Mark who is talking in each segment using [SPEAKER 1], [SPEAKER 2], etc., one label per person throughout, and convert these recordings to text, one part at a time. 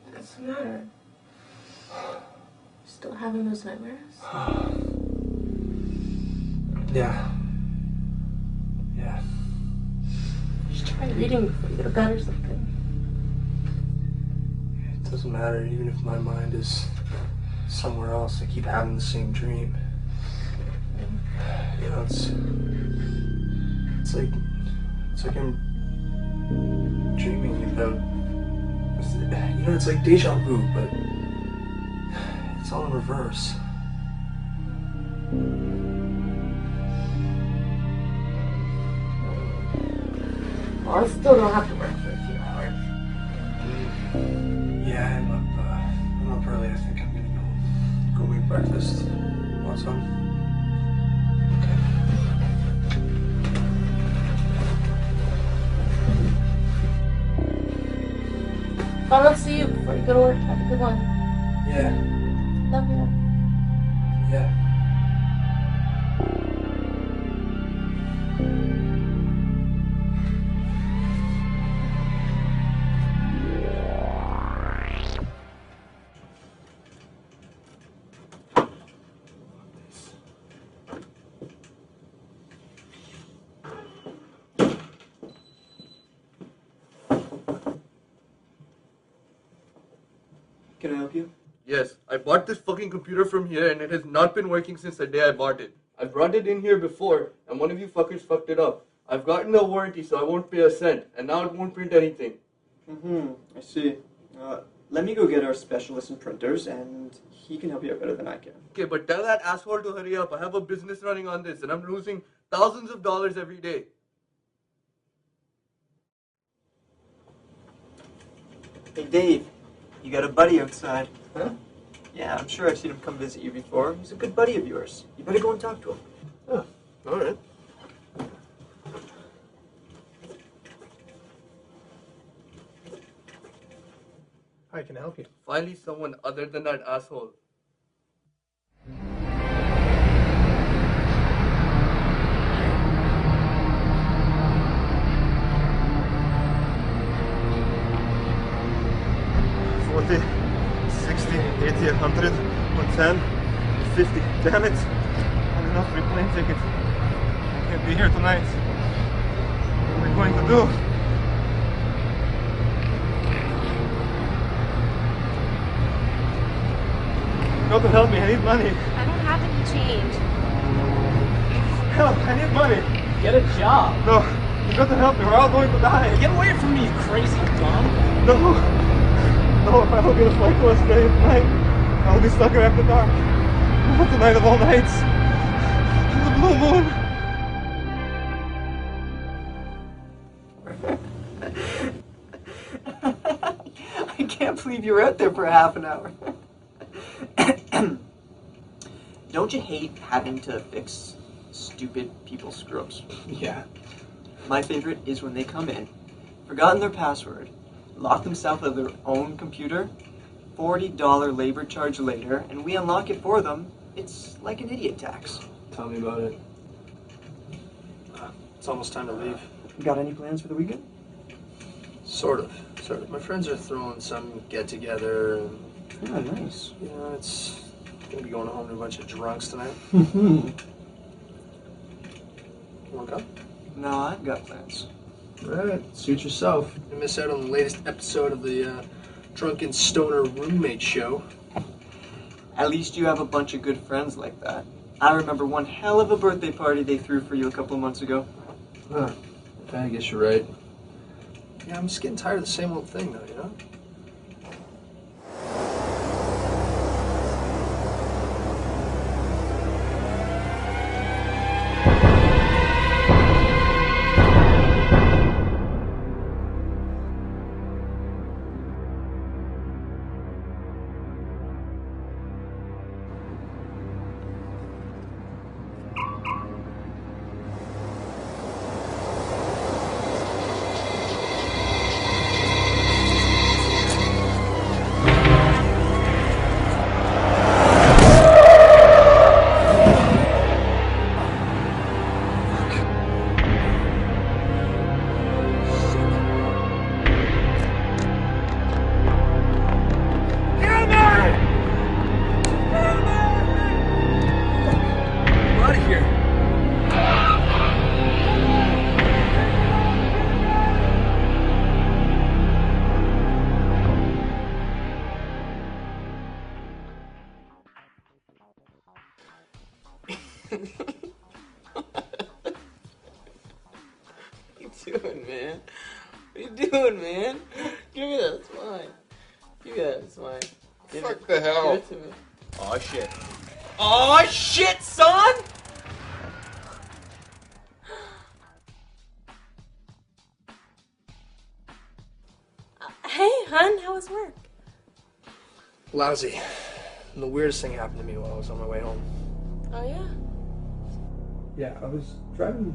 [SPEAKER 1] What's the matter? Still having those nightmares?
[SPEAKER 2] Yeah. Yeah.
[SPEAKER 1] You should try reading before you go to bed or something.
[SPEAKER 2] It doesn't matter, even if my mind is somewhere else, I keep having the same dream. You know, it's like I'm dreaming about, you know, it's like deja vu, but it's all in reverse.
[SPEAKER 1] Well, I still don't have to work for a few hours.
[SPEAKER 2] Yeah, I'm up early. I think I'm gonna go make breakfast. Want some? Okay.
[SPEAKER 1] If I don't see you before you go to work, have a good one.
[SPEAKER 2] Yeah.
[SPEAKER 1] Love you.
[SPEAKER 2] Yeah.
[SPEAKER 3] Can I help you?
[SPEAKER 4] Yes, I bought this fucking computer from here and it has not been working since the day I bought it. I brought it in here before and one of you fuckers fucked it up. I've gotten a warranty so I won't pay a cent and now it won't print anything.
[SPEAKER 3] I see. Let me go get our specialist in printers and he can help you out better than I can.
[SPEAKER 4] Okay, but tell that asshole to hurry up. I have a business running on this and I'm losing thousands of dollars every day.
[SPEAKER 3] Hey Dave, you got a buddy outside. Huh? Yeah, I'm sure I've seen him come visit you before. He's a good buddy of yours. You better go and talk to him.
[SPEAKER 4] Oh, alright.
[SPEAKER 2] Hi, can I help you?
[SPEAKER 4] Finally someone other than that asshole.
[SPEAKER 3] $40, $60, $80, $100, $110, $50. Damn it! Not enough for a plane ticket. I can't be here tonight. What are we going to do? You got to help me. I need money.
[SPEAKER 5] I don't have any change.
[SPEAKER 3] Help! I need money.
[SPEAKER 6] Get a job.
[SPEAKER 3] No, you got to help me. We're all going to die.
[SPEAKER 6] Get away from me, you crazy bum.
[SPEAKER 3] No, if I don't get a flight to Australia tonight, I'll be stuck here after dark. Not tonight of all nights. The blue moon. I can't believe you were out there for half an hour. Don't you hate having to fix stupid people's screw-ups?
[SPEAKER 2] Yeah.
[SPEAKER 3] My favorite is when they come in, forgotten their password, lock themselves out of their own computer, $40 labor charge later, and we unlock it for them. It's like an idiot tax.
[SPEAKER 2] Tell me about it. It's almost time to leave.
[SPEAKER 3] Got any plans for the weekend?
[SPEAKER 2] Sort of. My friends are throwing some get-together, and
[SPEAKER 3] Yeah, nice.
[SPEAKER 2] you know, it's gonna be going home to a bunch of drunks tonight.
[SPEAKER 3] No,
[SPEAKER 2] You wanna come?
[SPEAKER 3] I've got plans.
[SPEAKER 2] Alright, suit yourself. You miss out on the latest episode of the Drunken Stoner Roommate Show.
[SPEAKER 3] At least you have a bunch of good friends like that. I remember one hell of a birthday party they threw for you a couple of months ago.
[SPEAKER 2] Huh. I guess you're right. Yeah, I'm just getting tired of the same old thing, though, you know?
[SPEAKER 7] doing, man? What are you doing, man? Give me that. It's mine. Give me that. It's mine.
[SPEAKER 2] Fuck the hell.
[SPEAKER 7] Give it to me.
[SPEAKER 3] Oh shit. Oh shit, son!
[SPEAKER 1] Hey, hun, how was work?
[SPEAKER 2] Lousy. And the weirdest thing happened to me while I was on my way home.
[SPEAKER 1] Oh, yeah?
[SPEAKER 2] Yeah, I was driving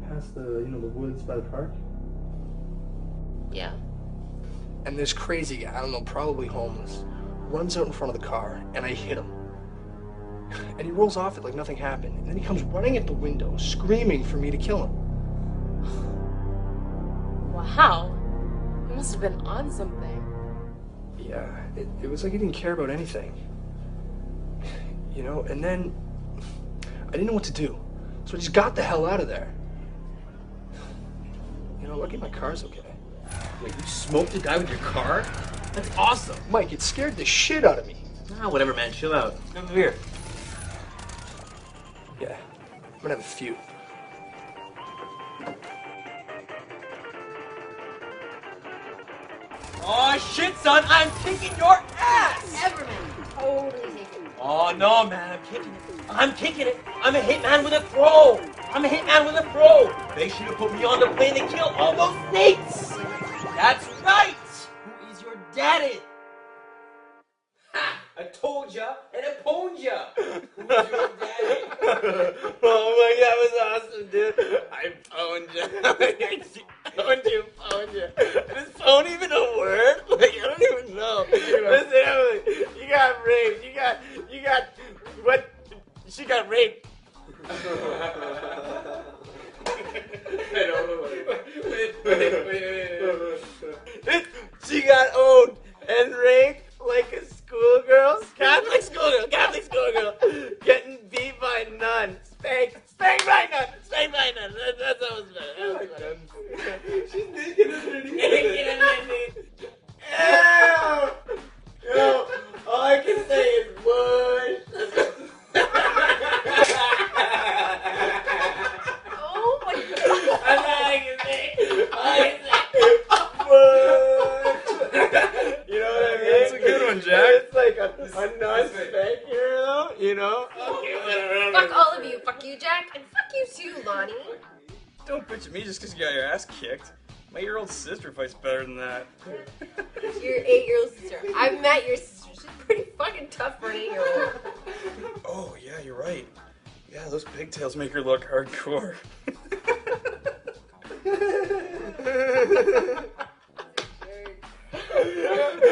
[SPEAKER 2] past the woods by the park.
[SPEAKER 1] Yeah.
[SPEAKER 2] And this crazy guy, I don't know, probably homeless, runs out in front of the car, and I hit him. And he rolls off it like nothing happened. And then he comes running at the window, screaming for me to kill him.
[SPEAKER 1] Wow. You must have been on something.
[SPEAKER 2] Yeah, it was like he didn't care about anything. You know, and then I didn't know what to do. So I just got the hell out of there. You know, lucky my car's okay.
[SPEAKER 3] Wait, you smoked a guy with your car? That's awesome.
[SPEAKER 2] Mike, it scared the shit out of me.
[SPEAKER 3] Ah, whatever, man. Chill out. Come here.
[SPEAKER 2] Yeah, I'm gonna have a few.
[SPEAKER 3] Oh shit, son! I'm kicking your ass!
[SPEAKER 5] Everman, totally take it.
[SPEAKER 3] Oh no, man! I'm kicking it. I'm kicking it. I'm a hitman with a throw. I'm a hitman with a throw. They should have put me on the plane to kill all those snakes. That's right. Who is your daddy? Ha! I told ya, and I pwned ya. Who's your daddy?
[SPEAKER 7] Oh my god, that was awesome, dude. I pwned you. Pwned you. Is phone even a word? Like, I don't even know. Listen, Emily, you got raped. You got, what? She got raped.
[SPEAKER 2] I don't know. Wait.
[SPEAKER 7] She got owned and raped like a schoolgirl. Catholic schoolgirl. Getting beat by a nun. Spanked by a nun. That's how it was better.
[SPEAKER 2] She's naked underneath.
[SPEAKER 7] Naked underneath. Ew. All I can say is whoosh.
[SPEAKER 5] Oh my god.
[SPEAKER 7] That's all I can say. Whoosh. You know what I mean?
[SPEAKER 2] That's a good one, Jack.
[SPEAKER 7] It's like a nun spank here, you know? Okay, whatever.
[SPEAKER 5] Fuck all of you. Fuck you, Jack. And fuck you too, Lonnie.
[SPEAKER 6] Don't bitch at me just because you got your ass kicked. My 8-year-old sister fights better than that.
[SPEAKER 5] Your 8-year-old sister. I've met your sister. She's pretty fucking tough for an 8-year-old.
[SPEAKER 6] Oh, yeah, you're right. Yeah, those pigtails make her look hardcore.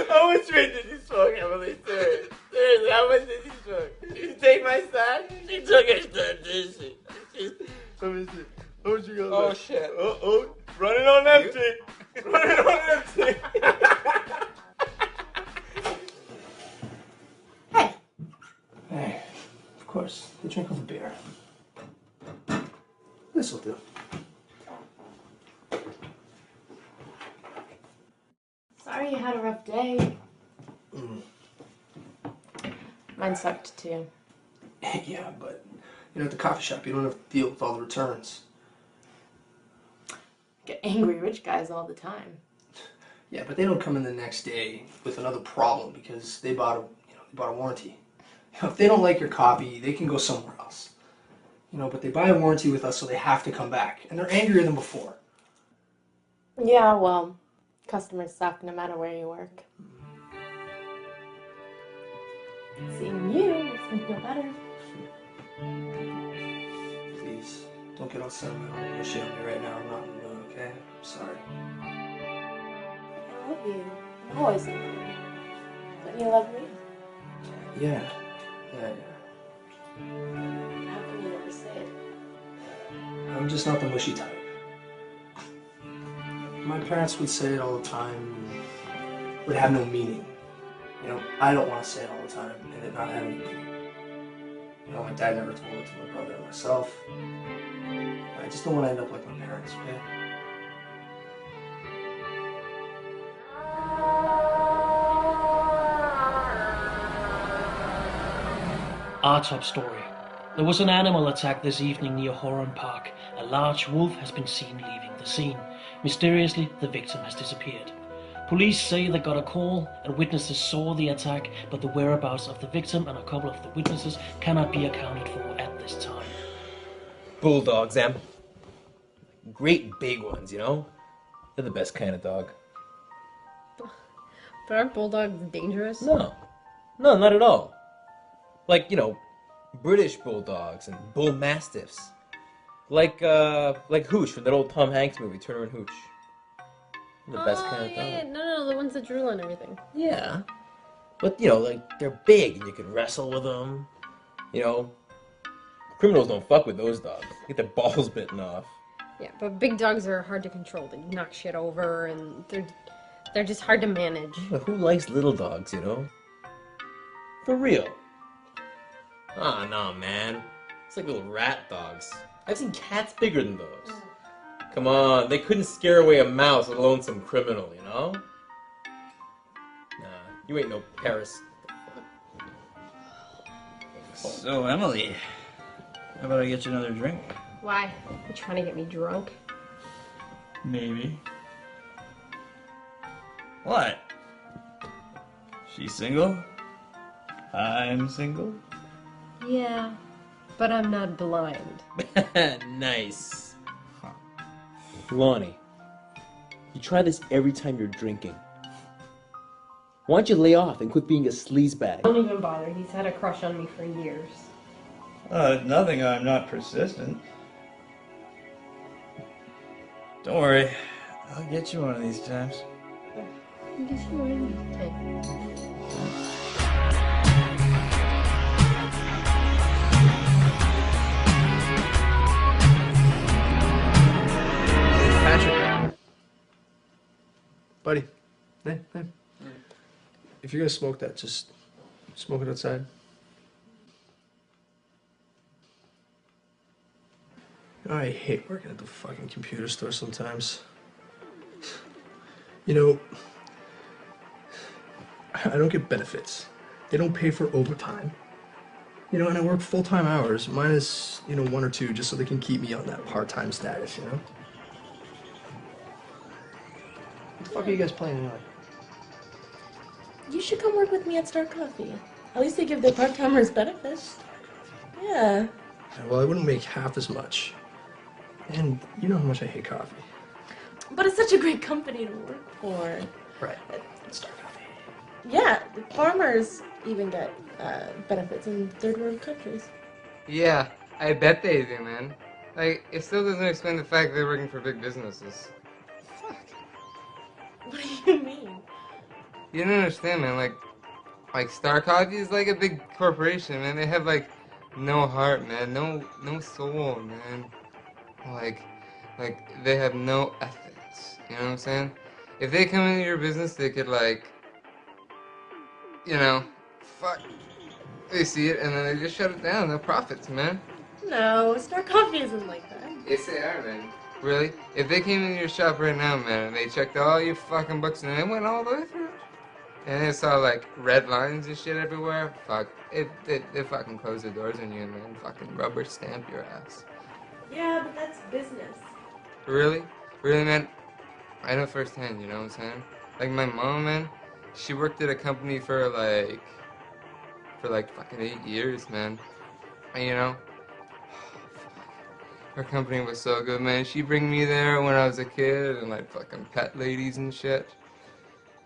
[SPEAKER 7] How much weight did you smoke, Emily? Seriously, how much did you smoke? Did you take my side? She took her side, did she?
[SPEAKER 2] Let me see. How much you got
[SPEAKER 7] Oh,
[SPEAKER 2] left?
[SPEAKER 7] shit.
[SPEAKER 2] Oh, running on empty. Running on empty. Hey, of course, they drink all the beer. This'll do.
[SPEAKER 1] Sorry you had a rough day. Mine sucked too.
[SPEAKER 2] Yeah, but at the coffee shop, you don't have to deal with all the returns.
[SPEAKER 1] Get angry rich guys all the time.
[SPEAKER 2] Yeah, but they don't come in the next day with another problem because they bought a warranty. If they don't like your copy, they can go somewhere else. But they buy a warranty with us, so they have to come back, and they're angrier than before.
[SPEAKER 1] Yeah, well, customers suck no matter where you work. Seeing you makes me feel better.
[SPEAKER 2] Please, don't get all sentimental and push it on me right now. I'm not in the mood, okay? I'm sorry.
[SPEAKER 1] I love you. I'm always in you. Don't you love me?
[SPEAKER 2] Yeah.
[SPEAKER 1] How can you never say it?
[SPEAKER 2] I'm just not the mushy type. My parents would say it all the time, would have no meaning. I don't want to say it all the time and it not have any meaning. My dad never told it to my brother and myself. I just don't want to end up like my parents, okay?
[SPEAKER 8] Our top story. There was an animal attack this evening near Horan Park. A large wolf has been seen leaving the scene. Mysteriously, the victim has disappeared. Police say they got a call and witnesses saw the attack, but the whereabouts of the victim and a couple of the witnesses cannot be accounted for at this time.
[SPEAKER 9] Bulldogs, Em. Great big ones, you know? They're the best kind of dog.
[SPEAKER 5] But aren't bulldogs dangerous?
[SPEAKER 9] No, not at all. Like, you know, British bulldogs and bull mastiffs. Like Hooch from that old Tom Hanks movie, Turner and Hooch. The best kind of dog.
[SPEAKER 5] Yeah. No, the ones that drool and everything.
[SPEAKER 9] Yeah. But, you know, like, they're big and you can wrestle with them. You know, criminals don't fuck with those dogs. Get their balls bitten off.
[SPEAKER 5] Yeah, but big dogs are hard to control. They knock shit over and they're just hard to manage.
[SPEAKER 9] But who likes little dogs, you know? For real. Ah, no, man. It's like little rat dogs. I've seen cats bigger than those. Come on, they couldn't scare away a mouse, let alone some criminal, you know? Nah, you ain't no Paris.
[SPEAKER 6] So, Emily, how about I get you another drink?
[SPEAKER 5] Why? You trying to get me drunk?
[SPEAKER 6] Maybe. What? She's single? I'm single?
[SPEAKER 5] Yeah, but I'm not blind.
[SPEAKER 9] Nice. Lonnie, you try this every time you're drinking. Why don't you lay off and quit being a sleazebag?
[SPEAKER 5] Don't even bother. He's had a crush on me for years.
[SPEAKER 6] Nothing, I'm not persistent. Don't worry, I'll get you one of these times.
[SPEAKER 5] I guess you wanted to.
[SPEAKER 2] Patrick. Buddy. Hey. If you're gonna smoke that, just smoke it outside. I hate working at the fucking computer store sometimes. You know, I don't get benefits. They don't pay for overtime. You know, and I work full-time hours, minus, you know, 1 or 2, just so they can keep me on that part-time status, you know? What the fuck are you guys playing anyway?
[SPEAKER 1] You should come work with me at Star Coffee. At least they give their part-timers benefits. Yeah.
[SPEAKER 2] Well, I wouldn't make half as much. And you know how much I hate coffee.
[SPEAKER 1] But it's such a great company to work for.
[SPEAKER 2] Right. Star Coffee.
[SPEAKER 1] Yeah, the farmers even get benefits in third world countries.
[SPEAKER 10] Yeah, I bet they do, man. Like, it still doesn't explain the fact they're working for big businesses.
[SPEAKER 1] What do you mean?
[SPEAKER 10] You don't understand, man. Like Star Coffee is like a big corporation, man. They have like no heart, man. No soul, man. Like they have no ethics. You know what I'm saying? If they come into your business, they could like, you know, fuck. They see it and then they just shut it down. No profits, man.
[SPEAKER 1] No, Star Coffee isn't like that.
[SPEAKER 10] Yes, they are, man. Really? If they came into your shop right now, man, and they checked all your fucking books and they went all the way through, and they saw like red lines and shit everywhere, fuck, they fucking close the doors on you and then fucking rubber stamp your ass.
[SPEAKER 1] Yeah, but that's business.
[SPEAKER 10] Really? Really, man? I know firsthand, you know what I'm saying? Like my mom, man, she worked at a company for like fucking 8 years, man. And you know, her company was so good, man. She'd bring me there when I was a kid and like fucking pet ladies and shit.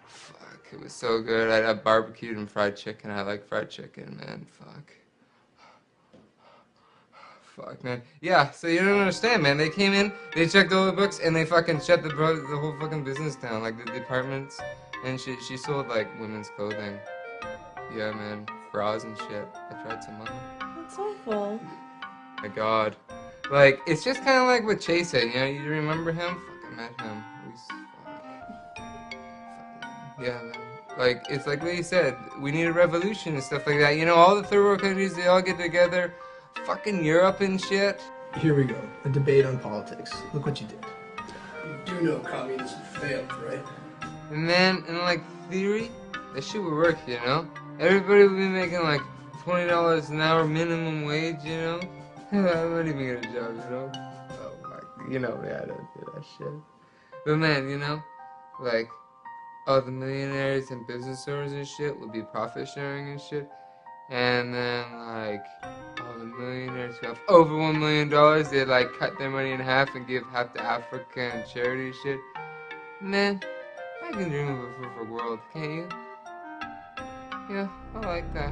[SPEAKER 10] Fuck, it was so good. I'd have barbecued and fried chicken. I like fried chicken, man. Fuck. Fuck, man. Yeah, so you don't understand, man. They came in, they checked all the books, and they fucking shut the whole fucking business down, like the departments. And she sold like women's clothing. Yeah, man. Bras and shit. I tried some on.
[SPEAKER 1] That's awful.
[SPEAKER 10] My God. Like, it's just kind of like what Chase said, you know? You remember him? Fuck, I met him. Yeah, man. Like, it's like what he said. We need a revolution and stuff like that. You know, all the third world countries, they all get together. Fucking Europe and shit.
[SPEAKER 2] Here we go. A debate on politics. Look what you did. You do know communism failed, right?
[SPEAKER 10] And man, in like theory, that shit would work, you know? Everybody would be making like $20 an hour minimum wage, you know? I'm not even get a job, you know? Oh my, you know me, I don't do that shit. But man, you know, like, all the millionaires and business owners and shit would be profit sharing and shit. And then, like, all the millionaires who have over $1 million, they like cut their money in half and give half to Africa and charity shit. Man, I can dream of a perfect world, can't you? Yeah, I like that.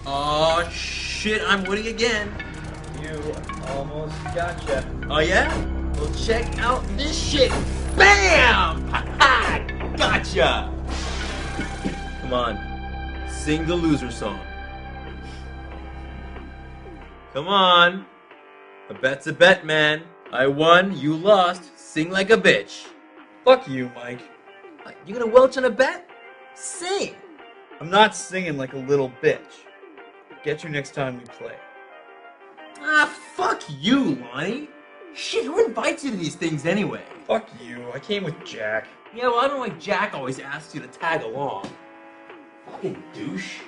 [SPEAKER 9] Oh shit, I'm winning again.
[SPEAKER 6] You almost gotcha.
[SPEAKER 9] Oh yeah? Well, check out this shit. Bam! Ha! Gotcha! Come on, sing the loser song. Come on. A bet's a bet, man. I won, you lost. Sing like a bitch.
[SPEAKER 6] Fuck you, Mike.
[SPEAKER 9] You gonna welch on a bet? Sing!
[SPEAKER 6] I'm not singing like a little bitch. Get you next time we play.
[SPEAKER 9] Ah, fuck you, Lonnie. Shit, who invites you to these things anyway?
[SPEAKER 6] Fuck you. I came with Jack.
[SPEAKER 9] Yeah, well, I don't know why Jack always asks you to tag along. Fucking douche.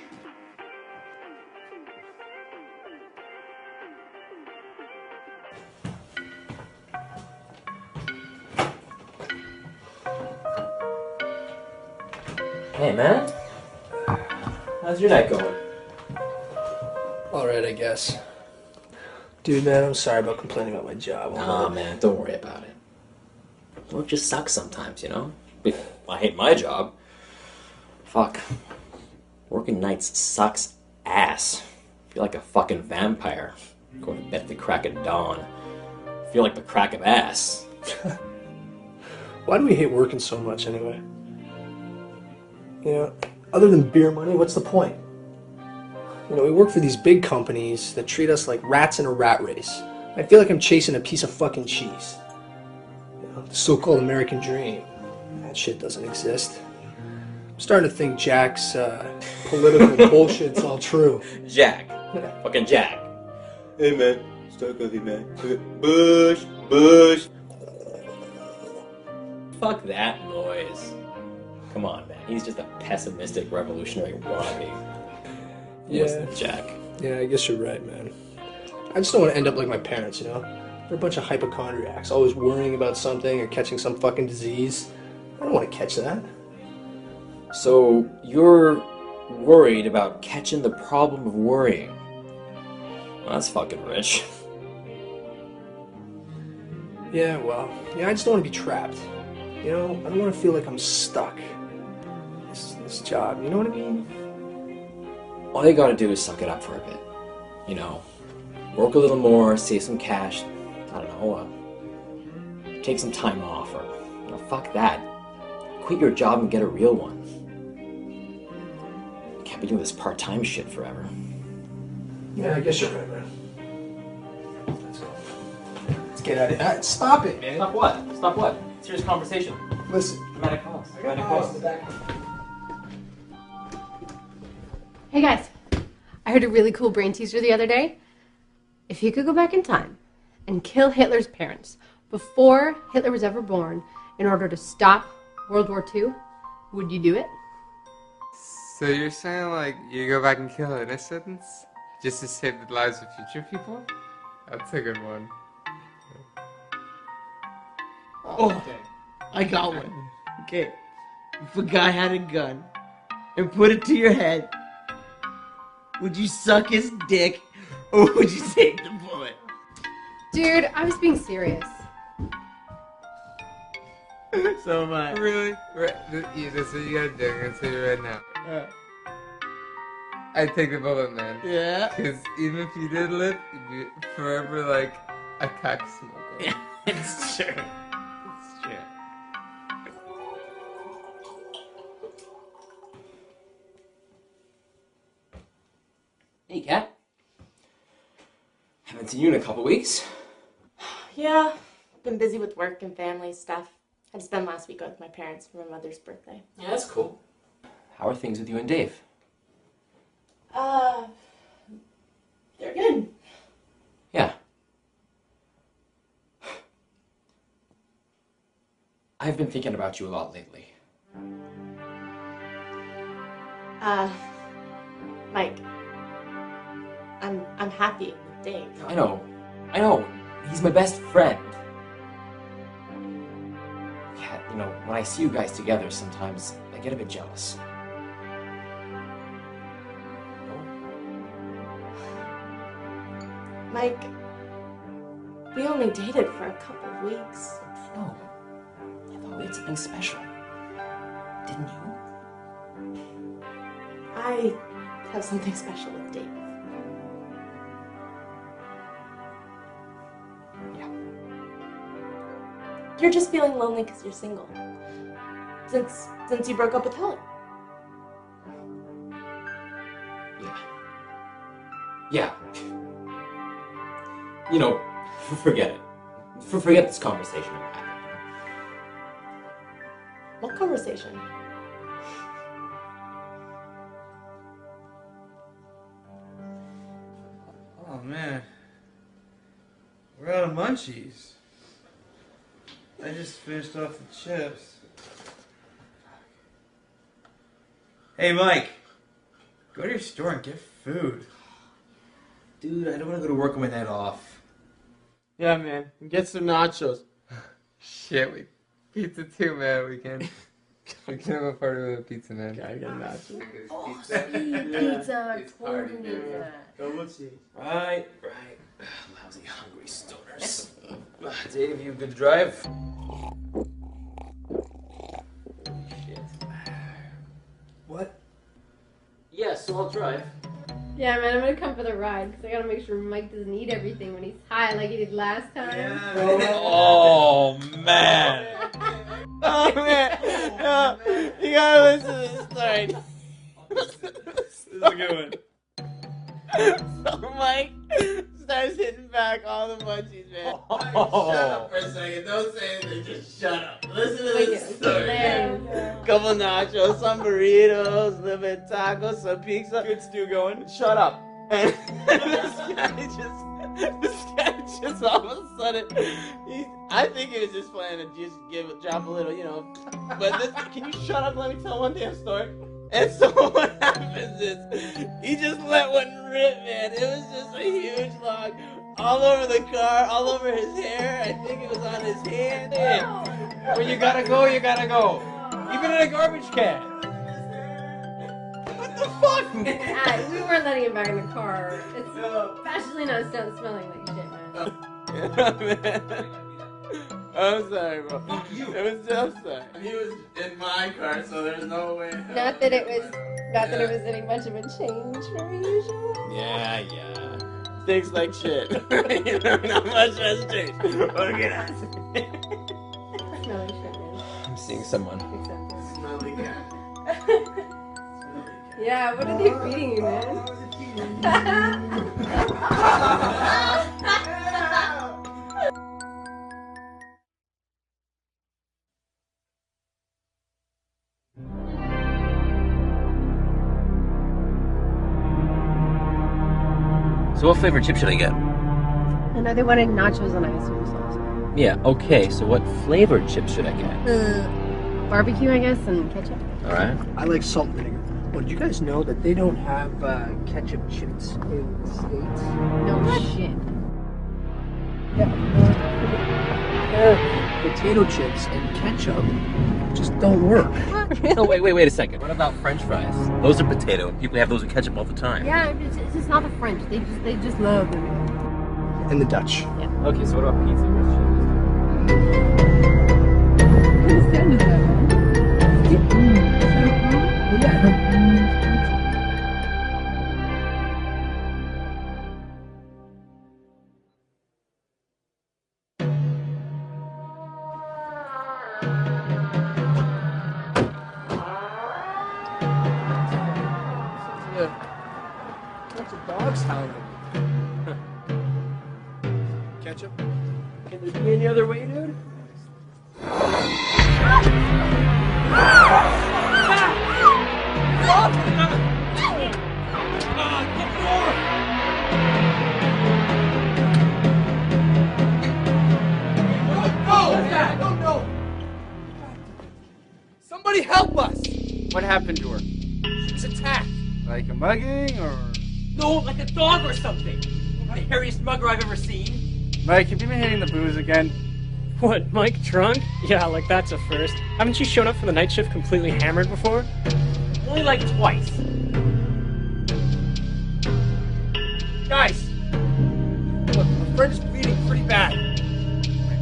[SPEAKER 9] Hey, man. How's your night going?
[SPEAKER 2] Alright, I guess. Dude, man, I'm sorry about complaining about my job.
[SPEAKER 9] Nah, man, don't worry about it. Work just sucks sometimes, you know? I hate my job. Fuck. Working nights sucks ass. I feel like a fucking vampire. Going to bed at the crack of dawn. I feel like the crack of ass.
[SPEAKER 2] Why do we hate working so much anyway? You know, other than beer money, what's the point? You know, we work for these big companies that treat us like rats in a rat race. I feel like I'm chasing a piece of fucking cheese. You know, the so-called American dream. That shit doesn't exist. I'm starting to think Jack's political bullshit's all true.
[SPEAKER 9] Jack. Fucking Jack. Hey, man. Star coffee, man. Bush. Bush. Fuck that noise. Come on, man. He's just a pessimistic revolutionary wannabe.
[SPEAKER 2] Yeah.
[SPEAKER 9] Jack.
[SPEAKER 2] Yeah, I guess you're right, man. I just don't want to end up like my parents, you know? They're a bunch of hypochondriacs, always worrying about something or catching some fucking disease. I don't want to catch that.
[SPEAKER 9] So, you're worried about catching the problem of worrying. Well, that's fucking rich.
[SPEAKER 2] Yeah, well, I just don't want to be trapped. You know, I don't want to feel like I'm stuck. This job, you know what I mean?
[SPEAKER 9] All you gotta do is suck it up for a bit. You know, work a little more, save some cash. I don't know, take some time off, or, you know, fuck that. Quit your job and get a real one. You can't be doing this part-time shit forever.
[SPEAKER 2] Yeah, I guess you're right, man. Let's go. Let's get out of here. Stop it, man.
[SPEAKER 9] Stop what? Stop what? Serious conversation.
[SPEAKER 2] Listen.
[SPEAKER 9] Dramatic pause.
[SPEAKER 2] I got pause in the back.
[SPEAKER 5] Hey guys, I heard a really cool brain teaser the other day. If you could go back in time and kill Hitler's parents before Hitler was ever born in order to stop World War II, would you do it?
[SPEAKER 10] So you're saying, like, you go back and kill innocents just to save the lives of future people? That's a good one.
[SPEAKER 11] Oh, I got one. Okay. If a guy had a gun and put it to your head, would you suck his dick or would you save the bullet?
[SPEAKER 5] Dude, I was being serious.
[SPEAKER 11] So am I.
[SPEAKER 10] Really? Right, yeah, that's what you gotta do. I'm gonna tell you right now. I'd take the bullet, man.
[SPEAKER 11] Yeah?
[SPEAKER 10] Because even if you did live, you'd be forever like a cock smoker.
[SPEAKER 11] Yeah, it's true. It's true.
[SPEAKER 12] see you in a couple weeks.
[SPEAKER 1] Yeah, been busy with work and family stuff. Had to spend last week with my parents for my mother's birthday.
[SPEAKER 12] Yeah, that's cool. How are things with you and Dave?
[SPEAKER 1] They're good.
[SPEAKER 12] Yeah. I've been thinking about you a lot lately.
[SPEAKER 1] Mike, I'm happy with Dave.
[SPEAKER 12] I know. He's my best friend. Yeah, you know, when I see you guys together, sometimes I get a bit jealous.
[SPEAKER 1] Mike, we only dated for a couple of weeks.
[SPEAKER 12] No. I thought we had something special. Didn't you?
[SPEAKER 1] I have something special with Dave.
[SPEAKER 12] Yeah.
[SPEAKER 1] You're just feeling lonely because you're single. Since you broke up with Helen.
[SPEAKER 12] Yeah. You know, forget it. Forget this conversation we're having.
[SPEAKER 1] What conversation?
[SPEAKER 10] Oh man, we're out of munchies. I just finished off the chips. Hey Mike, go to your store and get food.
[SPEAKER 11] Dude, I don't want to go to work on my night off.
[SPEAKER 2] Yeah, man. Get some nachos.
[SPEAKER 10] Shit, we pizza too, man. We can have a party with a pizza, man.
[SPEAKER 2] Gotta get nachos.
[SPEAKER 5] Oh, sweet pizza.
[SPEAKER 10] It's party,
[SPEAKER 5] Totally
[SPEAKER 10] dude.
[SPEAKER 5] need that.
[SPEAKER 2] Come on, see.
[SPEAKER 12] Right. Lousy hungry stoners.
[SPEAKER 11] Dave, you good to drive?
[SPEAKER 12] Shit.
[SPEAKER 11] What?
[SPEAKER 9] Yeah, so I'll drive.
[SPEAKER 5] Yeah, man, I'm gonna come for the ride because I gotta make sure Mike doesn't eat everything when he's high like he did last time.
[SPEAKER 10] Oh man.
[SPEAKER 2] Oh, man. You gotta listen to this story.
[SPEAKER 10] This is a good one.
[SPEAKER 2] So Mike starts hitting back all the munchies, man.
[SPEAKER 11] Shut up for a second. Don't say anything. Just shut up. Listen to this story.
[SPEAKER 2] Couple nachos, some burritos, a little bit of tacos, some pizza.
[SPEAKER 6] Good stew going.
[SPEAKER 2] Shut up. And this guy just all of a sudden, I think he was just planning to just drop a little, you know. But this, can you shut up and let me tell one damn story? And so what happens is, he just let one rip, man. It was just a huge log all over the car, all over his hair. I think it was on his hand.
[SPEAKER 6] When you gotta go, you gotta go. Even in a garbage can.
[SPEAKER 2] What the fuck?
[SPEAKER 5] We weren't letting him back in the car. It's especially not done smelling like shit, man.
[SPEAKER 2] Yeah, man. I'm sorry, bro. It was just sorry.
[SPEAKER 11] He was in my car, so there's no way.
[SPEAKER 5] Not that it was any much of a change from usual.
[SPEAKER 11] Yeah.
[SPEAKER 2] Things like shit. You know, not much has changed. What can I say?
[SPEAKER 5] Smelling shit, man.
[SPEAKER 12] I'm seeing someone.
[SPEAKER 11] Smelly cat.
[SPEAKER 5] Yeah, what are they feeding you, man?
[SPEAKER 9] So what flavor chip should I get?
[SPEAKER 5] I know they wanted nachos and ice cream sauce.
[SPEAKER 9] Yeah, okay, so what flavored chip should I get?
[SPEAKER 5] Barbecue, I guess, and ketchup.
[SPEAKER 9] Alright.
[SPEAKER 13] I like salt and vinegar. Well, did you guys know that they don't have ketchup chips in the States?
[SPEAKER 5] No shit.
[SPEAKER 13] Potato chips and ketchup just don't work.
[SPEAKER 9] No, wait a second. What about French fries? Those are potato. People have those with ketchup all the time.
[SPEAKER 5] Yeah, it's just not the French. They just love them.
[SPEAKER 13] And the Dutch.
[SPEAKER 5] Yeah.
[SPEAKER 9] Okay, so what about pizza?
[SPEAKER 2] Bunch of dogs howling.
[SPEAKER 6] ketchup?
[SPEAKER 3] Can there be any other way, dude?
[SPEAKER 6] No! Somebody help us!
[SPEAKER 14] What happened to her?
[SPEAKER 6] She's attacked.
[SPEAKER 14] Like a mugging or?
[SPEAKER 3] No, like a dog or something. The hairiest mugger I've ever seen.
[SPEAKER 14] Mike, have you been hitting the booze again?
[SPEAKER 13] What, Mike drunk? Yeah, like that's a first. Haven't you shown up for the night shift completely hammered before?
[SPEAKER 3] Only like twice.
[SPEAKER 6] Guys! Look, my friend is bleeding pretty bad.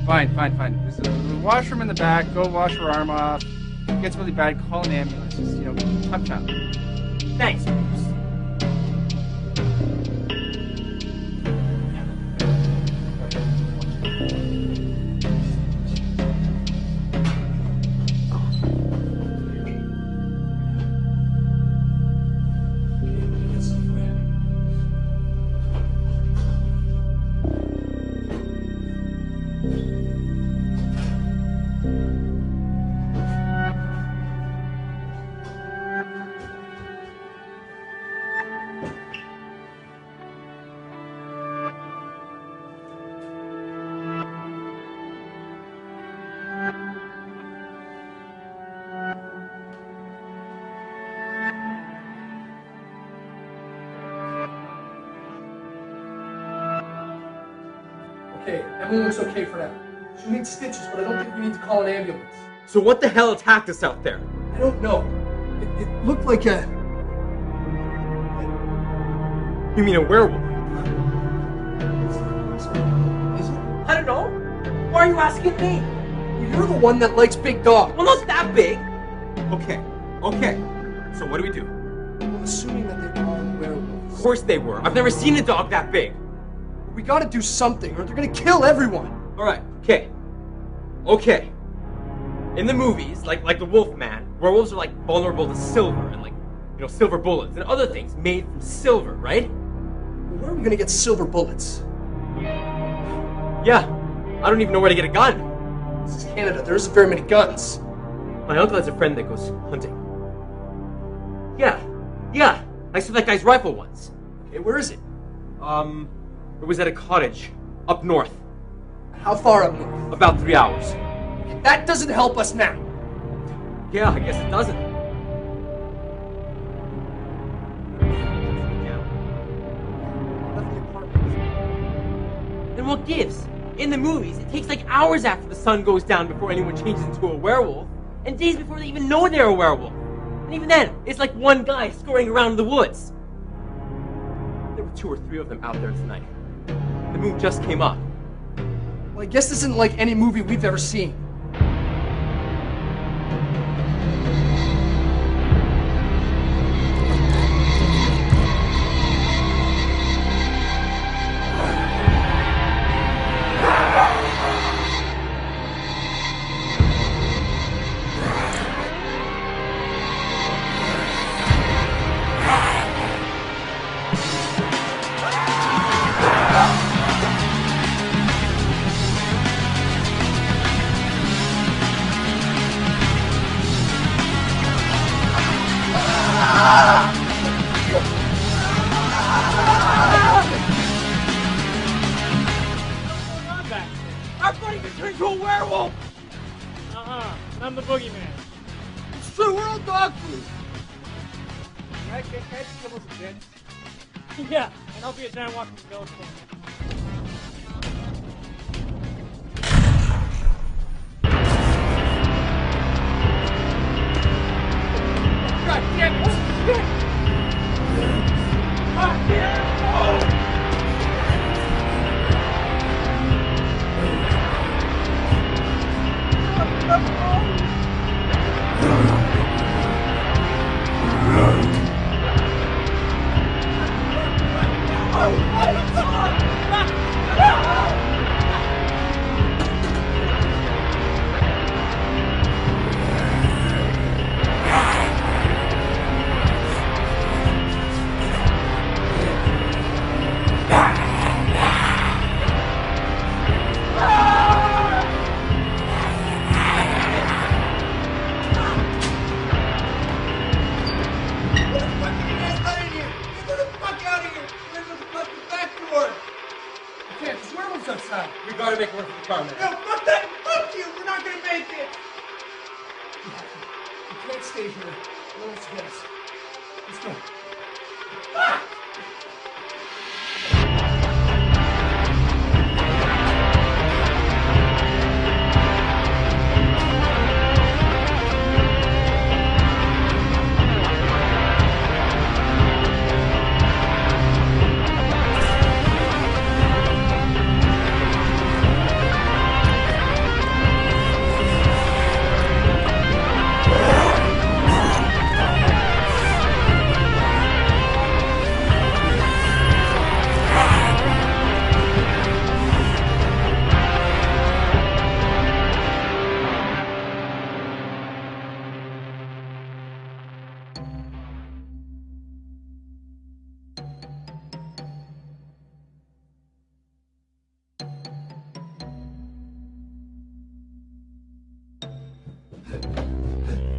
[SPEAKER 14] Fine. There's a washroom in the back. Go wash her arm off. If it gets really bad, call an ambulance. Just, tough child.
[SPEAKER 3] Thanks, Bruce.
[SPEAKER 2] Okay, Emily looks okay for now. She needs stitches, but I don't think we need to call an ambulance.
[SPEAKER 3] So what the hell attacked us out there?
[SPEAKER 2] I don't know. It looked like a...
[SPEAKER 3] You mean a werewolf?
[SPEAKER 2] Is it?
[SPEAKER 3] I don't know. Why are you asking me?
[SPEAKER 2] Well, you're the one that likes big dogs.
[SPEAKER 3] Well, not that big. Okay. So what do we do?
[SPEAKER 2] Well, assuming that they are werewolves.
[SPEAKER 3] Of course they were. I've never seen a dog that big.
[SPEAKER 2] We gotta do something, or they're gonna kill everyone.
[SPEAKER 3] Alright, okay. In the movies, like the Wolfman, werewolves are like vulnerable to silver and silver bullets and other things made from silver, right?
[SPEAKER 2] Well, where are we gonna get silver bullets?
[SPEAKER 3] Yeah, I don't even know where to get a gun.
[SPEAKER 2] This is Canada, there isn't very many guns.
[SPEAKER 3] My uncle has a friend that goes hunting. Yeah, I saw that guy's rifle once.
[SPEAKER 2] Okay, where is it?
[SPEAKER 3] It was at a cottage up north.
[SPEAKER 2] How far up north?
[SPEAKER 3] About 3 hours.
[SPEAKER 2] That doesn't help us now.
[SPEAKER 3] Yeah, I guess it doesn't. Then what gives? In the movies, it takes like hours after the sun goes down before anyone changes into a werewolf, and days before they even know they're a werewolf. And even then, it's like one guy scurrying around the woods. There were 2 or 3 of them out there tonight. The moon just came up.
[SPEAKER 2] Well, I guess this isn't like any movie we've ever seen.
[SPEAKER 3] Our buddy just turned into a werewolf!
[SPEAKER 13] I'm the boogeyman.
[SPEAKER 6] It's true, we're all dog food.
[SPEAKER 13] Can I just give us a bit? Yeah, and I'll be a giant walking skeleton.
[SPEAKER 6] God damn it! God damn it!
[SPEAKER 13] for the car, man.
[SPEAKER 7] No, fuck that! Fuck you! We're not gonna make it!
[SPEAKER 13] You can't stay here. No one's get us. Let's go.
[SPEAKER 7] Fuck!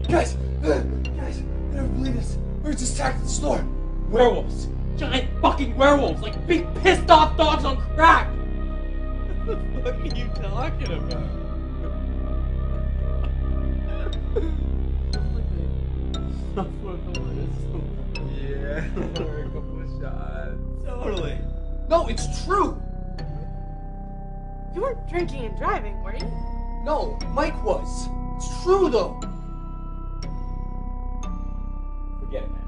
[SPEAKER 2] Guys, I never believe this. We were just attacked at the store.
[SPEAKER 9] Werewolves! Giant fucking werewolves! Like big pissed off dogs on crack!
[SPEAKER 7] What the fuck are you talking about? Yeah, for a couple of shots.
[SPEAKER 2] Totally. No, it's true.
[SPEAKER 1] You weren't drinking and driving, were you?
[SPEAKER 2] No, Mike was. It's true though.
[SPEAKER 9] Forget it, man.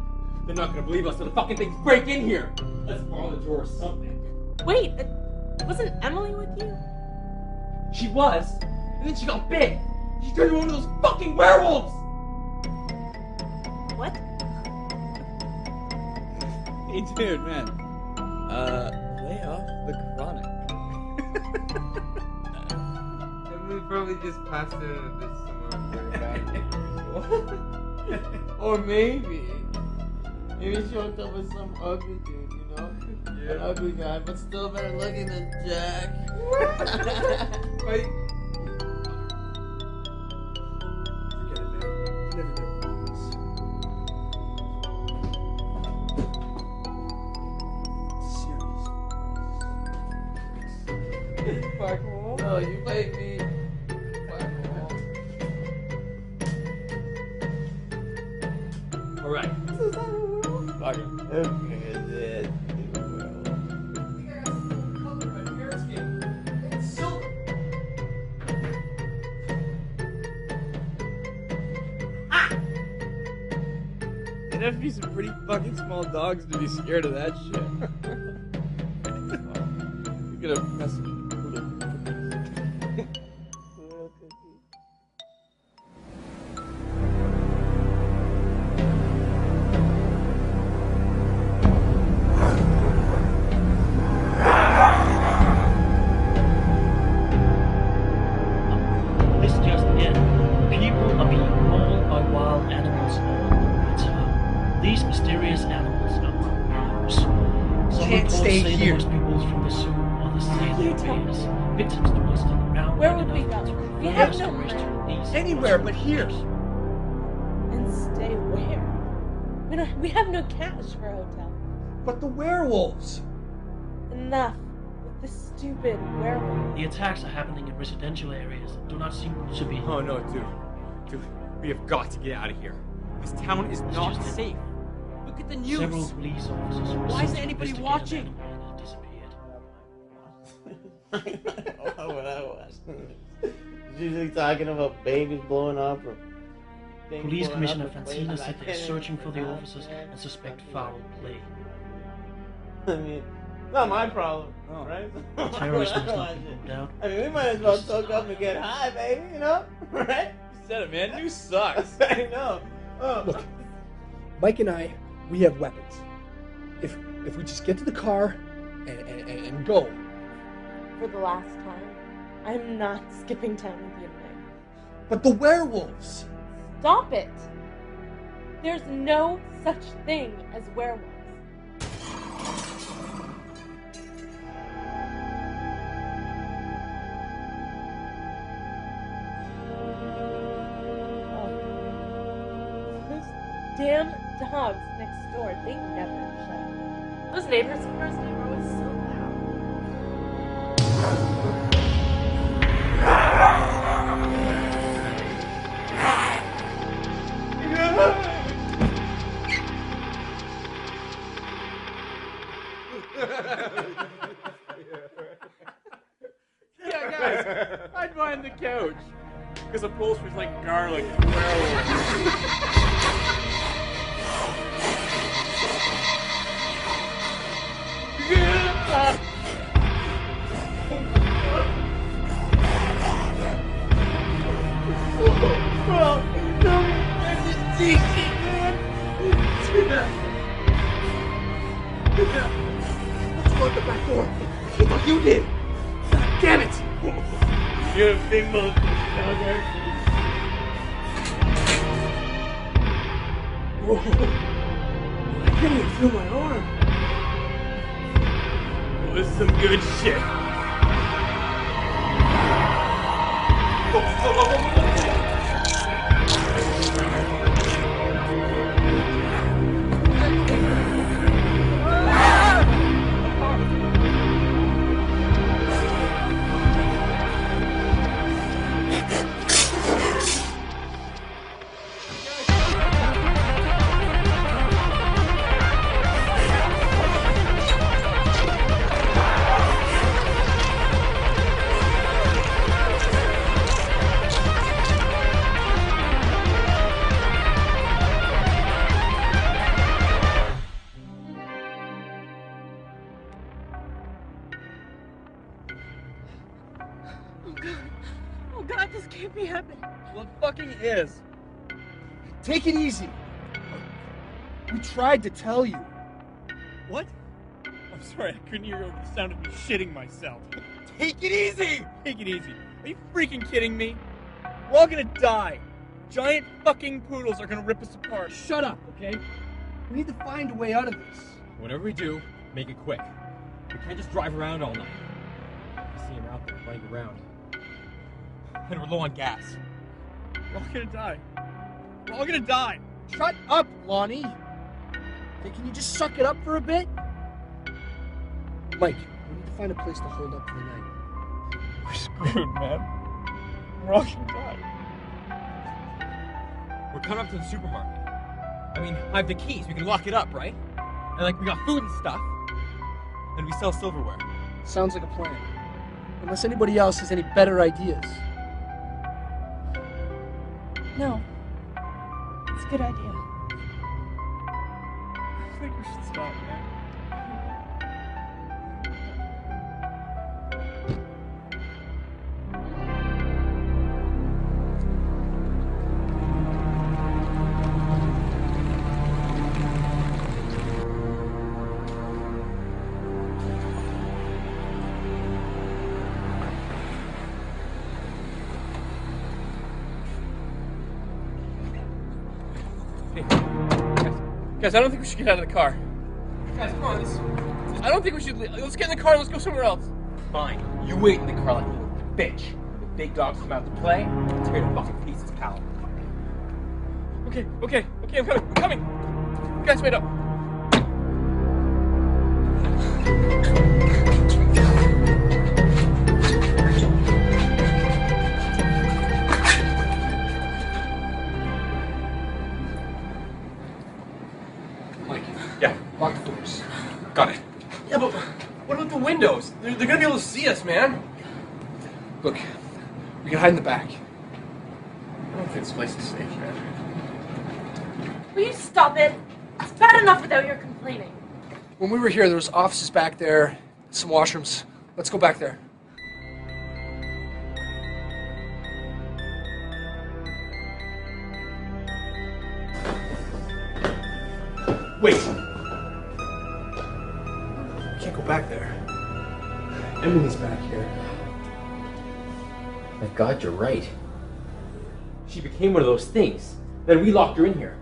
[SPEAKER 9] They're not gonna believe us till the fucking things break in here! Let's borrow the drawer or something.
[SPEAKER 1] Wait, wasn't Emily with you?
[SPEAKER 9] She was, and then she got bit! She turned into one of those fucking werewolves!
[SPEAKER 1] What?
[SPEAKER 6] Hey, dude, man. Lay off the chronic.
[SPEAKER 10] We probably just passed it in a bit somewhere.
[SPEAKER 11] Or maybe she hooked up with some ugly dude, you know?
[SPEAKER 10] Yeah.
[SPEAKER 11] An ugly guy, but still better looking than Jack.
[SPEAKER 10] Wait.
[SPEAKER 13] Forget it, man. You're never gonna believe this. Serious.
[SPEAKER 11] Fuck, no, you made me.
[SPEAKER 9] Alright.
[SPEAKER 11] Fuck him.
[SPEAKER 6] There'd have to be some pretty fucking small dogs to be scared of that shit. You're gonna mess with the poodle.
[SPEAKER 8] This just in. People are being mauled by wild animals all over town. These mysterious animals are werewolves. Some
[SPEAKER 13] Can't
[SPEAKER 8] reports
[SPEAKER 13] stay
[SPEAKER 8] say
[SPEAKER 13] here.
[SPEAKER 8] they must be wolves from the zoo, others say
[SPEAKER 1] You
[SPEAKER 8] they're
[SPEAKER 1] tell me.
[SPEAKER 8] bears. Victims to rusting around.
[SPEAKER 1] Where
[SPEAKER 8] long
[SPEAKER 1] would we
[SPEAKER 8] enough
[SPEAKER 1] go?
[SPEAKER 8] to
[SPEAKER 1] We
[SPEAKER 8] reveal
[SPEAKER 1] have
[SPEAKER 8] the
[SPEAKER 1] no
[SPEAKER 8] stories to
[SPEAKER 1] money.
[SPEAKER 8] release
[SPEAKER 13] Anywhere but here.
[SPEAKER 1] And stay where? We have no cash for a hotel.
[SPEAKER 13] But the werewolves.
[SPEAKER 1] Enough with this stupid werewolf.
[SPEAKER 8] The attacks are happening in residential areas and do not seem to be.
[SPEAKER 6] Oh no, dude. Dude, we have got to get out of here. This town is not
[SPEAKER 8] just it.
[SPEAKER 6] safe. Look at the news.
[SPEAKER 8] Several police officers who were
[SPEAKER 6] Why
[SPEAKER 8] sent
[SPEAKER 6] isn't
[SPEAKER 8] to
[SPEAKER 6] anybody
[SPEAKER 8] investigate
[SPEAKER 6] watching?
[SPEAKER 8] an animal that disappeared.
[SPEAKER 11] What I watched. Usually talking about babies blowing up or things
[SPEAKER 8] Police
[SPEAKER 11] blowing
[SPEAKER 8] Commissioner
[SPEAKER 11] up in
[SPEAKER 8] Francina
[SPEAKER 11] places I
[SPEAKER 8] said they're
[SPEAKER 11] can't
[SPEAKER 8] searching for the
[SPEAKER 11] even
[SPEAKER 8] officers and suspect foul play.
[SPEAKER 11] I mean, not my problem, right?
[SPEAKER 8] Terrorists must not be ruled out.
[SPEAKER 11] I mean, we might as well soak up and get high, baby, you know? Right?
[SPEAKER 6] You said it, man. News sucks.
[SPEAKER 11] I know. Oh.
[SPEAKER 13] Look, Mike and I, we have weapons. If we just get to the car and go.
[SPEAKER 1] For the last time, I'm not skipping town with you tonight.
[SPEAKER 13] But the werewolves.
[SPEAKER 1] Stop it! There's no such thing as werewolves. Those damn dogs next door, they never shut up. Those neighbors of ours are always so loud.
[SPEAKER 14] behind the couch. Because upholstery's like garlic and
[SPEAKER 13] Let's go out the back door. I thought you did. Damn it!
[SPEAKER 7] You're a big motherfucker.
[SPEAKER 13] Whoa! I can't even feel my arm.
[SPEAKER 7] It was some good shit.
[SPEAKER 5] Oh God, this can't be happening.
[SPEAKER 14] Well, it fucking is.
[SPEAKER 13] Take it easy. We tried to tell you.
[SPEAKER 14] What? I'm sorry, I couldn't hear the sound of me shitting myself.
[SPEAKER 13] Take it easy!
[SPEAKER 14] Take it easy. Are you freaking kidding me? We're all gonna die. Giant fucking poodles are gonna rip us apart.
[SPEAKER 13] Shut up, okay? We need to find a way out of this.
[SPEAKER 15] Whatever we do, make it quick. We can't just drive around all night. You see him out there running around. And we're low on gas.
[SPEAKER 14] We're all gonna die. We're all gonna die.
[SPEAKER 13] Shut up, Lonnie. Hey, can you just suck it up for a bit? Mike, we need to find a place to hold up for the night.
[SPEAKER 14] We're screwed, man. We're all gonna die.
[SPEAKER 15] We're coming up to the supermarket. I mean, I have the keys. We can lock it up, right? And like, we got food and stuff. And we sell silverware.
[SPEAKER 13] Sounds like a plan. Unless anybody else has any better ideas.
[SPEAKER 1] No. It's a good idea.
[SPEAKER 14] I think we should stop, man. Guys, I don't think we should get out of the car. Guys, come on. I don't think we should leave. Let's get in the car and let's go somewhere else.
[SPEAKER 15] Fine. You wait in the car like a little bitch. When the big dogs come out to play, tear to fucking pieces, pal.
[SPEAKER 14] Okay, I'm coming. You guys, wait up.
[SPEAKER 15] Yeah.
[SPEAKER 14] Lock the doors.
[SPEAKER 15] Got it.
[SPEAKER 14] Yeah, but what about the windows? They're gonna be able to see us, man. Look, we can hide in the back. I don't think this place is safe, man.
[SPEAKER 1] Will you stop it? It's bad enough without your complaining.
[SPEAKER 13] When we were here, there was offices back there, some washrooms. Let's go back there.
[SPEAKER 2] Wait! We can't go back there. Emily's back here.
[SPEAKER 9] My God, you're right. She became one of those things. Then we locked her in here.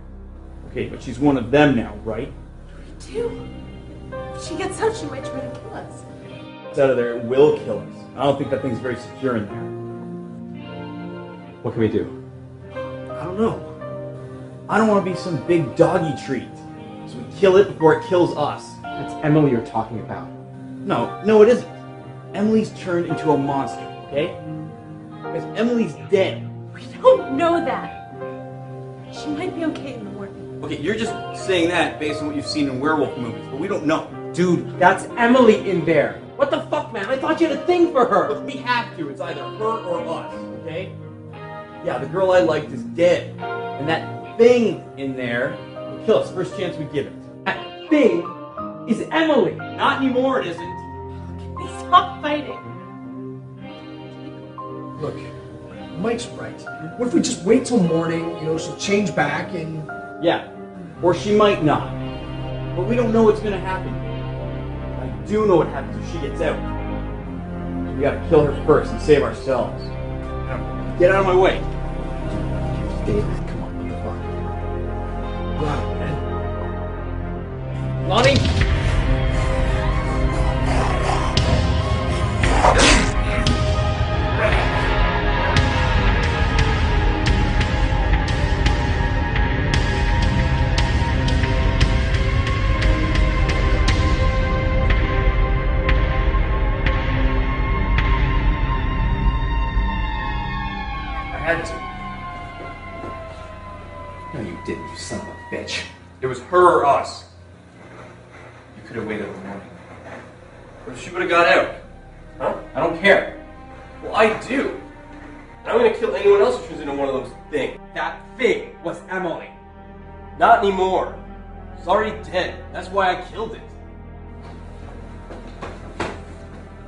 [SPEAKER 16] Okay, but she's one of them now, right?
[SPEAKER 1] Too. If she gets out, she might try to kill us.
[SPEAKER 16] It's out of there, it will kill us. I don't think that thing's very secure in there.
[SPEAKER 9] What can we do?
[SPEAKER 16] I don't know. I don't want to be some big doggy treat. So we kill it before it kills us.
[SPEAKER 9] That's Emily you're talking about.
[SPEAKER 16] No, it isn't. Emily's turned into a monster, okay? Because Emily's dead.
[SPEAKER 1] We don't know that. She might be okay in the morning.
[SPEAKER 16] Okay, you're just saying that based on what you've seen in werewolf movies, but we don't know.
[SPEAKER 9] Dude, that's Emily in there. What the fuck
[SPEAKER 16] Fuck, man, I thought you had a thing for her. Look, we have to. It's either her or us, okay? Yeah, the girl I liked is dead. And that thing in there will kill us first chance we give it. That thing is Emily. Not anymore, it isn't.
[SPEAKER 5] Stop fighting.
[SPEAKER 13] Look, Mike's right. What if we just wait till morning, she'll change back and...
[SPEAKER 16] Yeah, or she might not. But we don't know what's gonna happen. I do know what happens if she gets out. So we gotta kill her first and save ourselves. Now, get out of my way. David, come on, fuck. Wow, man. Lonnie!
[SPEAKER 14] No, you didn't, you son of a bitch. It was her or us. You could have waited till the morning. What if she would have got out? Huh? I don't care. Well, I do. And I'm gonna kill anyone else who turns into one of those things. That thing was Emily. Not anymore. It's already dead. That's why I killed it.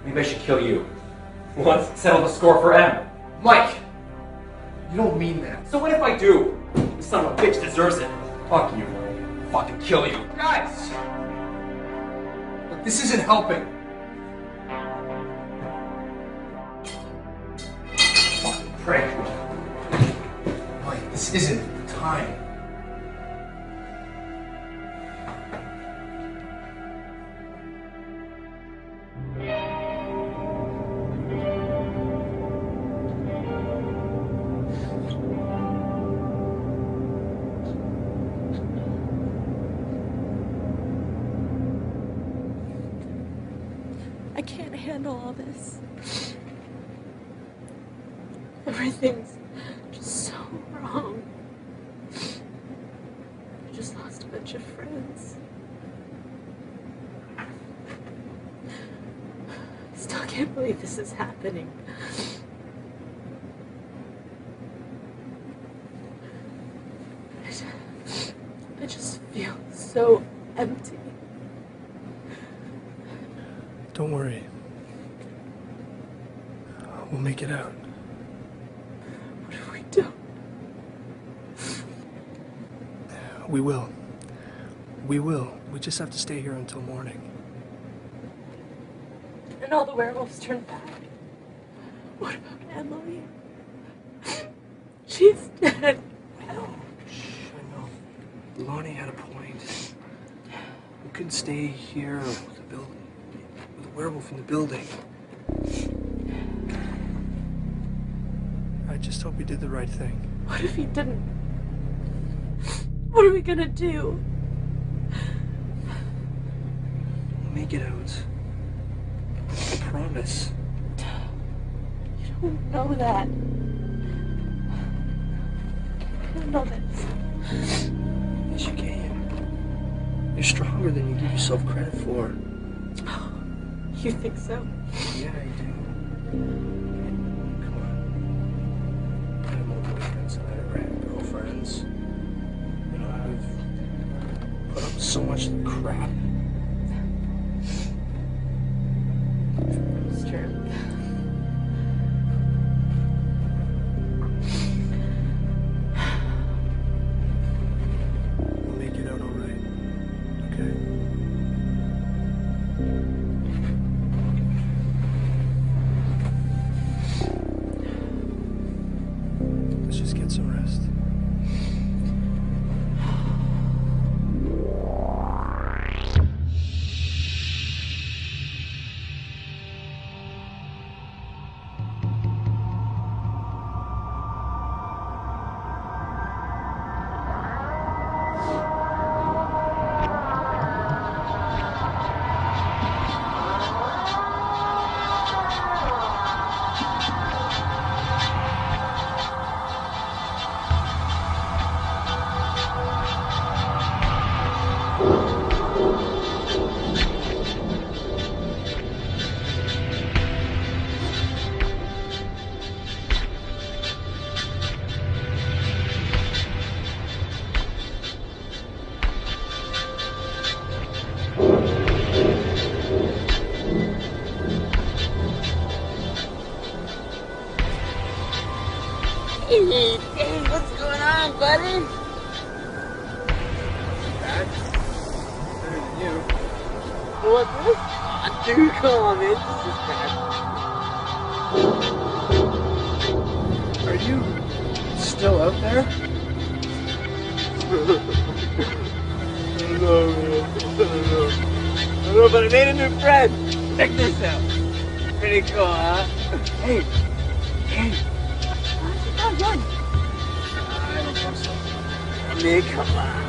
[SPEAKER 14] Maybe I should kill you. What? Settle the score for Em. Mike!
[SPEAKER 13] You don't mean that.
[SPEAKER 14] So what if I do? This son of a bitch deserves it. Fuck you. I'll fucking kill you.
[SPEAKER 13] Guys! Look, this isn't helping.
[SPEAKER 14] Fucking prick.
[SPEAKER 13] Mike, this isn't the time.
[SPEAKER 1] I can't handle all this. Everything's just so wrong. I just lost a bunch of friends. I still can't believe this is happening. I just feel so empty.
[SPEAKER 2] Don't worry. We'll make it out.
[SPEAKER 1] What if we don't?
[SPEAKER 2] We will. We will. We just have to stay here until morning.
[SPEAKER 1] And all the werewolves turn back. What about Emily? She's dead.
[SPEAKER 2] I know. Lonnie had a point. We couldn't stay here with the building. With the werewolf in the building. I just hope we did the right thing.
[SPEAKER 1] What if he didn't? What are we gonna do?
[SPEAKER 2] We'll make it out. I promise.
[SPEAKER 1] You don't know that. You don't know this.
[SPEAKER 2] Yes, you can. You're stronger than you give yourself credit for.
[SPEAKER 1] You think so?
[SPEAKER 2] Yeah, I do. Come on. I have more boyfriends than I ever had girlfriends. You know, I've put up with so much crap.
[SPEAKER 1] It's true.
[SPEAKER 2] We'll make it out all right. Okay? Let's just get some rest.
[SPEAKER 11] Hey, what's going on, buddy?
[SPEAKER 13] Bad? Better than you.
[SPEAKER 11] What's this? Aw, dude, come on, man. This is bad.
[SPEAKER 13] Are you still out there?
[SPEAKER 11] I don't know, man. I don't know, but I made a new friend. Check this out. Pretty cool, huh?
[SPEAKER 13] Hey. Hey.
[SPEAKER 11] Oh, run.
[SPEAKER 13] I don't think so.
[SPEAKER 11] I mean, come on.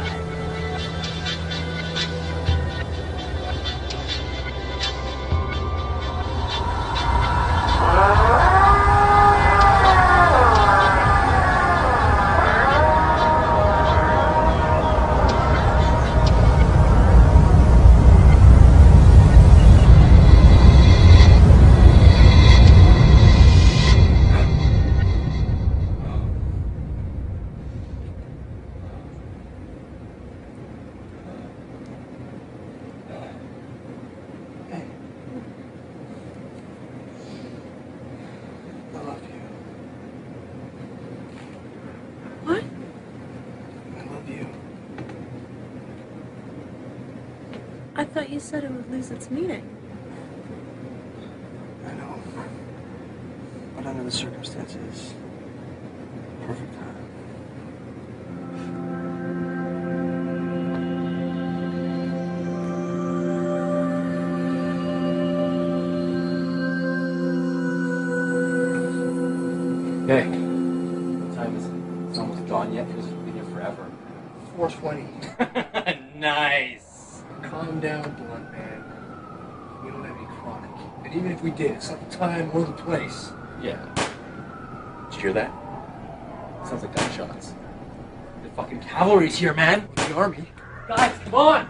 [SPEAKER 1] What?
[SPEAKER 13] I love you.
[SPEAKER 1] I thought you said it would lose its meaning.
[SPEAKER 13] I know. But under the circumstances, perfect time.
[SPEAKER 14] Okay. What time is it? It's almost dawn yet. Feels like we've been here forever.
[SPEAKER 13] 4:20.
[SPEAKER 14] Nice.
[SPEAKER 13] Calm down, blunt man. We don't have any chronic. And even if we did, it's not the time or the place.
[SPEAKER 14] Yeah. Did you hear that? Sounds like gunshots. The fucking cavalry's here, man.
[SPEAKER 13] The army.
[SPEAKER 14] Guys, come on!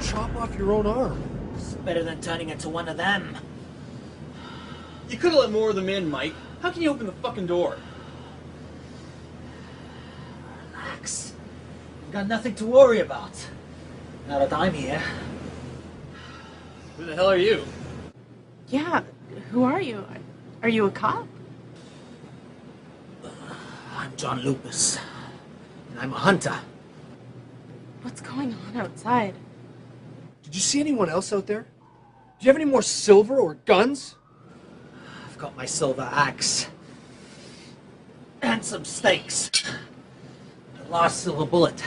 [SPEAKER 13] Chop off your own arm.
[SPEAKER 11] It's better than turning into one of them.
[SPEAKER 15] You could have let more of them in, Mike. How can you open the fucking door?
[SPEAKER 11] Relax. You've got nothing to worry about. Now that I'm here.
[SPEAKER 15] Who the hell are you?
[SPEAKER 1] Yeah, who are you? Are you a cop?
[SPEAKER 11] I'm John Lupus. And I'm a hunter.
[SPEAKER 1] What's going on outside?
[SPEAKER 13] Did you see anyone else out there? Do you have any more silver or guns?
[SPEAKER 11] I've got my silver axe. And some stakes. The last silver bullet.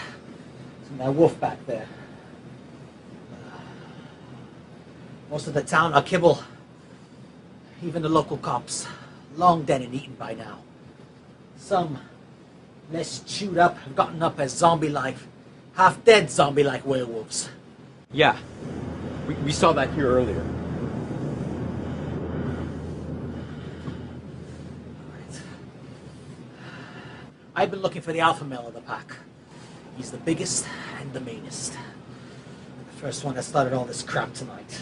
[SPEAKER 11] It's in that wolf back there. Most of the town are kibble. Even the local cops. Long dead and eaten by now. Some, less chewed up, have gotten up as zombie-like, half-dead zombie-like werewolves.
[SPEAKER 15] Yeah. We saw that here earlier.
[SPEAKER 11] I've been looking for the alpha male of the pack. He's the biggest and the meanest. The first one that started all this crap tonight.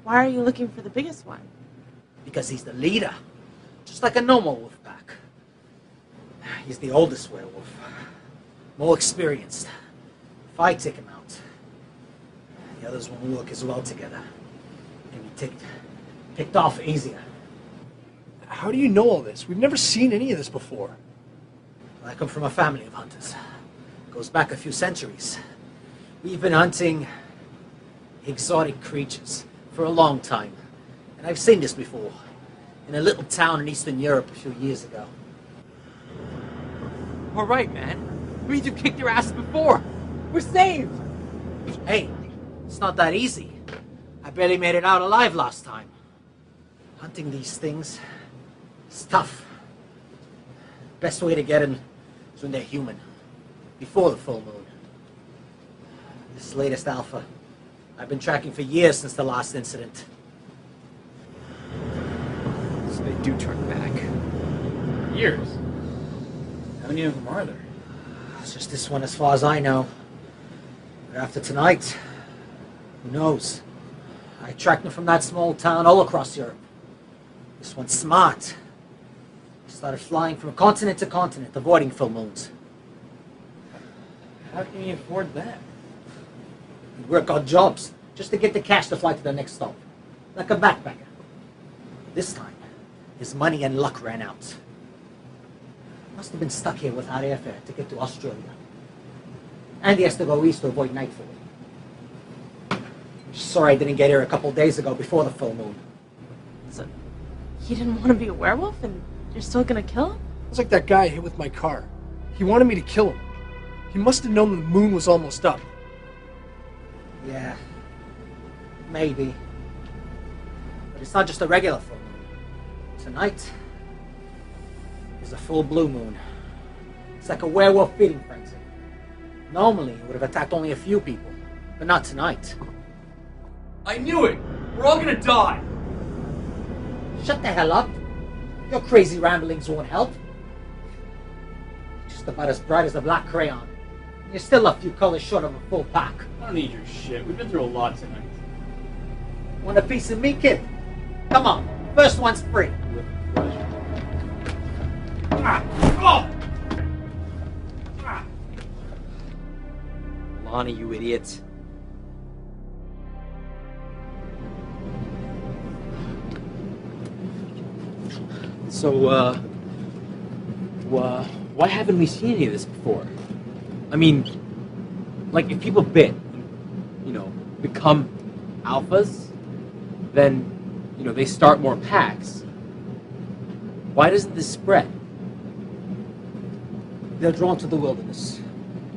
[SPEAKER 1] Why are you looking for the biggest one?
[SPEAKER 11] Because he's the leader. Just like a normal wolf pack. He's the oldest werewolf. More experienced. If I take him out, the others won't work as well together. Can be picked off easier.
[SPEAKER 13] How do you know all this? We've never seen any of this before.
[SPEAKER 11] I come from a family of hunters. Goes back a few centuries. We've been hunting exotic creatures for a long time. And I've seen this before. In a little town in Eastern Europe a few years ago.
[SPEAKER 13] All right, man. It means you've kicked their asses before. We're saved.
[SPEAKER 11] Hey, it's not that easy. I barely made it out alive last time. Hunting these things is tough. Best way to get them is when they're human, before the full moon. This latest alpha, I've been tracking for years since the last incident.
[SPEAKER 13] So they do turn back.
[SPEAKER 16] Years? How many of them are there?
[SPEAKER 11] It's just this one as far as I know. But after tonight, who knows? I tracked them from that small town all across Europe. This one's smart. He started flying from continent to continent, avoiding full moons.
[SPEAKER 16] How can you afford that?
[SPEAKER 11] He'd work odd jobs, just to get the cash to fly to the next stop. Like a backpacker. This time, his money and luck ran out. Must have been stuck here without airfare to get to Australia. And he has to go east to avoid nightfall. Sorry I didn't get here a couple days ago before the full moon.
[SPEAKER 1] So, you didn't want to be a werewolf and you're still gonna kill him?
[SPEAKER 13] It's like that guy I hit with my car. He wanted me to kill him. He must have known the moon was almost up.
[SPEAKER 11] Yeah, maybe. But it's not just a regular full moon. Tonight is a full blue moon. It's like a werewolf feeding frenzy. Normally, it would have attacked only a few people, but not tonight.
[SPEAKER 13] I knew it! We're all gonna die!
[SPEAKER 11] Shut the hell up. Your crazy ramblings won't help. Just about as bright as a black crayon. You're still a few colors short of a full pack.
[SPEAKER 16] I don't need your shit. We've been through a lot tonight.
[SPEAKER 11] Want a piece of me, kid? Come on. First one's free.
[SPEAKER 16] With pleasure.
[SPEAKER 11] Lonnie, you idiot.
[SPEAKER 13] So, why haven't we seen any of this before? I mean, like, if people bit, you know, become alphas, then, you know, they start more packs. Why doesn't this spread?
[SPEAKER 11] They're drawn to the wilderness.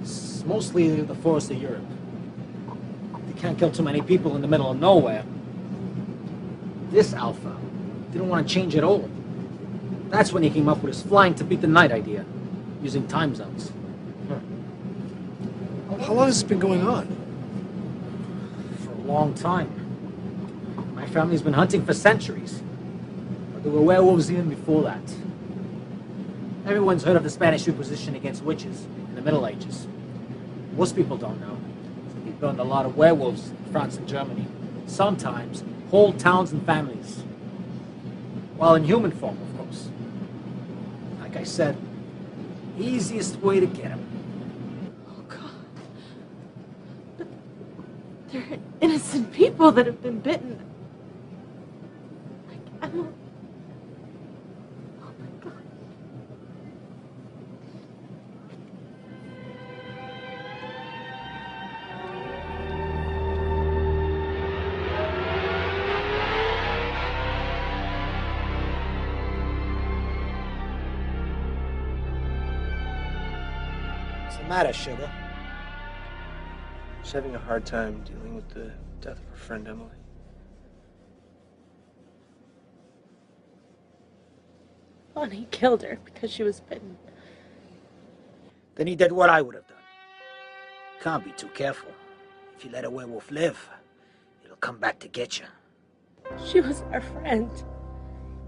[SPEAKER 11] It's mostly the forests of Europe. They can't kill too many people in the middle of nowhere. This alpha didn't want to change at all. That's when he came up with his flying to beat the night idea, using time zones.
[SPEAKER 13] How long has this been going on?
[SPEAKER 11] For a long time. My family's been hunting for centuries. But there were werewolves even before that. Everyone's heard of the Spanish Inquisition against witches in the Middle Ages. Most people don't know. They burned a lot of werewolves in France and Germany. Sometimes whole towns and families. While in human form, of course. Like I said, easiest way to get them.
[SPEAKER 1] Oh, God. But there are innocent people that have been bitten. Like Emma. Oh, my God.
[SPEAKER 11] What's the matter, sugar?
[SPEAKER 2] Just having a hard time dealing with the death of her friend Emily.
[SPEAKER 1] Bonnie killed her because she was bitten.
[SPEAKER 11] Then he did what I would have done. Can't be too careful. If you let a werewolf live, it'll come back to get you.
[SPEAKER 1] She was our friend.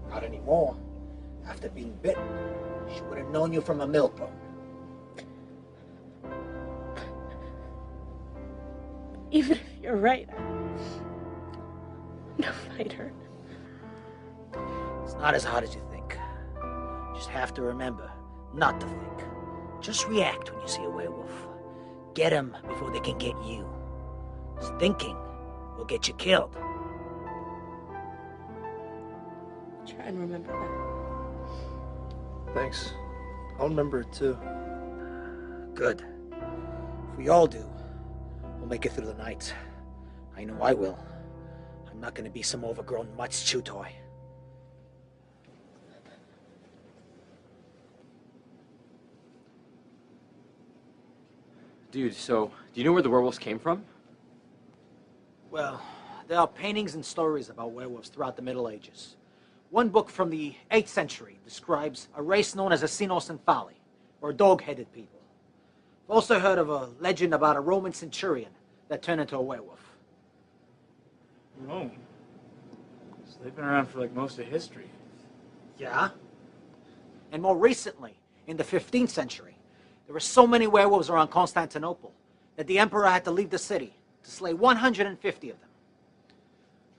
[SPEAKER 11] Not anymore. After being bitten, she would have known you from a milk bone.
[SPEAKER 1] Even if you're right, I'm no fighter.
[SPEAKER 11] It's not as hard as you think. You just have to remember not to think. Just react when you see a werewolf. Get them before they can get you. 'Cause thinking will get you killed.
[SPEAKER 1] Try and remember that.
[SPEAKER 2] Thanks. I'll remember it too.
[SPEAKER 11] Good. If we all do, we'll make it through the night. I know I will. I'm not gonna be some overgrown mutt's chew toy.
[SPEAKER 13] Dude, so, do you know where the werewolves came from?
[SPEAKER 17] Well, there are paintings and stories about werewolves throughout the Middle Ages. One book from the 8th century describes a race known as Asinocenphali, or dog-headed people. I've also heard of a legend about a Roman centurion that turned into a werewolf.
[SPEAKER 16] Rome? So they've been around for like most of history.
[SPEAKER 17] Yeah? And more recently, in the 15th century, there were so many werewolves around Constantinople that the emperor had to leave the city to slay 150 of them.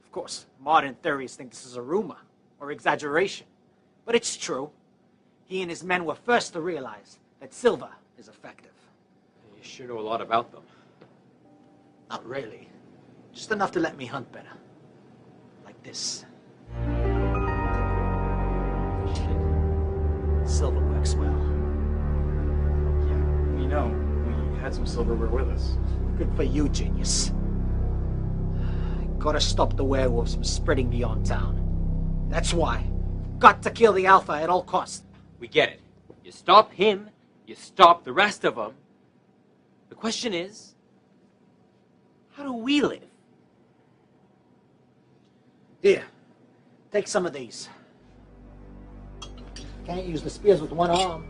[SPEAKER 17] Of course, modern theories think this is a rumor or exaggeration, but it's true. He and his men were first to realize that silver is effective.
[SPEAKER 13] You sure know a lot about them.
[SPEAKER 17] Not really. Just enough to let me hunt better. Like this. Silver works well.
[SPEAKER 16] Yeah, we know. We had some silverware with us.
[SPEAKER 17] Good for you, genius. Gotta stop the werewolves from spreading beyond town. That's why. Got to kill the Alpha at all costs.
[SPEAKER 13] We get it. You stop him, you stop the rest of them. The question is, how do we live?
[SPEAKER 17] Here, take some of these. Can't use the spears with one arm.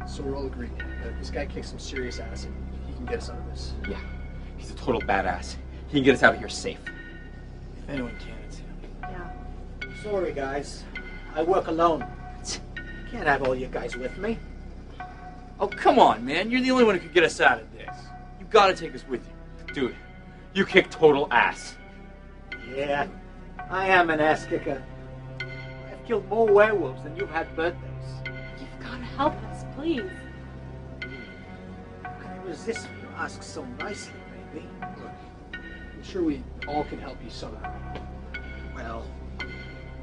[SPEAKER 18] So we're all agreed that this guy kicks some serious ass and he can get us out of this.
[SPEAKER 13] Yeah, he's a total badass. He can get us out of here safe.
[SPEAKER 18] If anyone can, it's him.
[SPEAKER 17] Yeah. Sorry, guys. I work alone. Can't have all you guys with me.
[SPEAKER 16] Oh, come on, man. You're the only one who could get us out of this. You gotta take us with you.
[SPEAKER 13] Dude, you kick total ass.
[SPEAKER 17] Yeah, I am an ass kicker. I've killed more werewolves than you've had birthdays.
[SPEAKER 5] You've got to help us, please.
[SPEAKER 17] I resist when you ask so nicely, baby.
[SPEAKER 18] I'm sure we all can help you somehow.
[SPEAKER 17] Well,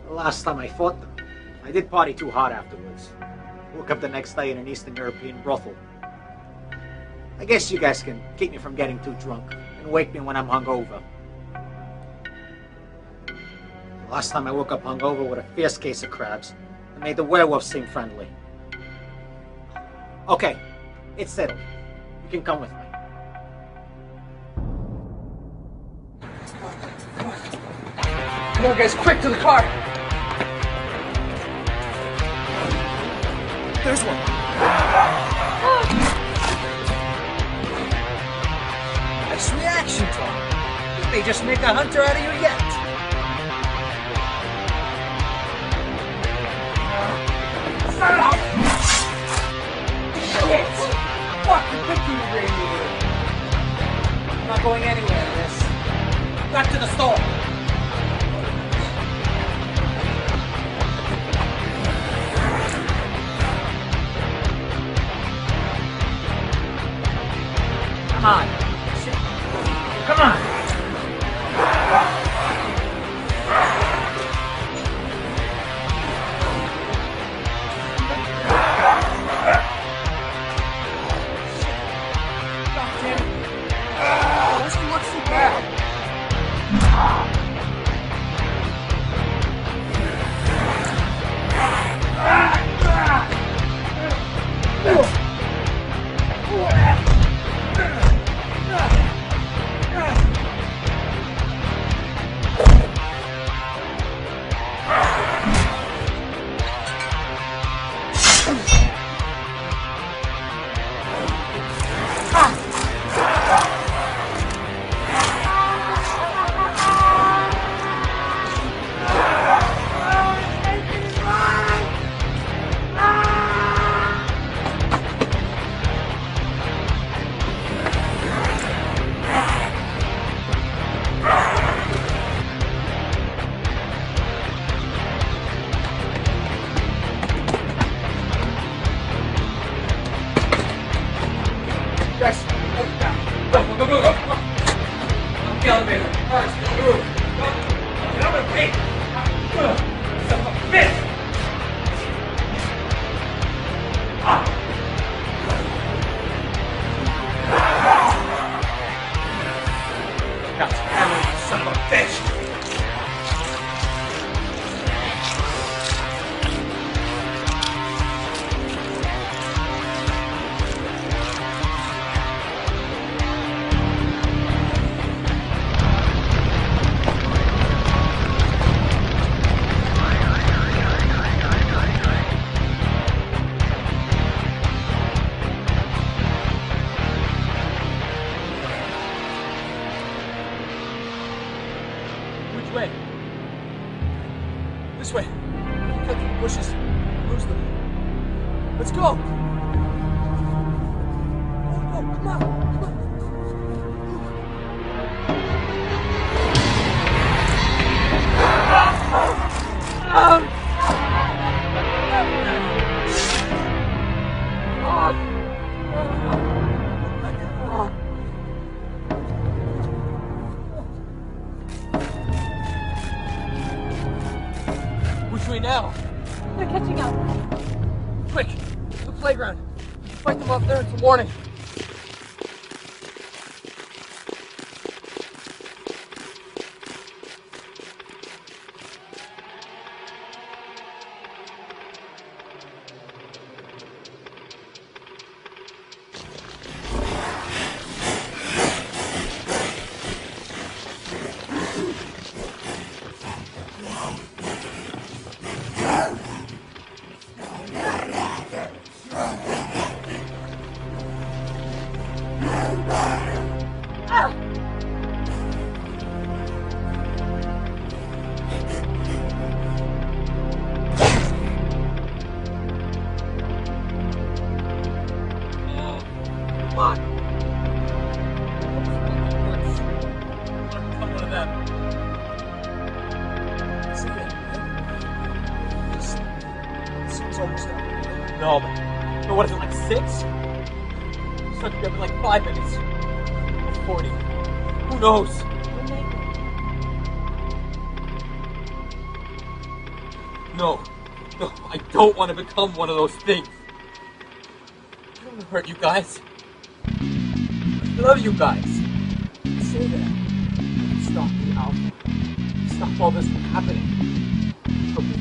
[SPEAKER 17] the last time I fought them, I did party too hard afterwards. Woke up the next day in an Eastern European brothel. I guess you guys can keep me from getting too drunk and wake me when I'm hungover. The last time I woke up hungover with a fierce case of crabs, I made the werewolves seem friendly. Okay, it's settled. You can come with me.
[SPEAKER 18] Come on, guys, quick to the car! There's one.
[SPEAKER 17] Nice reaction, Tom. You may just make a hunter out of you yet. Shit! Fuck, the picture radiator. I'm not going anywhere in this. Back to the store. Come on. Come on.
[SPEAKER 15] This way. Cut through the bushes. Lose them. Let's go. Go, come on. Come on. Which way now?
[SPEAKER 5] They're catching up.
[SPEAKER 15] Quick, to the playground. Fight them up there until morning. No, but what is it, like 6? Start to grab in like 5 minutes. Or 40. Who knows? No, I don't want to become one of those things. I don't want to hurt you guys. I love you guys. Say that. Stop the alpha. Stop all this from happening. Okay.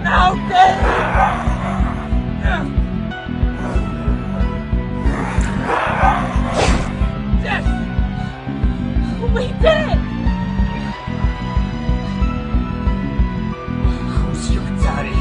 [SPEAKER 15] Now, Dave! We did it! Who's your daddy?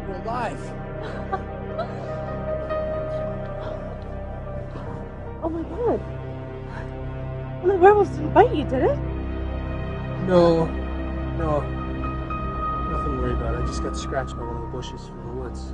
[SPEAKER 15] We're alive.
[SPEAKER 5] Oh my god. Well, the werewolves didn't bite you, did it?
[SPEAKER 15] No. Nothing to worry about. I just got scratched by one of the bushes from the woods.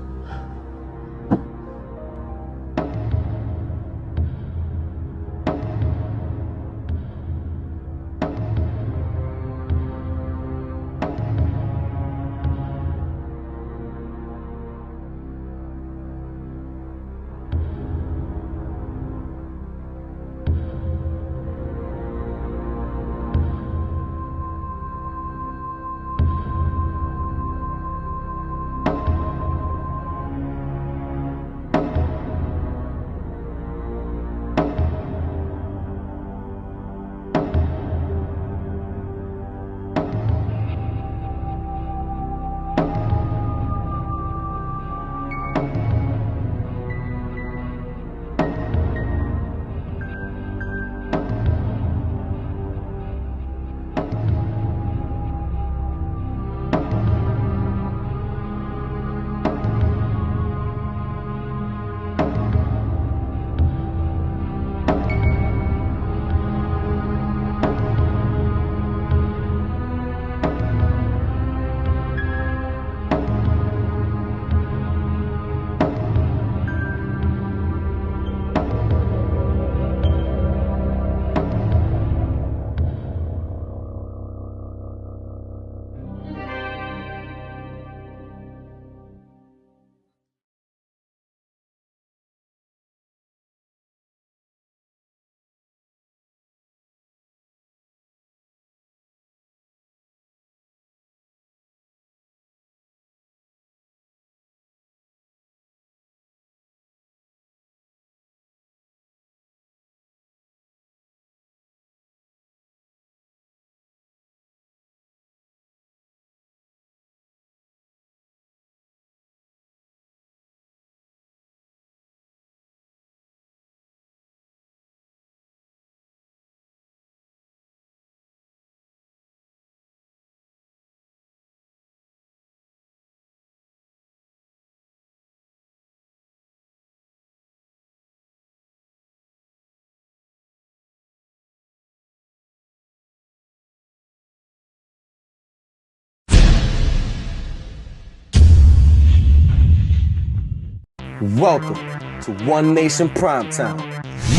[SPEAKER 19] Welcome to One Nation Primetime.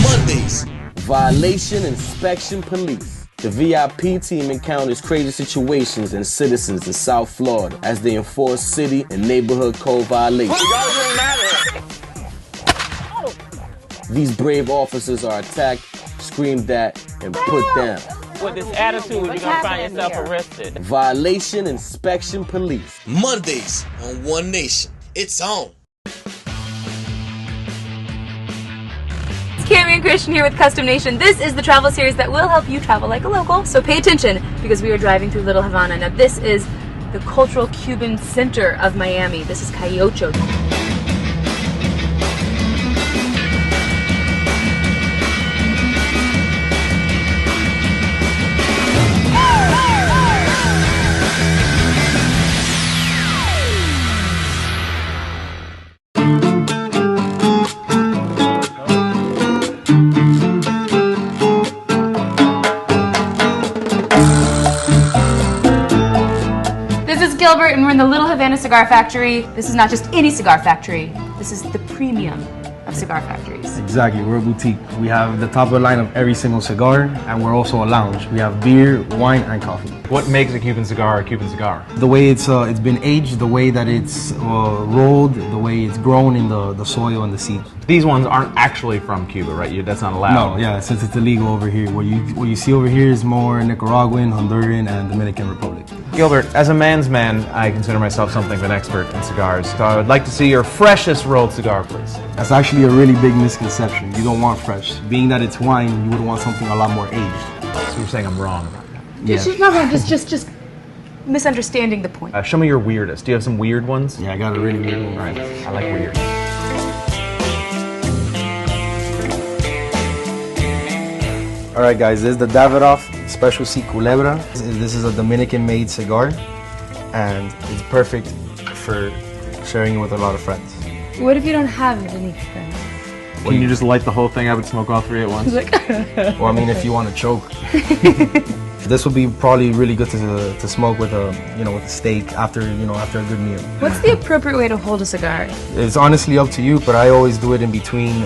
[SPEAKER 19] Mondays, Violation Inspection Police. The VIP team encounters crazy situations and citizens in South Florida as they enforce city and neighborhood code violations. These brave officers are attacked, screamed at, and put down.
[SPEAKER 20] With this attitude, you're gonna find yourself arrested.
[SPEAKER 19] Violation Inspection Police. Mondays on One Nation. It's on.
[SPEAKER 21] It's Cami and Christian here with Custom Nation. This is the travel series that will help you travel like a local. So pay attention because we are driving through Little Havana. Now this is the cultural Cuban center of Miami. This is Cayocho. Gilbert, and we're in the Little Havana Cigar Factory. This is not just any cigar factory. This is the premium of cigar factories.
[SPEAKER 22] Exactly, we're a boutique. We have the top of the line of every single cigar, and we're also a lounge. We have beer, wine, and coffee.
[SPEAKER 14] What makes a Cuban cigar a Cuban cigar?
[SPEAKER 22] The way it's been aged, the way that it's rolled, the way it's grown in the soil and the seed.
[SPEAKER 14] These ones aren't actually from Cuba, right? That's not allowed.
[SPEAKER 22] No, yeah, since it's illegal over here. What you see over here is more Nicaraguan, Honduran, and Dominican Republic.
[SPEAKER 14] Gilbert, as a man's man, I consider myself something of an expert in cigars, so I would like to see your freshest rolled cigar, please.
[SPEAKER 22] That's actually a really big misconception. You don't want fresh. Being that it's wine, you would want something a lot more aged.
[SPEAKER 14] So you're saying I'm wrong about that?
[SPEAKER 22] Yeah.
[SPEAKER 21] Not wrong, just misunderstanding the point.
[SPEAKER 14] Show me your weirdest. Do you have some weird ones?
[SPEAKER 22] Yeah, I got a really weird one.
[SPEAKER 14] All right, I like weird.
[SPEAKER 22] Alright guys, this is the Davidoff Special C Culebra. This is a Dominican-made cigar, and it's perfect for sharing it with a lot of friends.
[SPEAKER 21] What if you don't have any friends?
[SPEAKER 14] Can you just light the whole thing up and smoke all three at once?
[SPEAKER 22] Well, I mean, if you want to choke. This would be probably really good to smoke with a with a steak after after a good meal.
[SPEAKER 21] What's the appropriate way to hold a cigar?
[SPEAKER 22] It's honestly up to you, but I always do it in between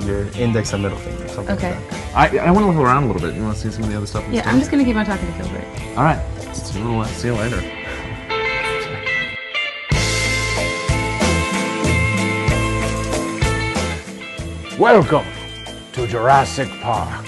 [SPEAKER 22] your index and middle finger. Something
[SPEAKER 21] Okay.
[SPEAKER 22] like that.
[SPEAKER 14] I want to look around a little bit. You want to see some of the other stuff?
[SPEAKER 21] Yeah, I'm just gonna keep on talking to Gilbert.
[SPEAKER 14] All right. See you later.
[SPEAKER 23] Welcome to Jurassic Park.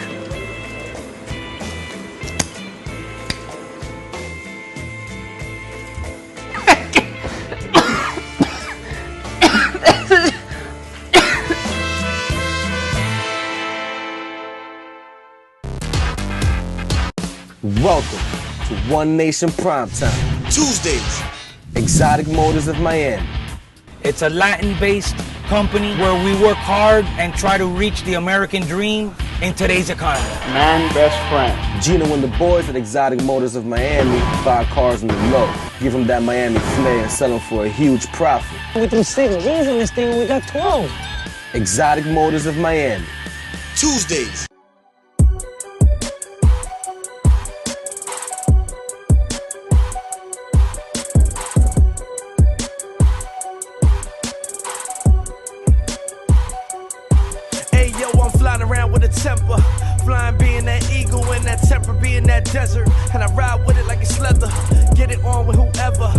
[SPEAKER 19] Welcome to One Nation Primetime. Tuesdays, Exotic Motors of Miami.
[SPEAKER 24] It's a Latin-based company where we work hard and try to reach the American dream in today's economy.
[SPEAKER 23] Man best friend.
[SPEAKER 19] Gino and the boys at Exotic Motors of Miami buy cars on the low, give them that Miami flair and sell them for a huge profit.
[SPEAKER 24] We threw 6 G's in this thing and we got 12.
[SPEAKER 19] Exotic Motors of Miami. Tuesdays.
[SPEAKER 25] Around with a temper, flying being that eagle and that temper being that desert, and I ride with it like it's leather. Get it on with whoever,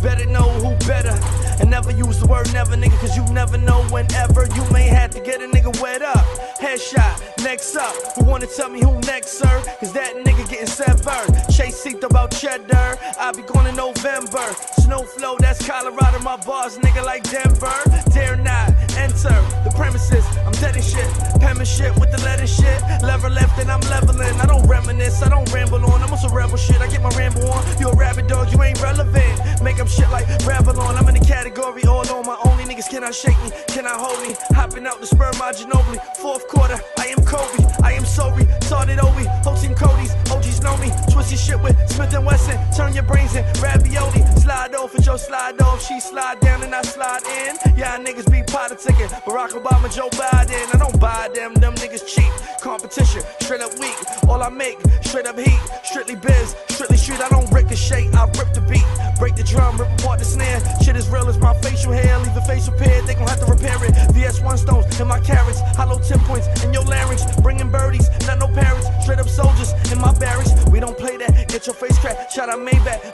[SPEAKER 25] better know who better, and never use the word never, nigga, cause you never know whenever you may have to get a nigga wet up. Headshot, next up, who wanna tell me who next, sir? Cause that nigga getting severed. Chase seat about cheddar, I'll be going in November. Snow flow, that's Colorado, my bars, nigga, like Denver. Dare not enter the premises, I'm dead and shit. Penmanship with the letter shit. Lever left and I'm leveling. I don't reminisce, I don't ramble on. I'm on some rebel shit, I get my ramble on. You a rabbit dog, you ain't relevant. Make up shit like Babylon. I'm in the category all on my only. Niggas cannot shake me, cannot hold me. Hopping out the sperm, my Ginobili. Fourth quarter, I am Kobe. I am sorry, started Obi. Whole team Cody's, OGs know me. Twist your shit with Smith & Wesson. Turn your brains in ravioli. Slide off and Joe slide off. She slide down and I slide in. Yeah, niggas be politicking. Barack Obama, Joe Biden. I don't buy them niggas cheap. Competition, straight up weak. All I make, straight up heat. Strictly biz, strictly street. I don't ricochet, I rip the beat. Break the drum, rip apart the snare. Shit as real as my facial hair. Leave the facial pair, they gon' have to repair it. The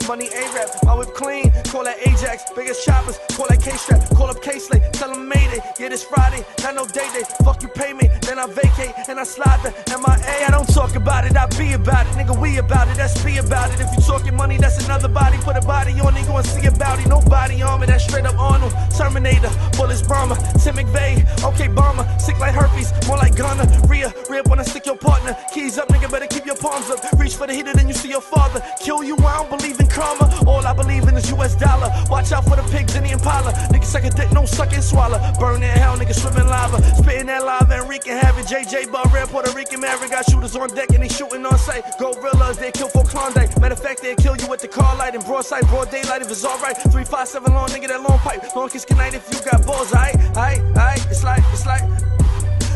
[SPEAKER 25] money A-rap, my whip clean, call that Ajax, biggest choppers, call that K-strap, call up K-Slay, tell them Mayday, yeah this Friday, not no day, fuck you pay me, then I vacate, and I slide the MIA, I don't talk about it, I be about it, nigga we about it, that's be about it, if you talking money, that's another body, put a body on it, go and see about it, nobody on me, that's straight up Arnold, Terminator, bullets Burma, Tim McVeigh, okay Burma, sick like herpes, more like gonorrhea, rip when I stick your partner, keys up nigga, better keep your palms up, reach for the heater, then you see your father, kill you, I don't believe in karma, all I believe in is US dollar, watch out for the pigs in the Impala, nigga suck a dick, no suck and swallow, burn in hell, nigga swimming lava, spitting that lava and wreaking havoc, JJ Bud Red, Puerto Rican Maverick, got shooters on deck and they shooting on sight, gorillas, they kill for Klondike, matter of fact, they kill you with the car light and broad sight, broad daylight if it's alright, 357 long, nigga that long pipe, long kiss goodnight if you got balls, aight, it's like,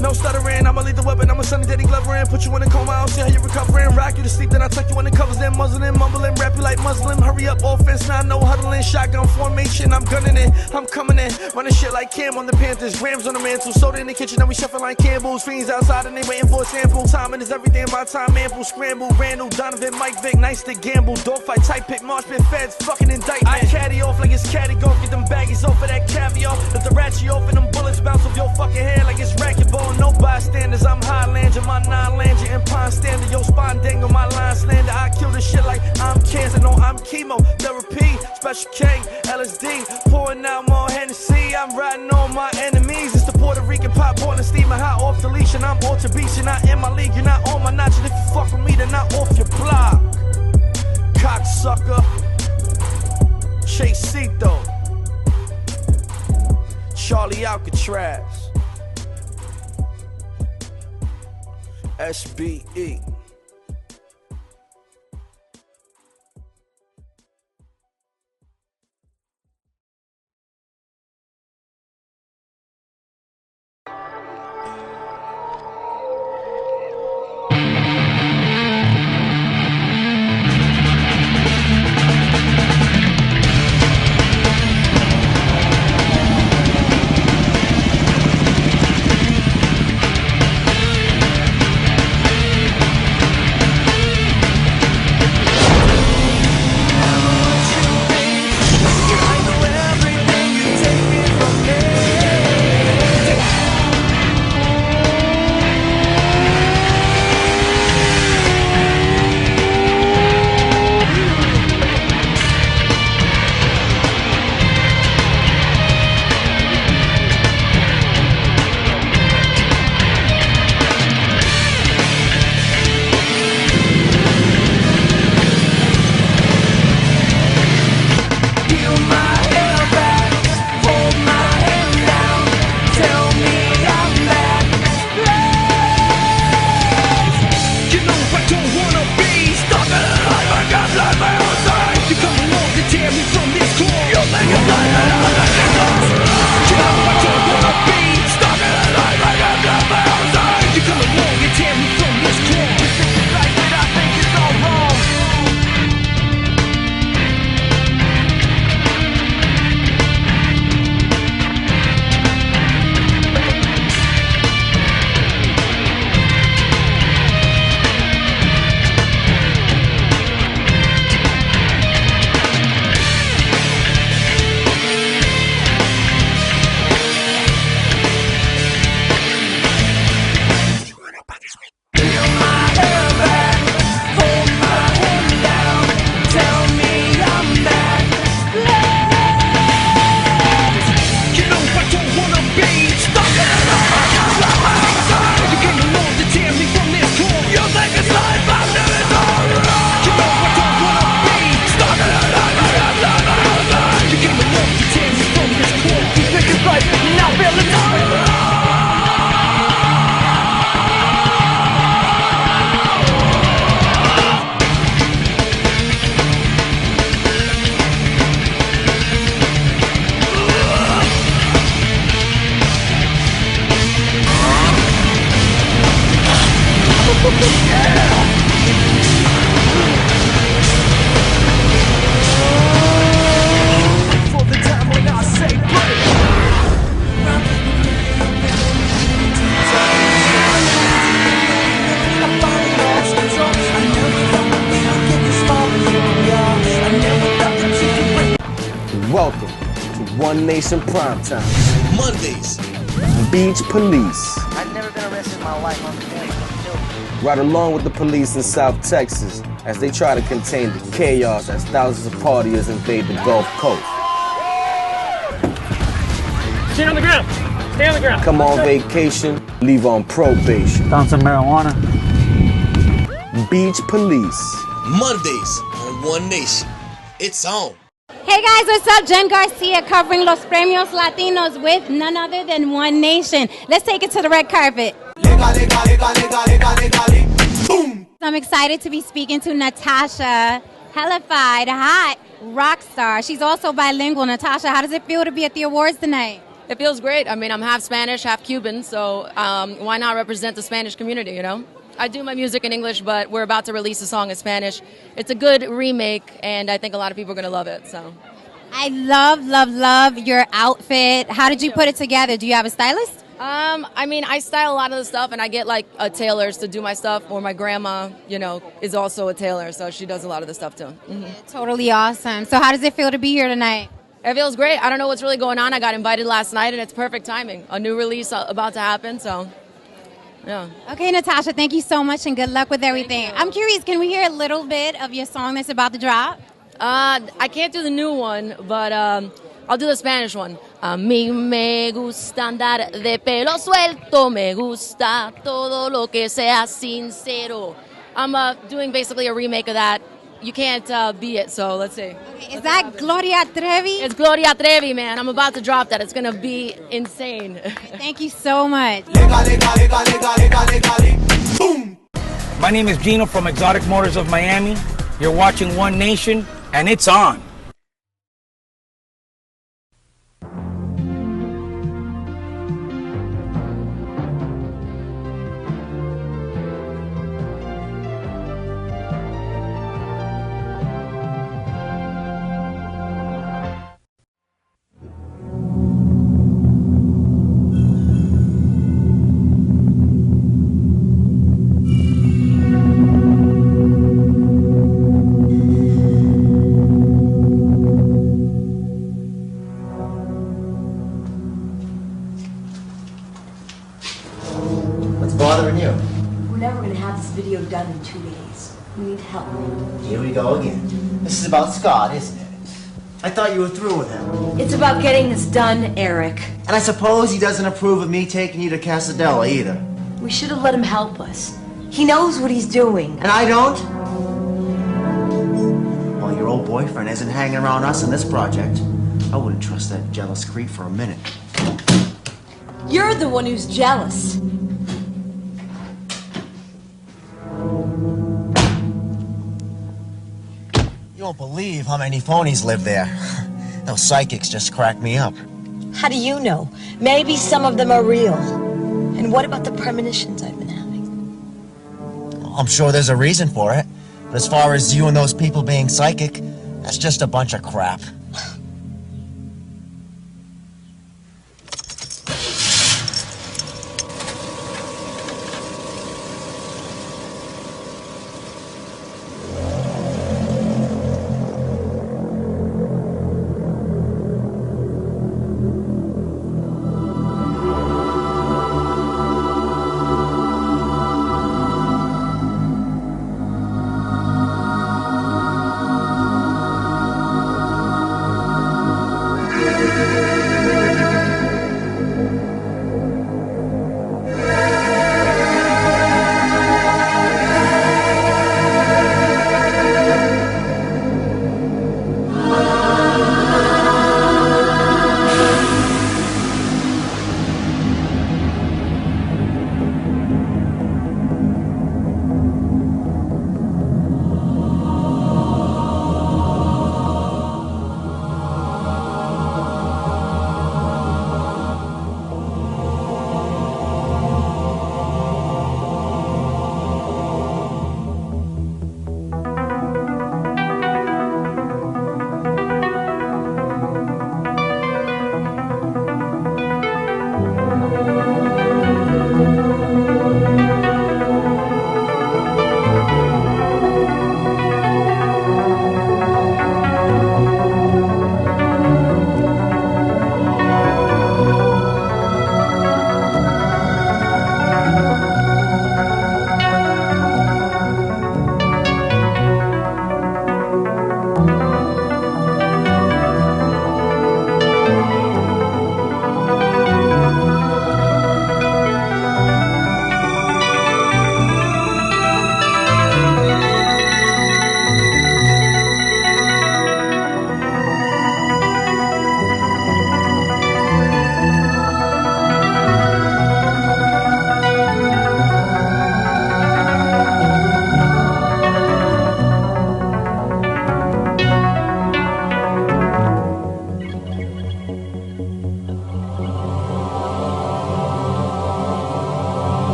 [SPEAKER 25] no stuttering, I'ma leave the weapon, I'ma Sunny Daddy Glover in, put you in a coma, I'll see how you recovering, rock you to sleep, then I tuck you in the covers, then muzzling, mumbling, rap you like Muslim, hurry up, offense, now no huddling, shotgun formation, I'm gunning it, I'm coming in, running shit like Cam on the Panthers, grams on the mantle, soda in the kitchen, now we shuffling like Campbell's, fiends outside and they waiting for a sample, timing is everything, my time ample, scramble, Randall, Donovan, Mike Vick, nice to gamble, dogfight, tight pick, marsh pit, feds, fucking indictment, I caddy off like it's caddy golf, get them baggies off of that caviar, let the ratchet off and them bullets bounce off your fucking head like it's racquetball, no bystanders, I'm Highlander, my non-lander, and pine stander, your spine dangle, my line slander, I kill this shit like I'm cancer, no I'm chemo, therapy, special K, LSD, pouring out more Hennessy, I'm riding on my enemies, it's the Puerto Rican pop, boiling steaming hot off the leash, and I'm off the beach, you're not in my league, you're not on my notch, and if you fuck with me, then not off your block, cocksucker, Chasito, Charlie Alcatraz, SBE.
[SPEAKER 19] Welcome to One Nation Primetime.
[SPEAKER 3] Mondays.
[SPEAKER 19] Beach Police.
[SPEAKER 17] I've never been arrested in my life. I'm very
[SPEAKER 19] Right along with the police in South Texas as they try to contain the chaos as thousands of partiers invade the Gulf Coast.
[SPEAKER 20] Sit on the ground. Stay on the ground.
[SPEAKER 19] Come on vacation, leave on probation.
[SPEAKER 17] Found some marijuana.
[SPEAKER 19] Beach Police.
[SPEAKER 3] Mondays on One Nation. It's on.
[SPEAKER 4] Hey guys, what's up? Jen Garcia covering Los Premios Latinos with none other than One Nation. Let's take it to the red carpet. I'm excited to be speaking to Natasha, hellified, hot rock star. She's also bilingual. Natasha, how does it feel to be at the awards tonight?
[SPEAKER 8] It feels great. I mean, I'm half Spanish, half Cuban, so why not represent the Spanish community, you know? I do my music in English, but we're about to release a song in Spanish. It's a good remake, and I think a lot of people are going to love it. So,
[SPEAKER 4] I love your outfit. How did you put it together? Do you have a stylist?
[SPEAKER 8] I mean, I style a lot of the stuff, and I get like tailors to do my stuff, or my grandma, you know, is also a tailor, so she does a lot of the stuff too. Mm-hmm.
[SPEAKER 4] Totally awesome. So how does it feel to be here tonight?
[SPEAKER 8] It feels great. I don't know what's really going on. I got invited last night, and it's perfect timing. A new release about to happen, so... yeah.
[SPEAKER 4] Okay, Natasha, thank you so much and good luck with everything. I'm curious, can we hear a little bit of your song that's about to drop?
[SPEAKER 8] I can't do the new one, but I'll do the Spanish one. A mí me gusta andar de pelo suelto, me gusta todo lo que sea sincero. I'm doing basically a remake of that. You can't beat it, so let's see.
[SPEAKER 4] Okay, is that Gloria Trevi?
[SPEAKER 8] It's Gloria Trevi, man. I'm about to drop that. It's going to be insane.
[SPEAKER 4] Thank you so much.
[SPEAKER 24] My name is Gino from Exotic Motors of Miami. You're watching One Nation, and it's on.
[SPEAKER 11] What's bothering you?
[SPEAKER 10] We're never going to have this video done in 2 days. We need help.
[SPEAKER 11] Here we go again. This is about Scott, isn't it? I thought you were through with him.
[SPEAKER 10] It's about getting this done, Eric.
[SPEAKER 11] And I suppose he doesn't approve of me taking you to Casadella either.
[SPEAKER 10] We should have let him help us. He knows what he's doing.
[SPEAKER 11] And I don't? Well, your old boyfriend isn't hanging around us in this project. I wouldn't trust that jealous creep for a minute.
[SPEAKER 10] You're the one who's jealous.
[SPEAKER 11] You won't believe how many phonies live there. Those psychics just crack me up.
[SPEAKER 10] How do you know? Maybe some of them are real. And what about the premonitions I've been having?
[SPEAKER 11] I'm sure there's a reason for it. But as far as you and those people being psychic, that's just a bunch of crap.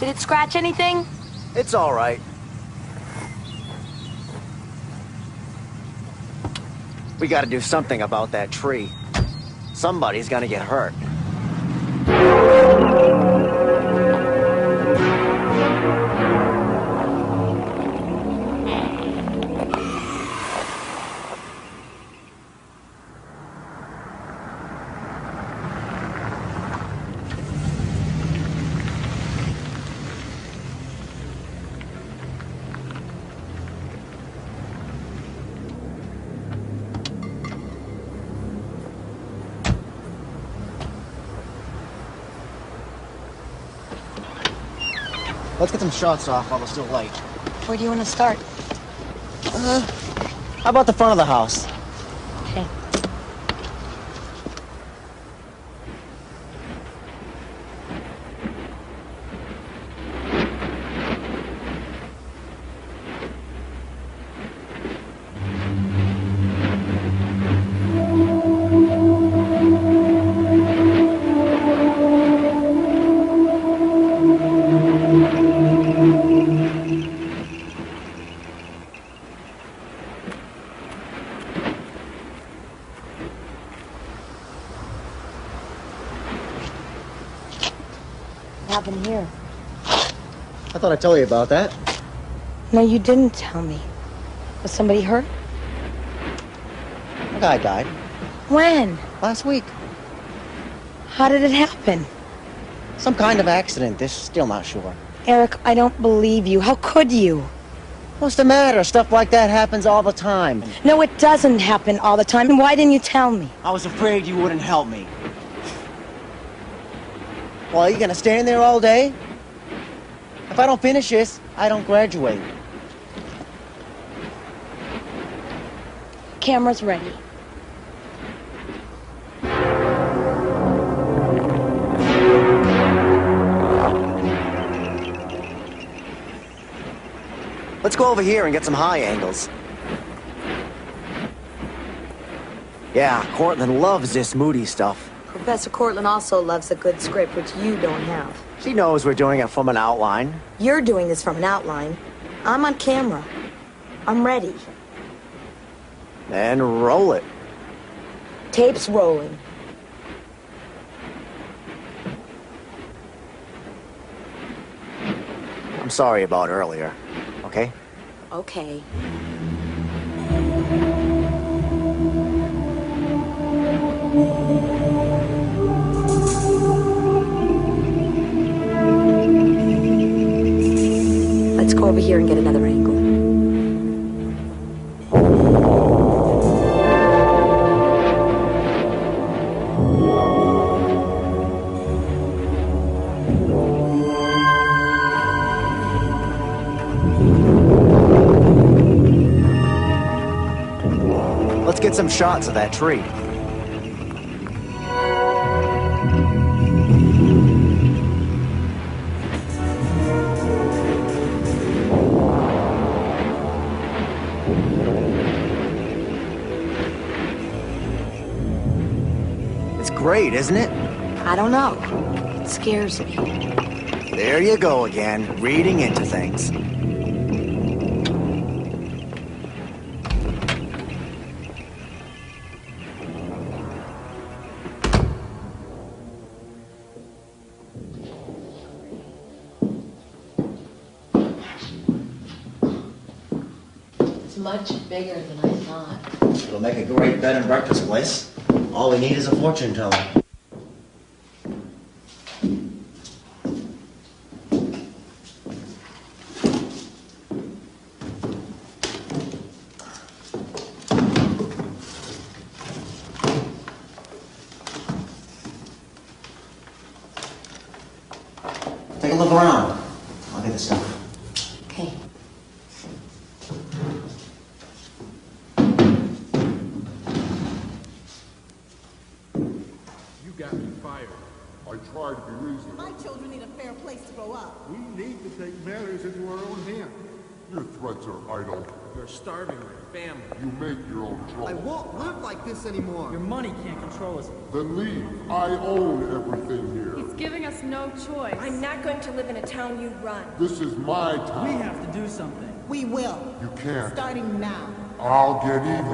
[SPEAKER 10] Did it scratch anything?
[SPEAKER 17] It's all right. We gotta do something about that tree. Somebody's gonna get hurt. Let's get some shots off while it's still light.
[SPEAKER 10] Where do you want to start?
[SPEAKER 17] How about the front of the house?
[SPEAKER 10] Okay. What happened here?
[SPEAKER 17] I thought I'd tell you about that.
[SPEAKER 10] No, you didn't tell me. Was somebody hurt?
[SPEAKER 17] A guy died.
[SPEAKER 10] When?
[SPEAKER 17] Last week.
[SPEAKER 10] How did it happen?
[SPEAKER 17] Some kind of accident. They're still not sure.
[SPEAKER 10] Eric, I don't believe you. How could you?
[SPEAKER 17] What's the matter? Stuff like that happens all the time.
[SPEAKER 10] No, it doesn't happen all the time. Why didn't you tell me?
[SPEAKER 17] I was afraid you wouldn't help me. Well, are you gonna stand there all day? If I don't finish this, I don't graduate.
[SPEAKER 10] Camera's ready.
[SPEAKER 17] Let's go over here and get some high angles. Yeah, Cortland loves this moody stuff.
[SPEAKER 10] Professor Cortland also loves a good script, which you don't have.
[SPEAKER 17] She knows we're doing it from an outline.
[SPEAKER 10] You're doing this from an outline. I'm on camera. I'm ready.
[SPEAKER 17] Then roll it.
[SPEAKER 10] Tape's rolling.
[SPEAKER 17] I'm sorry about earlier, okay?
[SPEAKER 10] Okay. Let's go over here and get another angle.
[SPEAKER 17] Let's get some shots of that tree. It's great, isn't it?
[SPEAKER 10] I don't know. It scares me.
[SPEAKER 17] There you go again, reading into things.
[SPEAKER 10] It's much bigger than I thought.
[SPEAKER 17] It'll make a great bed and breakfast place. All we need is a fortune teller. Take a look around. I'll get the stuff.
[SPEAKER 10] Okay.
[SPEAKER 1] You got me fired. I tried to be reasonable.
[SPEAKER 6] My children need a fair place to grow up.
[SPEAKER 1] We need to take matters into our own hands. Your threats are idle.
[SPEAKER 15] You're starving my family.
[SPEAKER 1] You make your own trouble.
[SPEAKER 18] I won't live like this anymore.
[SPEAKER 15] Your money can't control us.
[SPEAKER 1] Then leave. I own everything here.
[SPEAKER 6] It's
[SPEAKER 2] giving us no choice. I'm not going to live in a town you run.
[SPEAKER 1] This is my town.
[SPEAKER 6] We have to do something. We will.
[SPEAKER 1] You can't.
[SPEAKER 6] Starting now.
[SPEAKER 1] I'll get even.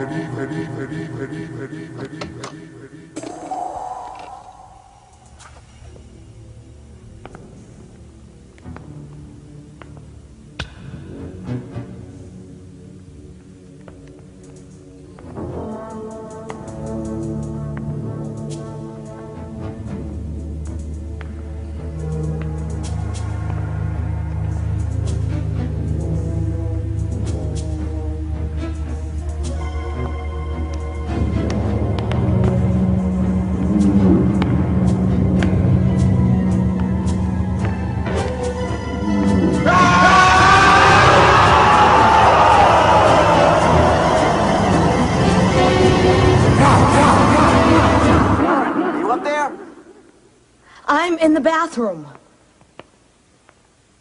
[SPEAKER 10] I'm in the bathroom.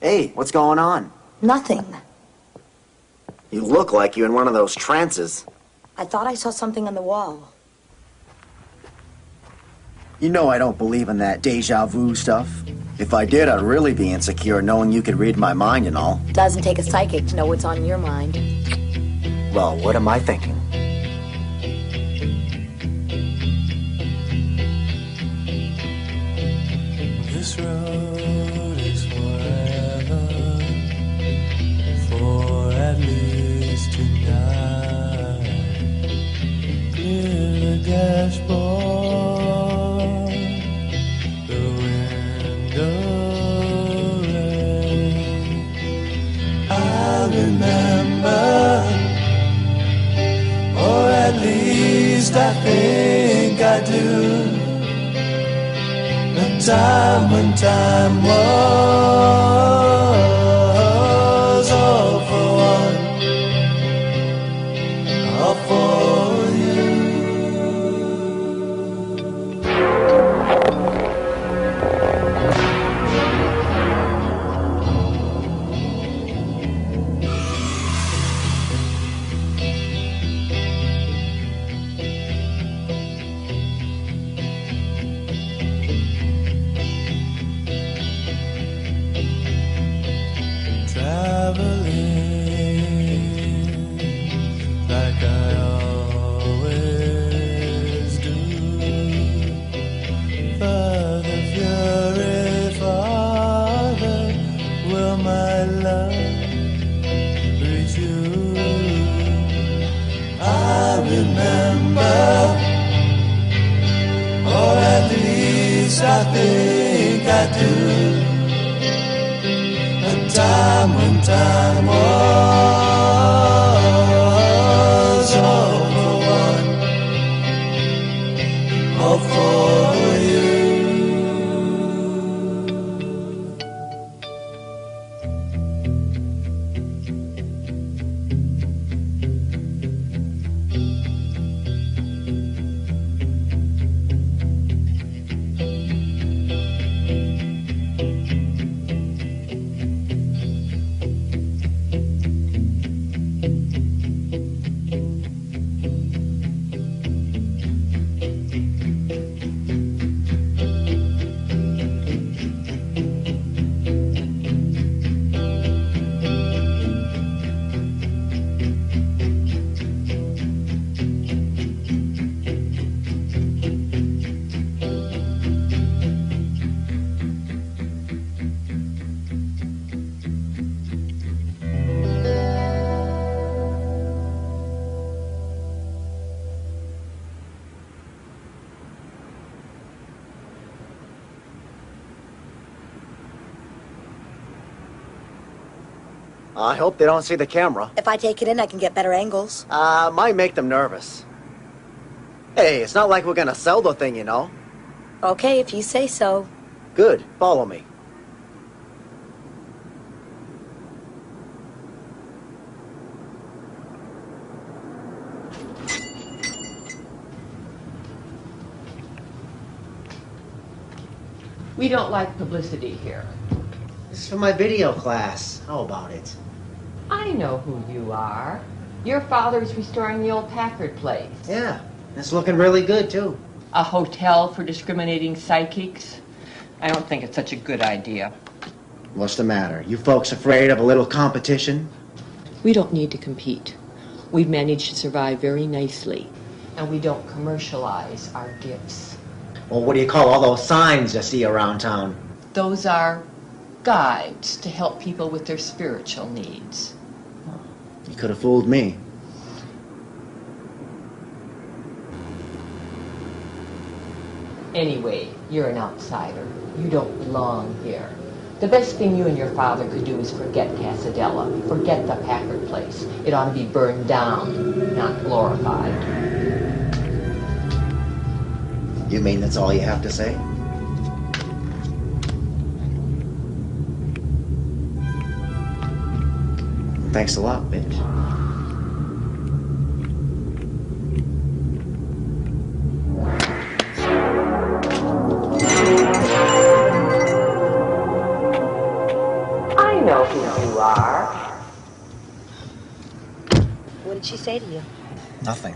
[SPEAKER 17] Hey, what's going on?
[SPEAKER 10] Nothing.
[SPEAKER 17] You look like you're in one of those trances.
[SPEAKER 10] I thought I saw something on the wall.
[SPEAKER 17] You know I don't believe in that deja vu stuff. If I did, I'd really be insecure knowing you could read my mind and all.
[SPEAKER 10] Doesn't take a psychic to know what's on your mind.
[SPEAKER 17] Well, what am I thinking?
[SPEAKER 7] This road is forever, for at least tonight. Clear the dashboard, the window rain. I remember, or at least I think I do. The time when time was all for one, all for you. Like I always do. Father Fury, Father, will my love reach you? I remember, or at least I think I do. A time when time was all for one, all for you.
[SPEAKER 17] I hope they don't see the camera.
[SPEAKER 10] If I take it in, I can get better angles.
[SPEAKER 17] Might make them nervous. Hey, it's not like we're gonna sell the thing, you know.
[SPEAKER 10] Okay, if you say so.
[SPEAKER 17] Good, follow me.
[SPEAKER 9] We don't like publicity here.
[SPEAKER 17] This is for my video class. How about it?
[SPEAKER 9] I know who you are. Your father's restoring the old Packard place.
[SPEAKER 17] Yeah, it's looking really good, too.
[SPEAKER 9] A hotel for discriminating psychics. I don't think it's such a good idea.
[SPEAKER 5] What's the matter? You folks afraid of a little competition?
[SPEAKER 9] We don't need to compete. We've managed to survive very nicely. And we don't commercialize our gifts.
[SPEAKER 5] Well, what do you call all those signs you see around town?
[SPEAKER 9] Those are guides to help people with their spiritual needs.
[SPEAKER 5] You could have fooled me.
[SPEAKER 9] Anyway, you're an outsider. You don't belong here. The best thing you and your father could do is forget Casadella. Forget the Packard place. It ought to be burned down, not glorified.
[SPEAKER 5] You mean that's all you have to say? Thanks a lot, bitch.
[SPEAKER 9] I know who you are.
[SPEAKER 10] What did she say to you?
[SPEAKER 5] Nothing.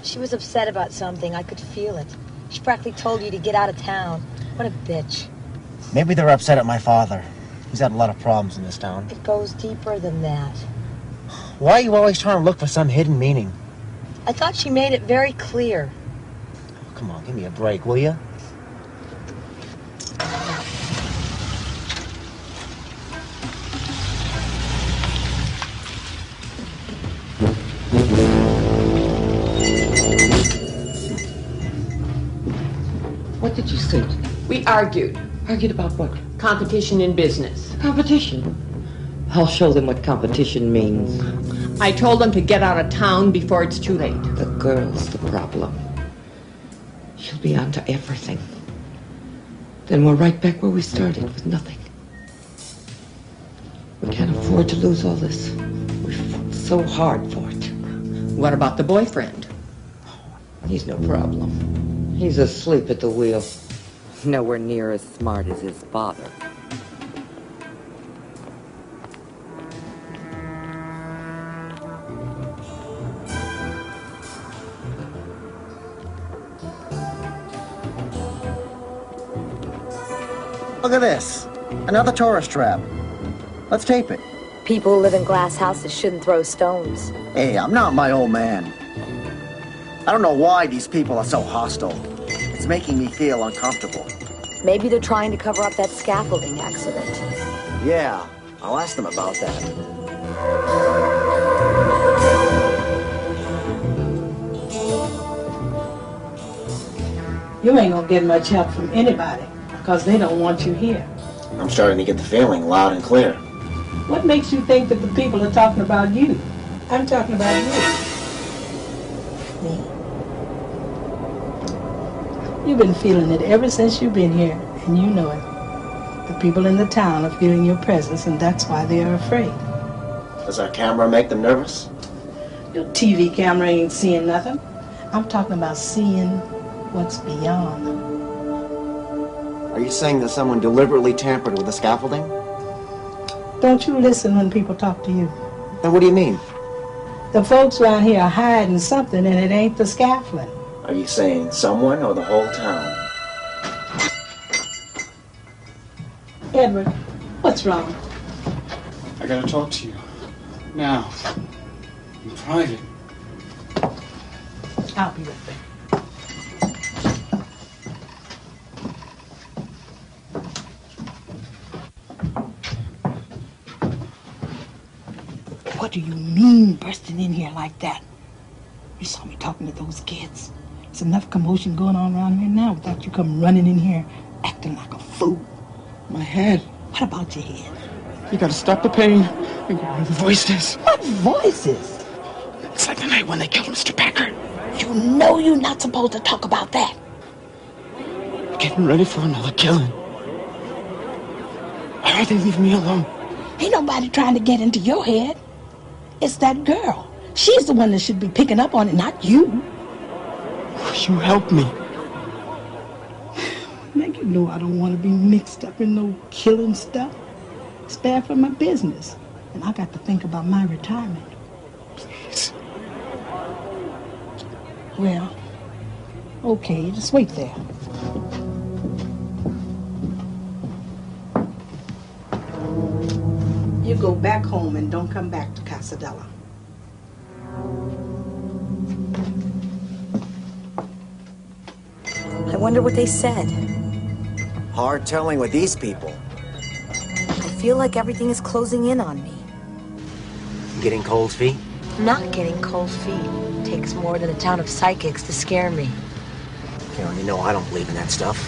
[SPEAKER 10] She was upset about something. I could feel it. She practically told you to get out of town. What a bitch.
[SPEAKER 5] Maybe they're upset at my father. He's had a lot of problems in this town.
[SPEAKER 10] It goes deeper than that.
[SPEAKER 5] Why are you always trying to look for some hidden meaning?
[SPEAKER 10] I thought she made it very clear.
[SPEAKER 5] Oh, come on, give me a break, will you?
[SPEAKER 9] What did you say to them? We argued. Argued about what? Competition in business. Competition? I'll show them what competition means. I told them to get out of town before it's too late. The girl's the problem. She'll be onto everything. Then we're right back where we started, with nothing. We can't afford to lose all this. We fought so hard for it. What about the boyfriend? He's no problem. He's asleep at the wheel. Nowhere near as smart as his father.
[SPEAKER 5] Look at this. Another tourist trap. Let's tape it.
[SPEAKER 10] People who live in glass houses shouldn't throw stones.
[SPEAKER 5] Hey, I'm not my old man. I don't know why these people are so hostile. It's making me feel uncomfortable.
[SPEAKER 10] Maybe they're trying to cover up that scaffolding accident.
[SPEAKER 5] Yeah, I'll ask them about that.
[SPEAKER 6] You ain't gonna get much help from anybody, because they don't want you here.
[SPEAKER 5] I'm starting to get the feeling loud and clear.
[SPEAKER 6] What makes you think that the people are talking about you? I'm talking about you. You've been feeling it ever since you've been here, and you know it. The people in the town are feeling your presence, and that's why they are afraid.
[SPEAKER 5] Does our camera make them nervous?
[SPEAKER 6] Your TV camera ain't seeing nothing. I'm talking about seeing what's beyond.
[SPEAKER 5] Are you saying that someone deliberately tampered with the scaffolding?
[SPEAKER 6] Don't you listen when people talk to you.
[SPEAKER 5] Then what do you mean?
[SPEAKER 6] The folks around here are hiding something, and it ain't the scaffolding.
[SPEAKER 5] Are you saying someone or the whole town?
[SPEAKER 6] Edward, what's wrong?
[SPEAKER 18] I gotta talk to you. Now. In private.
[SPEAKER 6] I'll be right back. What do you mean bursting in here like that? You saw me talking to those kids. There's enough commotion going on around here now without you come running in here acting like a fool.
[SPEAKER 18] My head.
[SPEAKER 6] What about your head?
[SPEAKER 18] You gotta stop the pain and go where the voice is.
[SPEAKER 6] What voices?
[SPEAKER 18] It's like the night when they killed Mr. Packard.
[SPEAKER 6] You know you're not supposed to talk about that.
[SPEAKER 18] Getting ready for another killing. Why are they leaving me alone?
[SPEAKER 6] Ain't nobody trying to get into your head. It's that girl. She's the one that should be picking up on it, not you.
[SPEAKER 18] You help me.
[SPEAKER 6] Now you know I don't want to be mixed up in no killing stuff. It's bad for my business. And I got to think about my retirement.
[SPEAKER 18] Please.
[SPEAKER 6] Well, okay, just wait there. You go back home and don't come back to Casadella.
[SPEAKER 10] I wonder what they said.
[SPEAKER 5] Hard telling with these people.
[SPEAKER 10] I feel like everything is closing in on me.
[SPEAKER 12] Getting cold feet?
[SPEAKER 10] Not getting cold feet. Takes more than a town of psychics to scare me.
[SPEAKER 12] Karen, you know I don't believe in that stuff.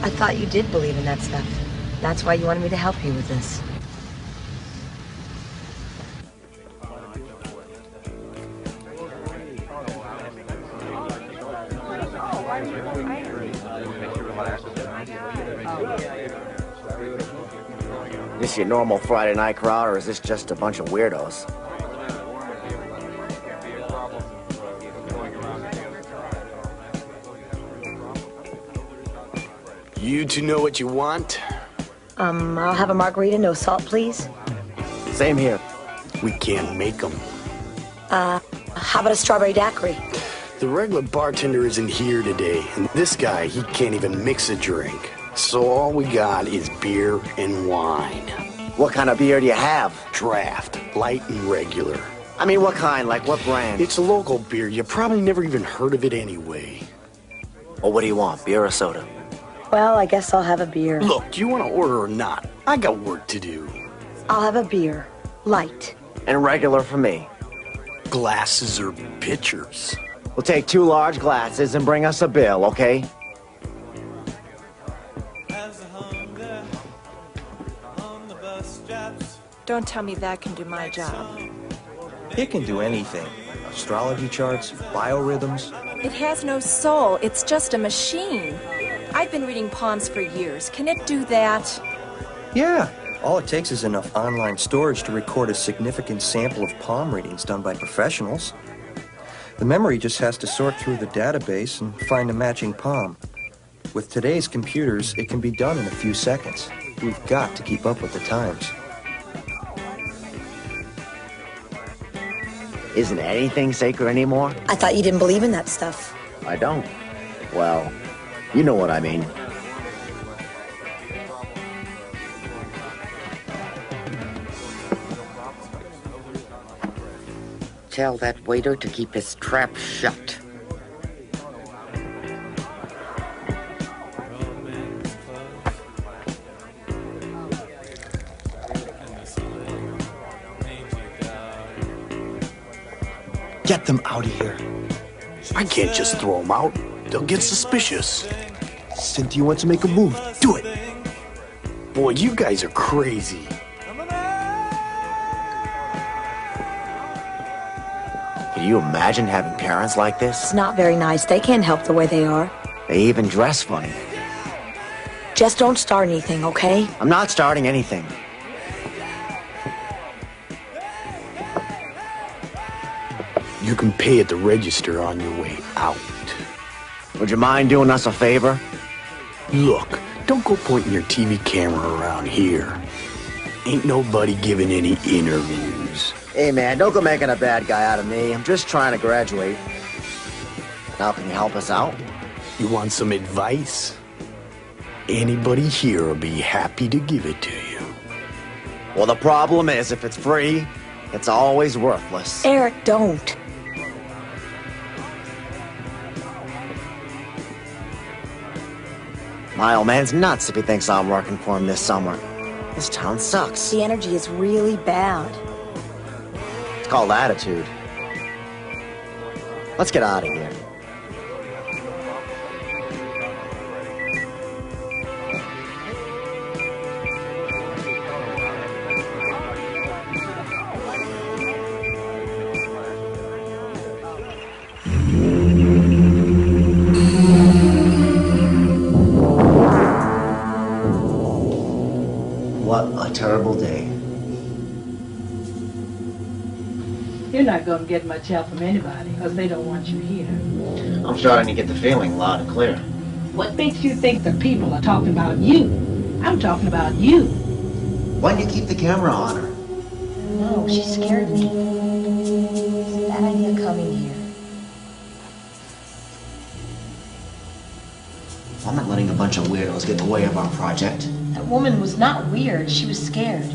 [SPEAKER 10] I thought you did believe in that stuff. That's why you wanted me to help you with this.
[SPEAKER 5] This your normal Friday night crowd, or is this just a bunch of weirdos?
[SPEAKER 13] You two know what you want?
[SPEAKER 10] I'll have a margarita, no salt, please.
[SPEAKER 5] Same here.
[SPEAKER 13] We can't make them.
[SPEAKER 10] How about a strawberry daiquiri?
[SPEAKER 13] The regular bartender isn't here today, and this guy, he can't even mix a drink. So all we got is beer and wine.
[SPEAKER 5] What kind of beer do you have?
[SPEAKER 13] Draft, light and regular.
[SPEAKER 5] I mean, what kind? Like, what brand?
[SPEAKER 13] It's a local beer. You probably never even heard of it anyway.
[SPEAKER 5] Well, what do you want, beer or soda?
[SPEAKER 10] Well, I guess I'll have a beer.
[SPEAKER 13] Look, do you want to order or not? I got work to do.
[SPEAKER 10] I'll have a beer. Light.
[SPEAKER 5] And regular for me.
[SPEAKER 13] Glasses or pitchers?
[SPEAKER 5] We'll take 2 large glasses and bring us a bill, okay?
[SPEAKER 2] Don't tell me that can do my job.
[SPEAKER 12] It can do anything. Astrology charts, biorhythms.
[SPEAKER 2] It has no soul. It's just a machine. I've been reading palms for years. Can it do that?
[SPEAKER 12] Yeah. All it takes is enough online storage to record a significant sample of palm readings done by professionals. The memory just has to sort through the database and find a matching palm. With today's computers, it can be done in a few seconds. We've got to keep up with the times.
[SPEAKER 5] Isn't anything sacred anymore?
[SPEAKER 10] I thought you didn't believe in that stuff.
[SPEAKER 5] I don't. Well, you know what I mean.
[SPEAKER 16] Tell that waiter to keep his trap shut.
[SPEAKER 13] Get them out of here. I can't just throw them out. They'll get suspicious.
[SPEAKER 12] Cynthia wants to make a move. Do it.
[SPEAKER 13] Boy, you guys are crazy.
[SPEAKER 5] Can you imagine having parents like this?
[SPEAKER 10] It's not very nice. They can't help the way they are.
[SPEAKER 5] They even dress funny.
[SPEAKER 10] Just don't start anything, okay?
[SPEAKER 5] I'm not starting anything.
[SPEAKER 13] You can pay at the register on your way out.
[SPEAKER 5] Would you mind doing us a favor?
[SPEAKER 13] Look, don't go pointing your TV camera around here. Ain't nobody giving any interviews.
[SPEAKER 5] Hey man, don't go making a bad guy out of me. I'm just trying to graduate. Now can you help us out?
[SPEAKER 13] You want some advice? Anybody here will be happy to give it to you.
[SPEAKER 5] Well, the problem is, if it's free, it's always worthless.
[SPEAKER 10] Eric, don't.
[SPEAKER 5] My old man's nuts if he thinks I'm working for him this summer. This town sucks.
[SPEAKER 10] The energy is really bad.
[SPEAKER 5] It's called attitude. Let's get out of here. What a terrible day.
[SPEAKER 6] You're not going to get much help from anybody because they don't want you here.
[SPEAKER 5] I'm starting to get the feeling loud and clear.
[SPEAKER 6] What makes you think the people are talking about you? I'm talking about you.
[SPEAKER 5] Why don't you keep the camera on her?
[SPEAKER 10] No, she scared me. It's a bad idea coming here.
[SPEAKER 5] I'm not letting a bunch of weirdos get in the way of our project.
[SPEAKER 10] That woman was not weird. She was scared.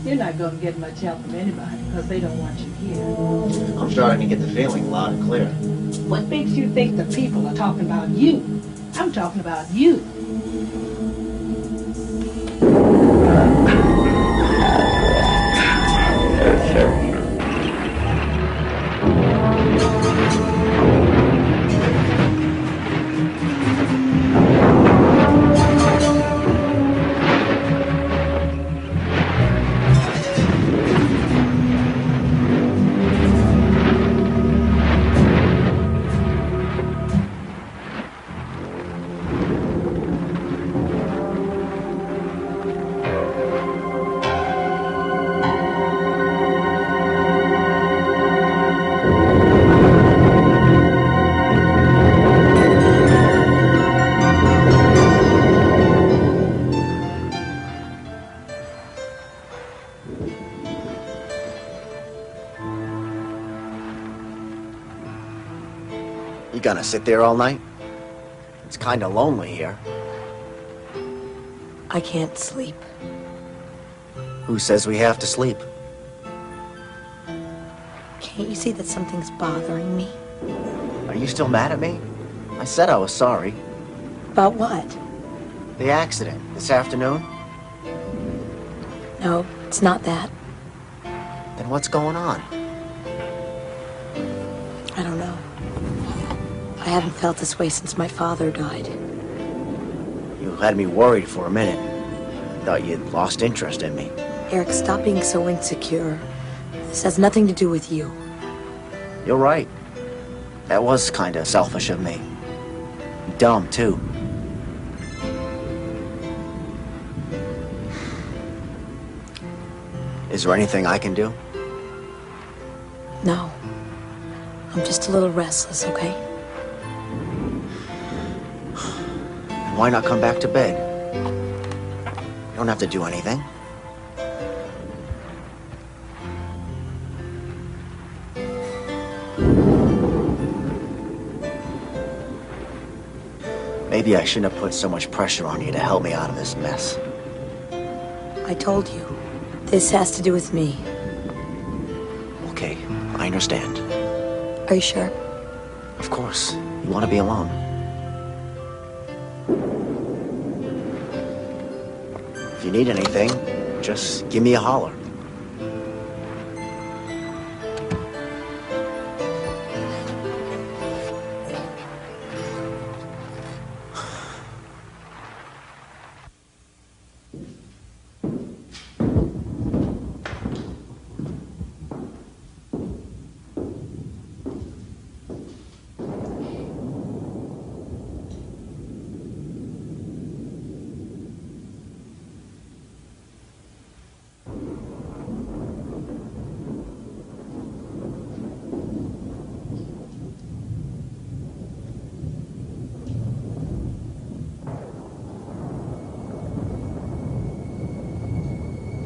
[SPEAKER 6] You're not going to get much help from anybody because they don't want you here.
[SPEAKER 5] I'm starting to get the feeling loud and clear.
[SPEAKER 6] What makes you think the people are talking about you? I'm talking about you.
[SPEAKER 5] You gonna sit there all night? It's kinda lonely here.
[SPEAKER 10] I can't sleep.
[SPEAKER 5] Who says we have to sleep?
[SPEAKER 10] Can't you see that something's bothering me?
[SPEAKER 5] Are you still mad at me? I said I was sorry.
[SPEAKER 10] About what?
[SPEAKER 5] The accident this afternoon?
[SPEAKER 10] No, it's not that.
[SPEAKER 5] Then what's going on?
[SPEAKER 10] I don't know. I haven't felt this way since my father died.
[SPEAKER 5] You had me worried for a minute. Thought you'd lost interest in me.
[SPEAKER 10] Eric, stop being so insecure. This has nothing to do with you.
[SPEAKER 5] You're right. That was kinda selfish of me. Dumb, too. Is there anything I can do?
[SPEAKER 10] No. I'm just a little restless, okay?
[SPEAKER 5] Why not come back to bed? You don't have to do anything. Maybe I shouldn't have put so much pressure on you to help me out of this mess.
[SPEAKER 10] I told you. This has to do with me.
[SPEAKER 5] Okay, I understand.
[SPEAKER 10] Are you sure?
[SPEAKER 5] Of course. You want to be alone. If you need anything, just give me a holler.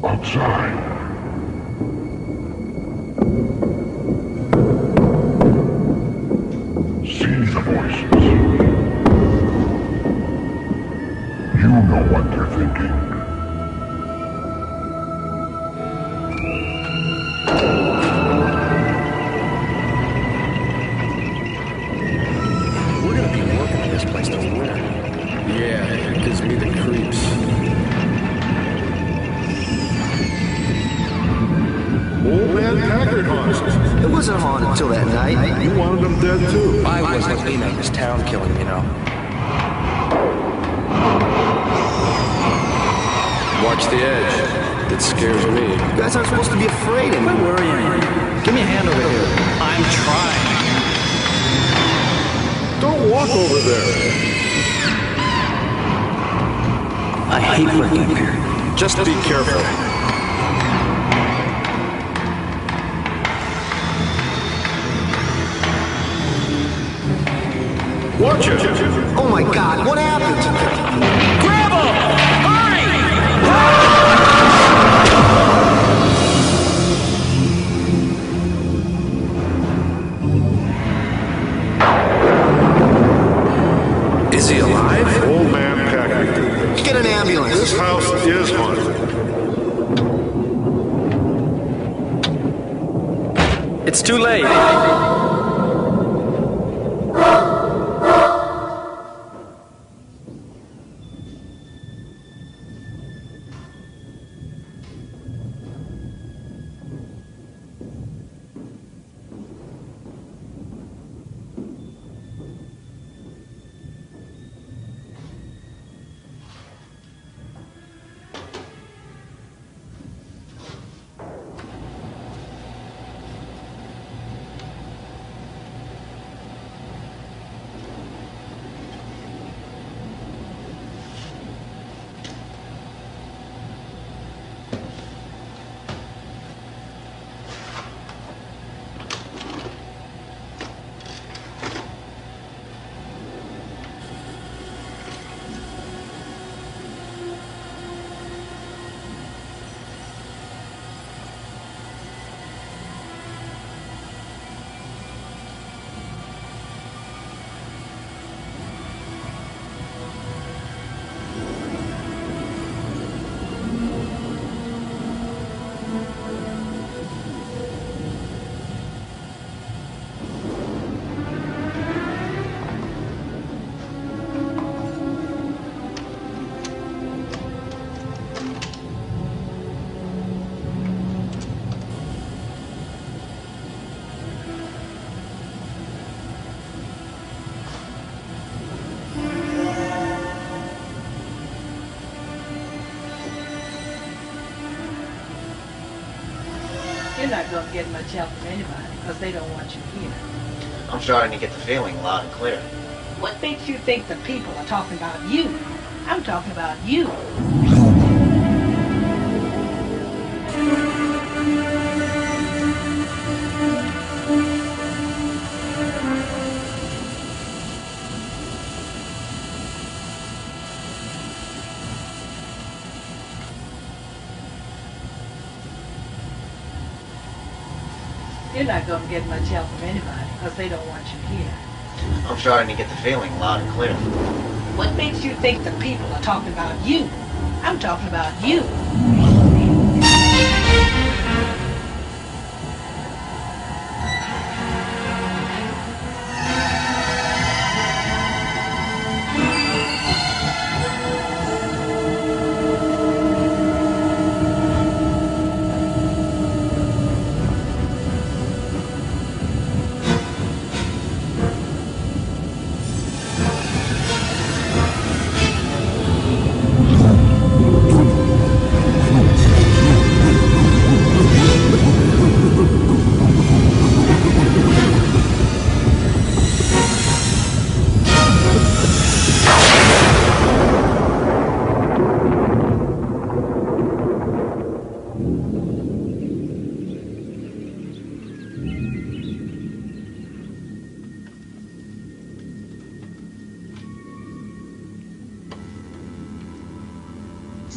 [SPEAKER 1] Outside. See the voices. You know what they're thinking.
[SPEAKER 12] We're gonna be working on this place till winter. Yeah, it gives me the creeps.
[SPEAKER 1] Old man Packard haunts us.
[SPEAKER 12] It wasn't haunted until that night.
[SPEAKER 1] You wanted them dead too.
[SPEAKER 12] I wasn't aiming at this town killing, you know. Watch the edge. It scares me. You guys aren't supposed to be afraid anymore. Quit worrying. Give me a hand over here. I'm trying.
[SPEAKER 1] Don't walk over there.
[SPEAKER 12] I hate working up here.
[SPEAKER 1] Just be careful. Watch it!
[SPEAKER 12] Oh my God, what happened? Grab him! Hurry! Is he alive?
[SPEAKER 1] Old man Packard.
[SPEAKER 12] Get an ambulance.
[SPEAKER 1] This house is haunted.
[SPEAKER 14] It's too late.
[SPEAKER 6] You're not going to get much help from anybody because they don't want you here.
[SPEAKER 5] I'm starting to get the feeling loud and clear.
[SPEAKER 6] What makes you think the people are talking about you? I'm talking about you. You're not going to get much help from anybody because they don't want you here.
[SPEAKER 5] I'm starting to get the feeling loud and clear.
[SPEAKER 6] What makes you think the people are talking about you? I'm talking about you.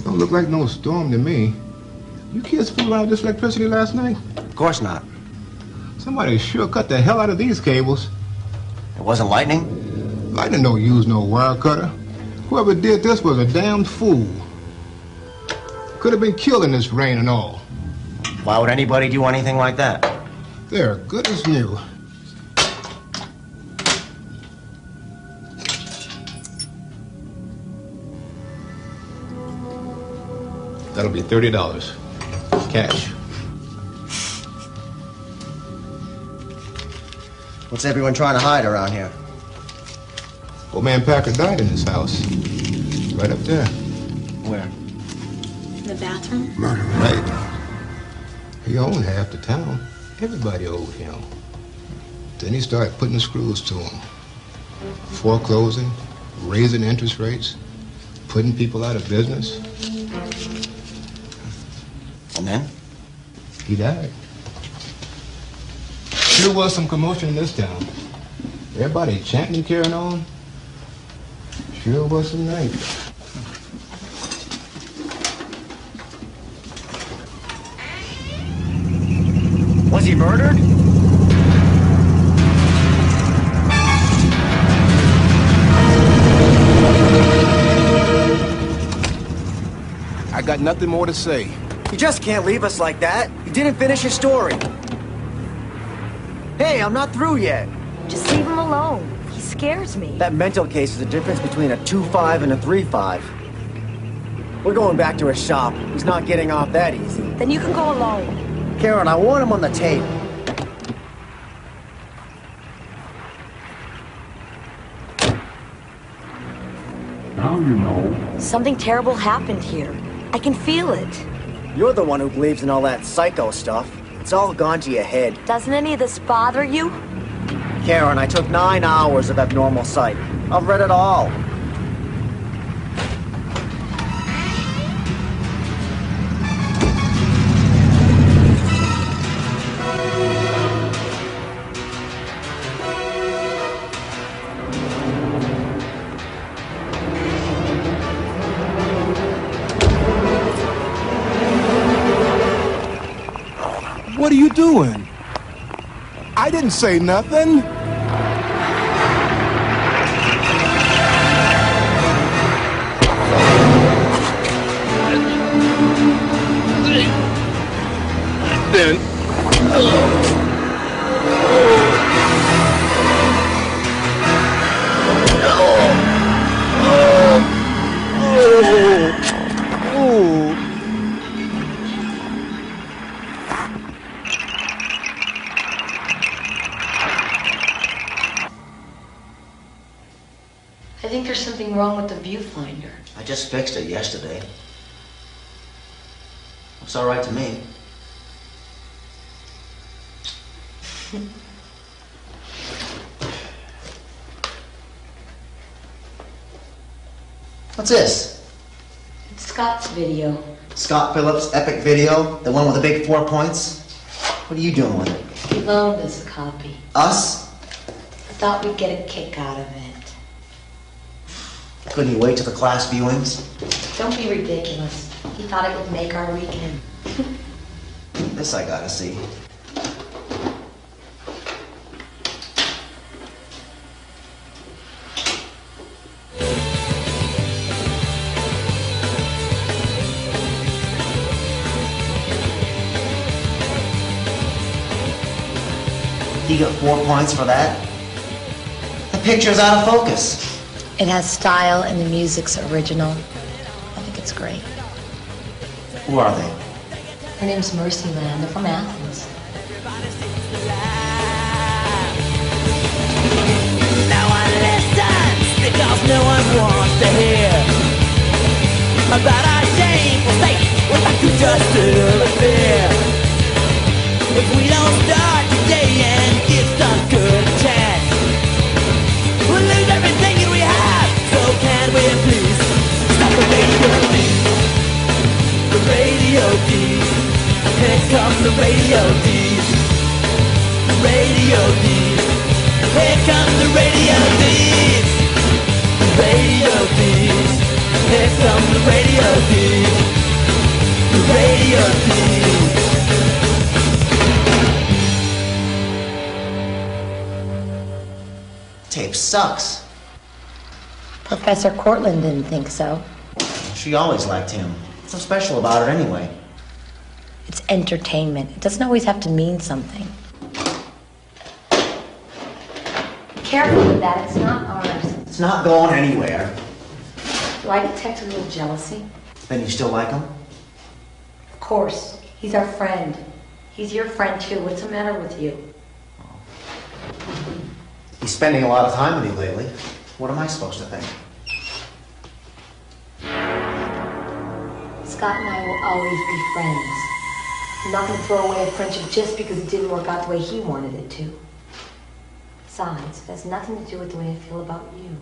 [SPEAKER 21] Don't look like no storm to me. You kids fool around with this electricity last night?
[SPEAKER 5] Of course not.
[SPEAKER 21] Somebody sure cut the hell out of these cables.
[SPEAKER 5] It wasn't lightning?
[SPEAKER 21] Lightning don't use no wire cutter. Whoever did this was a damned fool. Could have been killed in this rain and all.
[SPEAKER 5] Why would anybody do anything like that?
[SPEAKER 21] They're good as new. That'll be $30. Cash.
[SPEAKER 5] What's everyone trying to hide around here?
[SPEAKER 21] Old man Packer died in his house. Right up there.
[SPEAKER 5] Where?
[SPEAKER 10] In the bathroom?
[SPEAKER 21] Right. He owned half the town. Everybody owed him. Then he started putting the screws to him. Foreclosing, raising interest rates, putting people out of business.
[SPEAKER 5] And then?
[SPEAKER 21] He died. Sure was some commotion in this town. Everybody chanting and carrying on. Sure was some night.
[SPEAKER 5] Was he murdered?
[SPEAKER 21] I got nothing more to say.
[SPEAKER 5] You just can't leave us like that. You didn't finish your story. Hey, I'm not through yet.
[SPEAKER 10] Just leave him alone. He scares me.
[SPEAKER 5] That mental case is the difference between a 2-5 and a 3-5. We're going back to his shop. He's not getting off that easy.
[SPEAKER 10] Then you can go alone.
[SPEAKER 5] Karen, I want him on the tape.
[SPEAKER 1] Now you know.
[SPEAKER 10] Something terrible happened here. I can feel it.
[SPEAKER 5] You're the one who believes in all that psycho stuff. It's all gone to your head.
[SPEAKER 10] Doesn't any of this bother you?
[SPEAKER 5] Karen, I took 9 hours of abnormal sight. I've read it all.
[SPEAKER 7] What are you doing? I didn't say nothing.
[SPEAKER 1] Then.
[SPEAKER 10] I think there's something wrong with the viewfinder.
[SPEAKER 14] I just fixed it yesterday. It's all right to me. What's this?
[SPEAKER 10] It's Scott's video.
[SPEAKER 14] Scott Phillips' epic video? The one with the big 4 points? What are you doing with it?
[SPEAKER 10] He loaned us a copy.
[SPEAKER 14] Us?
[SPEAKER 10] I thought we'd get a kick out of it.
[SPEAKER 14] Couldn't you wait till the class viewings?
[SPEAKER 10] Don't be ridiculous. He thought it would make our weekend.
[SPEAKER 14] This I gotta see. You got 4 points for that? The picture's out of focus.
[SPEAKER 10] It has style and the music's original. I think it's great.
[SPEAKER 14] Who are they?
[SPEAKER 10] Her name's Mercyland. They're from Athens.
[SPEAKER 20] No one listens because no one wants to hear about our shameful state. We're back to just still a fear. If we don't start today and give some good chance, we'll lose everything that we have. So can we please stop the radio thief? The radio thief. Here comes the radio thief. The radio thief. Here comes the radio thief. The radio thief. Here comes the radio thief. The radio thief.
[SPEAKER 14] Tape sucks.
[SPEAKER 10] Professor Cortland didn't think so.
[SPEAKER 14] She always liked him. What's so special about it anyway?
[SPEAKER 10] It's entertainment. It doesn't always have to mean something. Be careful with that. It's not ours.
[SPEAKER 14] It's not going anywhere.
[SPEAKER 10] Do I detect a little jealousy?
[SPEAKER 14] Then you still like him?
[SPEAKER 10] Of course. He's our friend. He's your friend, too. What's the matter with you?
[SPEAKER 14] He's spending a lot of time with you lately. What am I supposed to think?
[SPEAKER 10] Scott and I will always be friends. I'm not going to throw away a friendship just because it didn't work out the way he wanted it to. Besides, it has nothing to do with the way I feel about you.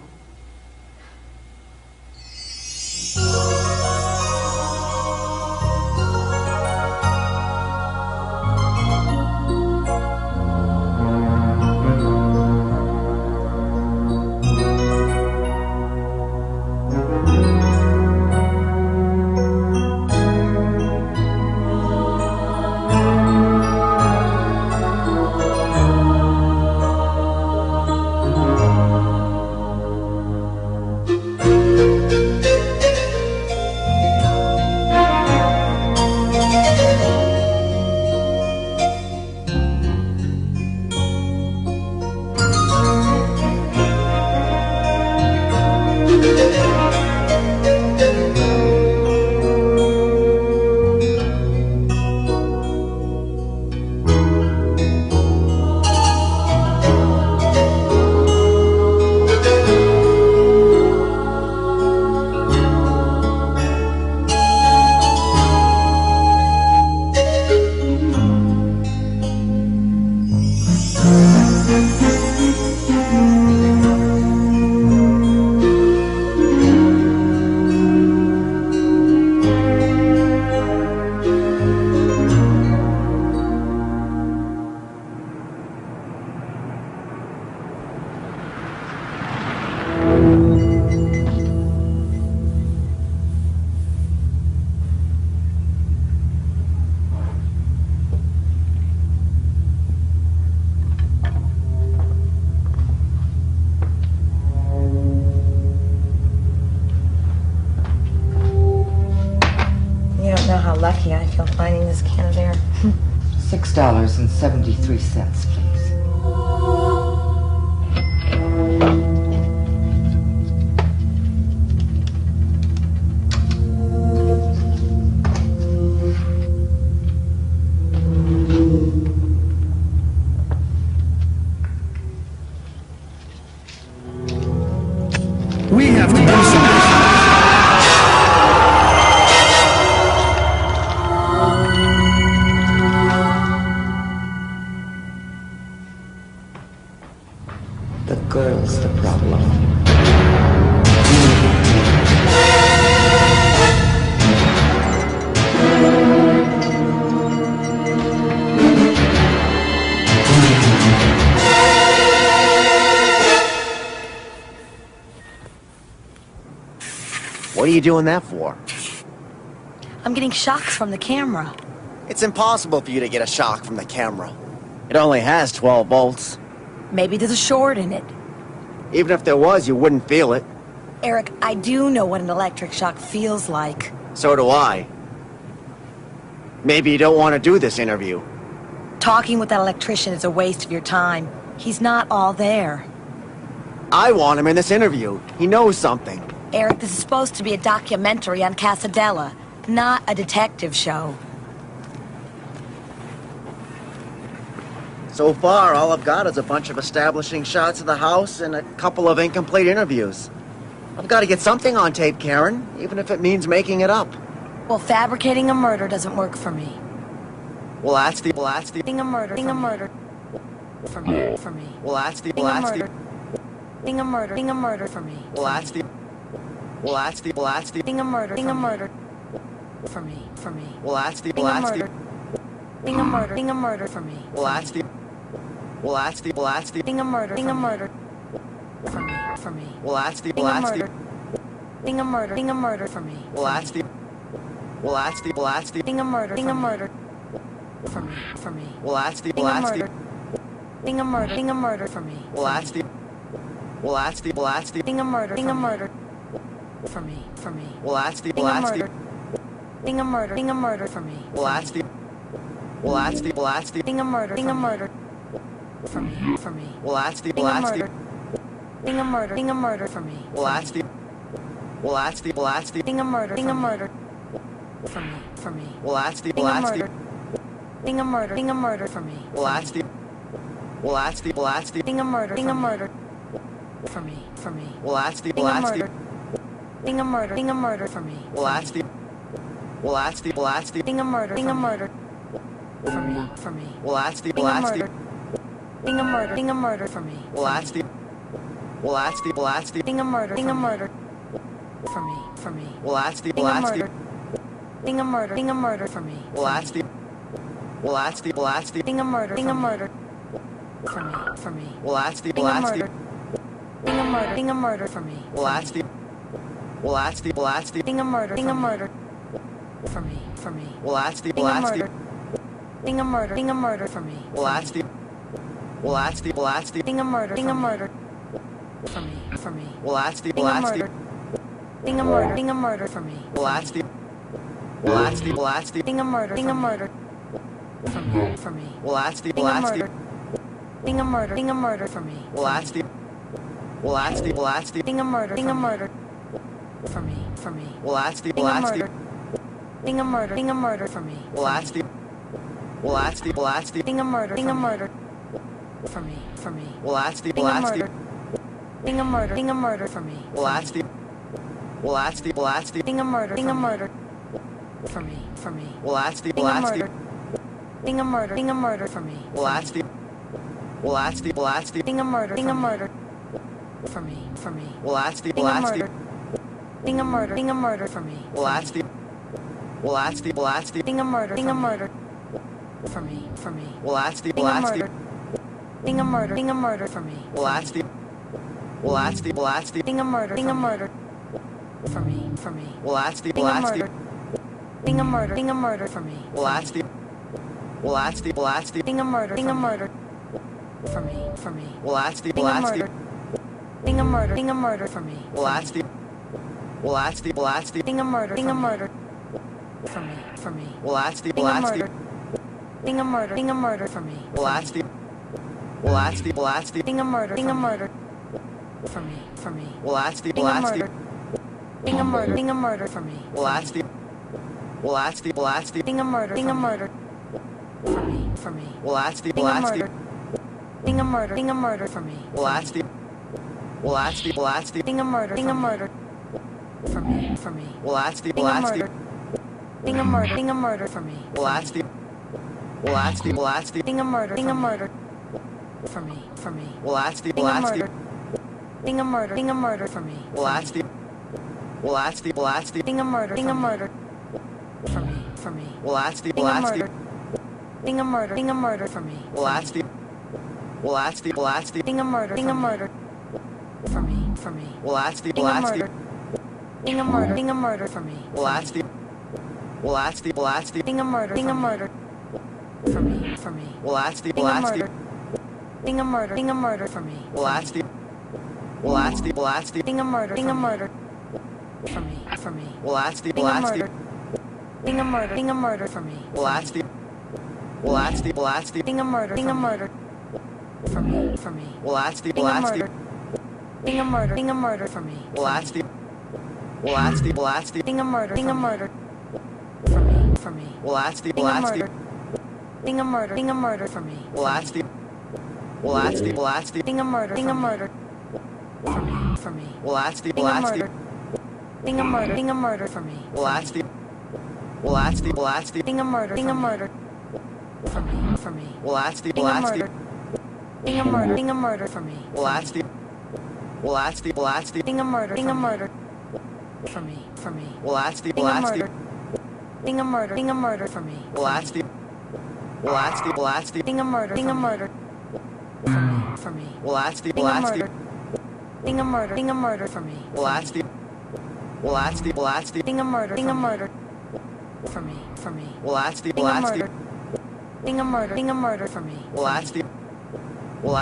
[SPEAKER 10] lucky I feel finding this can of air.
[SPEAKER 16] $6.73, please.
[SPEAKER 7] We have to do something.
[SPEAKER 16] The girl's the problem.
[SPEAKER 14] What are you doing that for?
[SPEAKER 10] I'm getting shocks from the camera.
[SPEAKER 14] It's impossible for you to get a shock from the camera. It only has 12 volts.
[SPEAKER 10] Maybe there's a short in it.
[SPEAKER 14] Even if there was, you wouldn't feel it.
[SPEAKER 10] Eric, I do know what an electric shock feels like.
[SPEAKER 14] So do I. Maybe you don't want to do this interview.
[SPEAKER 10] Talking with that electrician is a waste of your time. He's not all there.
[SPEAKER 14] I want him in this interview. He knows something.
[SPEAKER 10] Eric, this is supposed to be a documentary on Casadella, not a detective show.
[SPEAKER 14] So far, all I've got is a bunch of establishing shots of the house and a couple of incomplete interviews. I've got to get something on tape, Karen, even if it means making it up.
[SPEAKER 10] Well, fabricating a murder doesn't work for me.
[SPEAKER 14] Well, that's the...
[SPEAKER 10] Being a murder for me.
[SPEAKER 14] Well, that's the...
[SPEAKER 10] Being a murder for me.
[SPEAKER 14] Well, that's the...
[SPEAKER 10] Being a murder for me.
[SPEAKER 14] Well, that's the...
[SPEAKER 10] Being a murder for me.
[SPEAKER 14] Well, that's the...
[SPEAKER 10] Being a murder for me.
[SPEAKER 14] Well, that's the...
[SPEAKER 10] Being a murder for me.
[SPEAKER 14] Well, that's the...
[SPEAKER 10] Being a murder for me.
[SPEAKER 14] Well, that's the...
[SPEAKER 10] Being a murder for me.
[SPEAKER 14] Well, that's the...
[SPEAKER 10] Being a murder for me.
[SPEAKER 14] Well, that's the...
[SPEAKER 10] Being a murder for me.
[SPEAKER 14] Well, that's the...
[SPEAKER 10] Being a murder for me.
[SPEAKER 14] Well, that's the...
[SPEAKER 10] Being a murder for me.
[SPEAKER 14] Well, that's the...
[SPEAKER 10] Being a murder for me.
[SPEAKER 14] Well, that's the...
[SPEAKER 10] Being a murder for me.
[SPEAKER 14] Well, that's the...
[SPEAKER 10] Being a murder for me.
[SPEAKER 14] Well, that's the...
[SPEAKER 10] Being a murder for me.
[SPEAKER 14] Well, that's the...
[SPEAKER 10] Being a murder for me.
[SPEAKER 14] Well, that's the...
[SPEAKER 10] Being a murder for me.
[SPEAKER 14] Well, that's the...
[SPEAKER 10] Being a murder for me.
[SPEAKER 14] Well, that's the...
[SPEAKER 10] Being a murder for me.
[SPEAKER 14] Well, that's the...
[SPEAKER 10] Being a murder for me.
[SPEAKER 14] Well, that's the...
[SPEAKER 10] Being a murder for me.
[SPEAKER 14] Well, that's the...
[SPEAKER 10] Being a murder for me.
[SPEAKER 14] Well, that's the...
[SPEAKER 10] Being a murder for me.
[SPEAKER 14] Well, that's the...
[SPEAKER 10] Being a murder for me.
[SPEAKER 14] Well, that's the...
[SPEAKER 10] Being a murder for me.
[SPEAKER 14] Well, that's the...
[SPEAKER 10] Being a murder for me.
[SPEAKER 14] Well, that's the...
[SPEAKER 10] Being a murder for me.
[SPEAKER 14] Well, that's the...
[SPEAKER 10] Being a murder for me.
[SPEAKER 14] Well, that's the...
[SPEAKER 10] Being a murder for me.
[SPEAKER 14] Well, that's the...
[SPEAKER 10] Being a murder for me.
[SPEAKER 14] Well, that's the...
[SPEAKER 10] Being a murder for me.
[SPEAKER 14] Well, that's the...
[SPEAKER 10] Being a murder for me.
[SPEAKER 14] Well, that's the...
[SPEAKER 10] Being a murder for me.
[SPEAKER 14] Well, that's the...
[SPEAKER 10] Being a murder for me.
[SPEAKER 14] Well, that's the...
[SPEAKER 10] Being a murder for me.
[SPEAKER 14] Well, that's the...
[SPEAKER 10] Being a murder for me.
[SPEAKER 14] Well, that's the...
[SPEAKER 10] Being a murder for me.
[SPEAKER 14] Well, that's the...
[SPEAKER 10] Being a murder for me.
[SPEAKER 14] Well, that's the...
[SPEAKER 10] Being a murder for me.
[SPEAKER 14] Well, that's the...
[SPEAKER 10] Being a murder for me.
[SPEAKER 14] Well, that's the...
[SPEAKER 10] Being a murder for me.
[SPEAKER 14] Well, that's the...
[SPEAKER 10] Being a murder
[SPEAKER 2] For me. For me.
[SPEAKER 14] Well, that's the
[SPEAKER 2] Being a murder. Being a murder. Being a murder for me.
[SPEAKER 14] Well, that's the Well, that's the
[SPEAKER 2] Being a murder. Being a murder. For me. For me.
[SPEAKER 14] Well, that's the
[SPEAKER 2] Being a murder. Being a murder. Being a murder for me.
[SPEAKER 14] Well, that's the Well, that's the
[SPEAKER 2] Being a murder. Being a murder. For me. For me.
[SPEAKER 14] Well, that's the
[SPEAKER 2] Being a murder. Being a murder. Being a murder for me.
[SPEAKER 14] Well, that's the Well, that's the
[SPEAKER 2] Being a murder. Being a murder. For me. For me.
[SPEAKER 14] Well, that's the
[SPEAKER 2] Being a murder. Being a murder. Being a murder for me.
[SPEAKER 14] Well, that's the Well, that's the
[SPEAKER 2] Being a murder. Being a murder. For me. For me.
[SPEAKER 14] Well, that's the
[SPEAKER 2] Being a murder. Being a murder. Being a murder for me.
[SPEAKER 14] Well, that's the Well, that's the
[SPEAKER 2] Being a murder. Being a murder. For me. For me.
[SPEAKER 14] Well, that's the
[SPEAKER 2] Being a murder. Being a murder. Being a murder for me.
[SPEAKER 14] Well, that's the Well, that's the
[SPEAKER 2] Being a murder. Being a murder. For me. For me.
[SPEAKER 14] Well, that's the
[SPEAKER 2] Being a murder. Being a murder. Being a murder for me.
[SPEAKER 14] Well, that's the Well, that's the
[SPEAKER 2] Being a murder. Being a murder. For me. For me.
[SPEAKER 14] Well, that's the
[SPEAKER 2] Being a murder. Being a murder. Being a murder for me.
[SPEAKER 14] Well, that's the Well, that's the
[SPEAKER 2] Being a murder. Being a murder. For me. For me.
[SPEAKER 14] Well, that's the
[SPEAKER 2] Being a murder. Being a murder. Being a murder for me.
[SPEAKER 14] Well, that's the Well, that's the
[SPEAKER 2] Being a murder. Being a murder. For me. For me.
[SPEAKER 14] Well, that's the
[SPEAKER 2] Being a murder. Being a murder. Being a murder for me.
[SPEAKER 14] Well, that's the Well, that's the
[SPEAKER 2] Being a murder. Being a murder. For me. For me.
[SPEAKER 14] Well, that's the
[SPEAKER 2] Being a murder. Being a murder. Being a murder for me.
[SPEAKER 14] Well, that's the Well, that's the
[SPEAKER 2] Being a murder. Being a murder. For me. For me.
[SPEAKER 14] Well, that's the
[SPEAKER 2] Being a murder. Being a murder. Being a murder for me.
[SPEAKER 14] Well, that's the Well, that's the
[SPEAKER 2] Being a murder. Being a murder. For me. For me.
[SPEAKER 14] Well, that's the
[SPEAKER 2] Being a murder. Being a murder. Being a murder for me.
[SPEAKER 14] Well, that's the Well, that's the
[SPEAKER 2] Being a murder. Being a murder. For me. For me.
[SPEAKER 14] Well, that's the
[SPEAKER 2] Being a murder. Being a murder. Being a murder for me.
[SPEAKER 14] Well, that's the Well, that's the
[SPEAKER 2] Being a murder. Being a murder. For me. For me.
[SPEAKER 14] Well, that's the
[SPEAKER 2] Being a murder. Being a murder. Being a murder for me.
[SPEAKER 14] Well, that's the Well, that's the
[SPEAKER 2] Being a murder. Being a murder. For me. For me.
[SPEAKER 14] Well, that's the
[SPEAKER 2] Being a murder. Being a murder. Being a murder for me.
[SPEAKER 14] Well, that's the Well,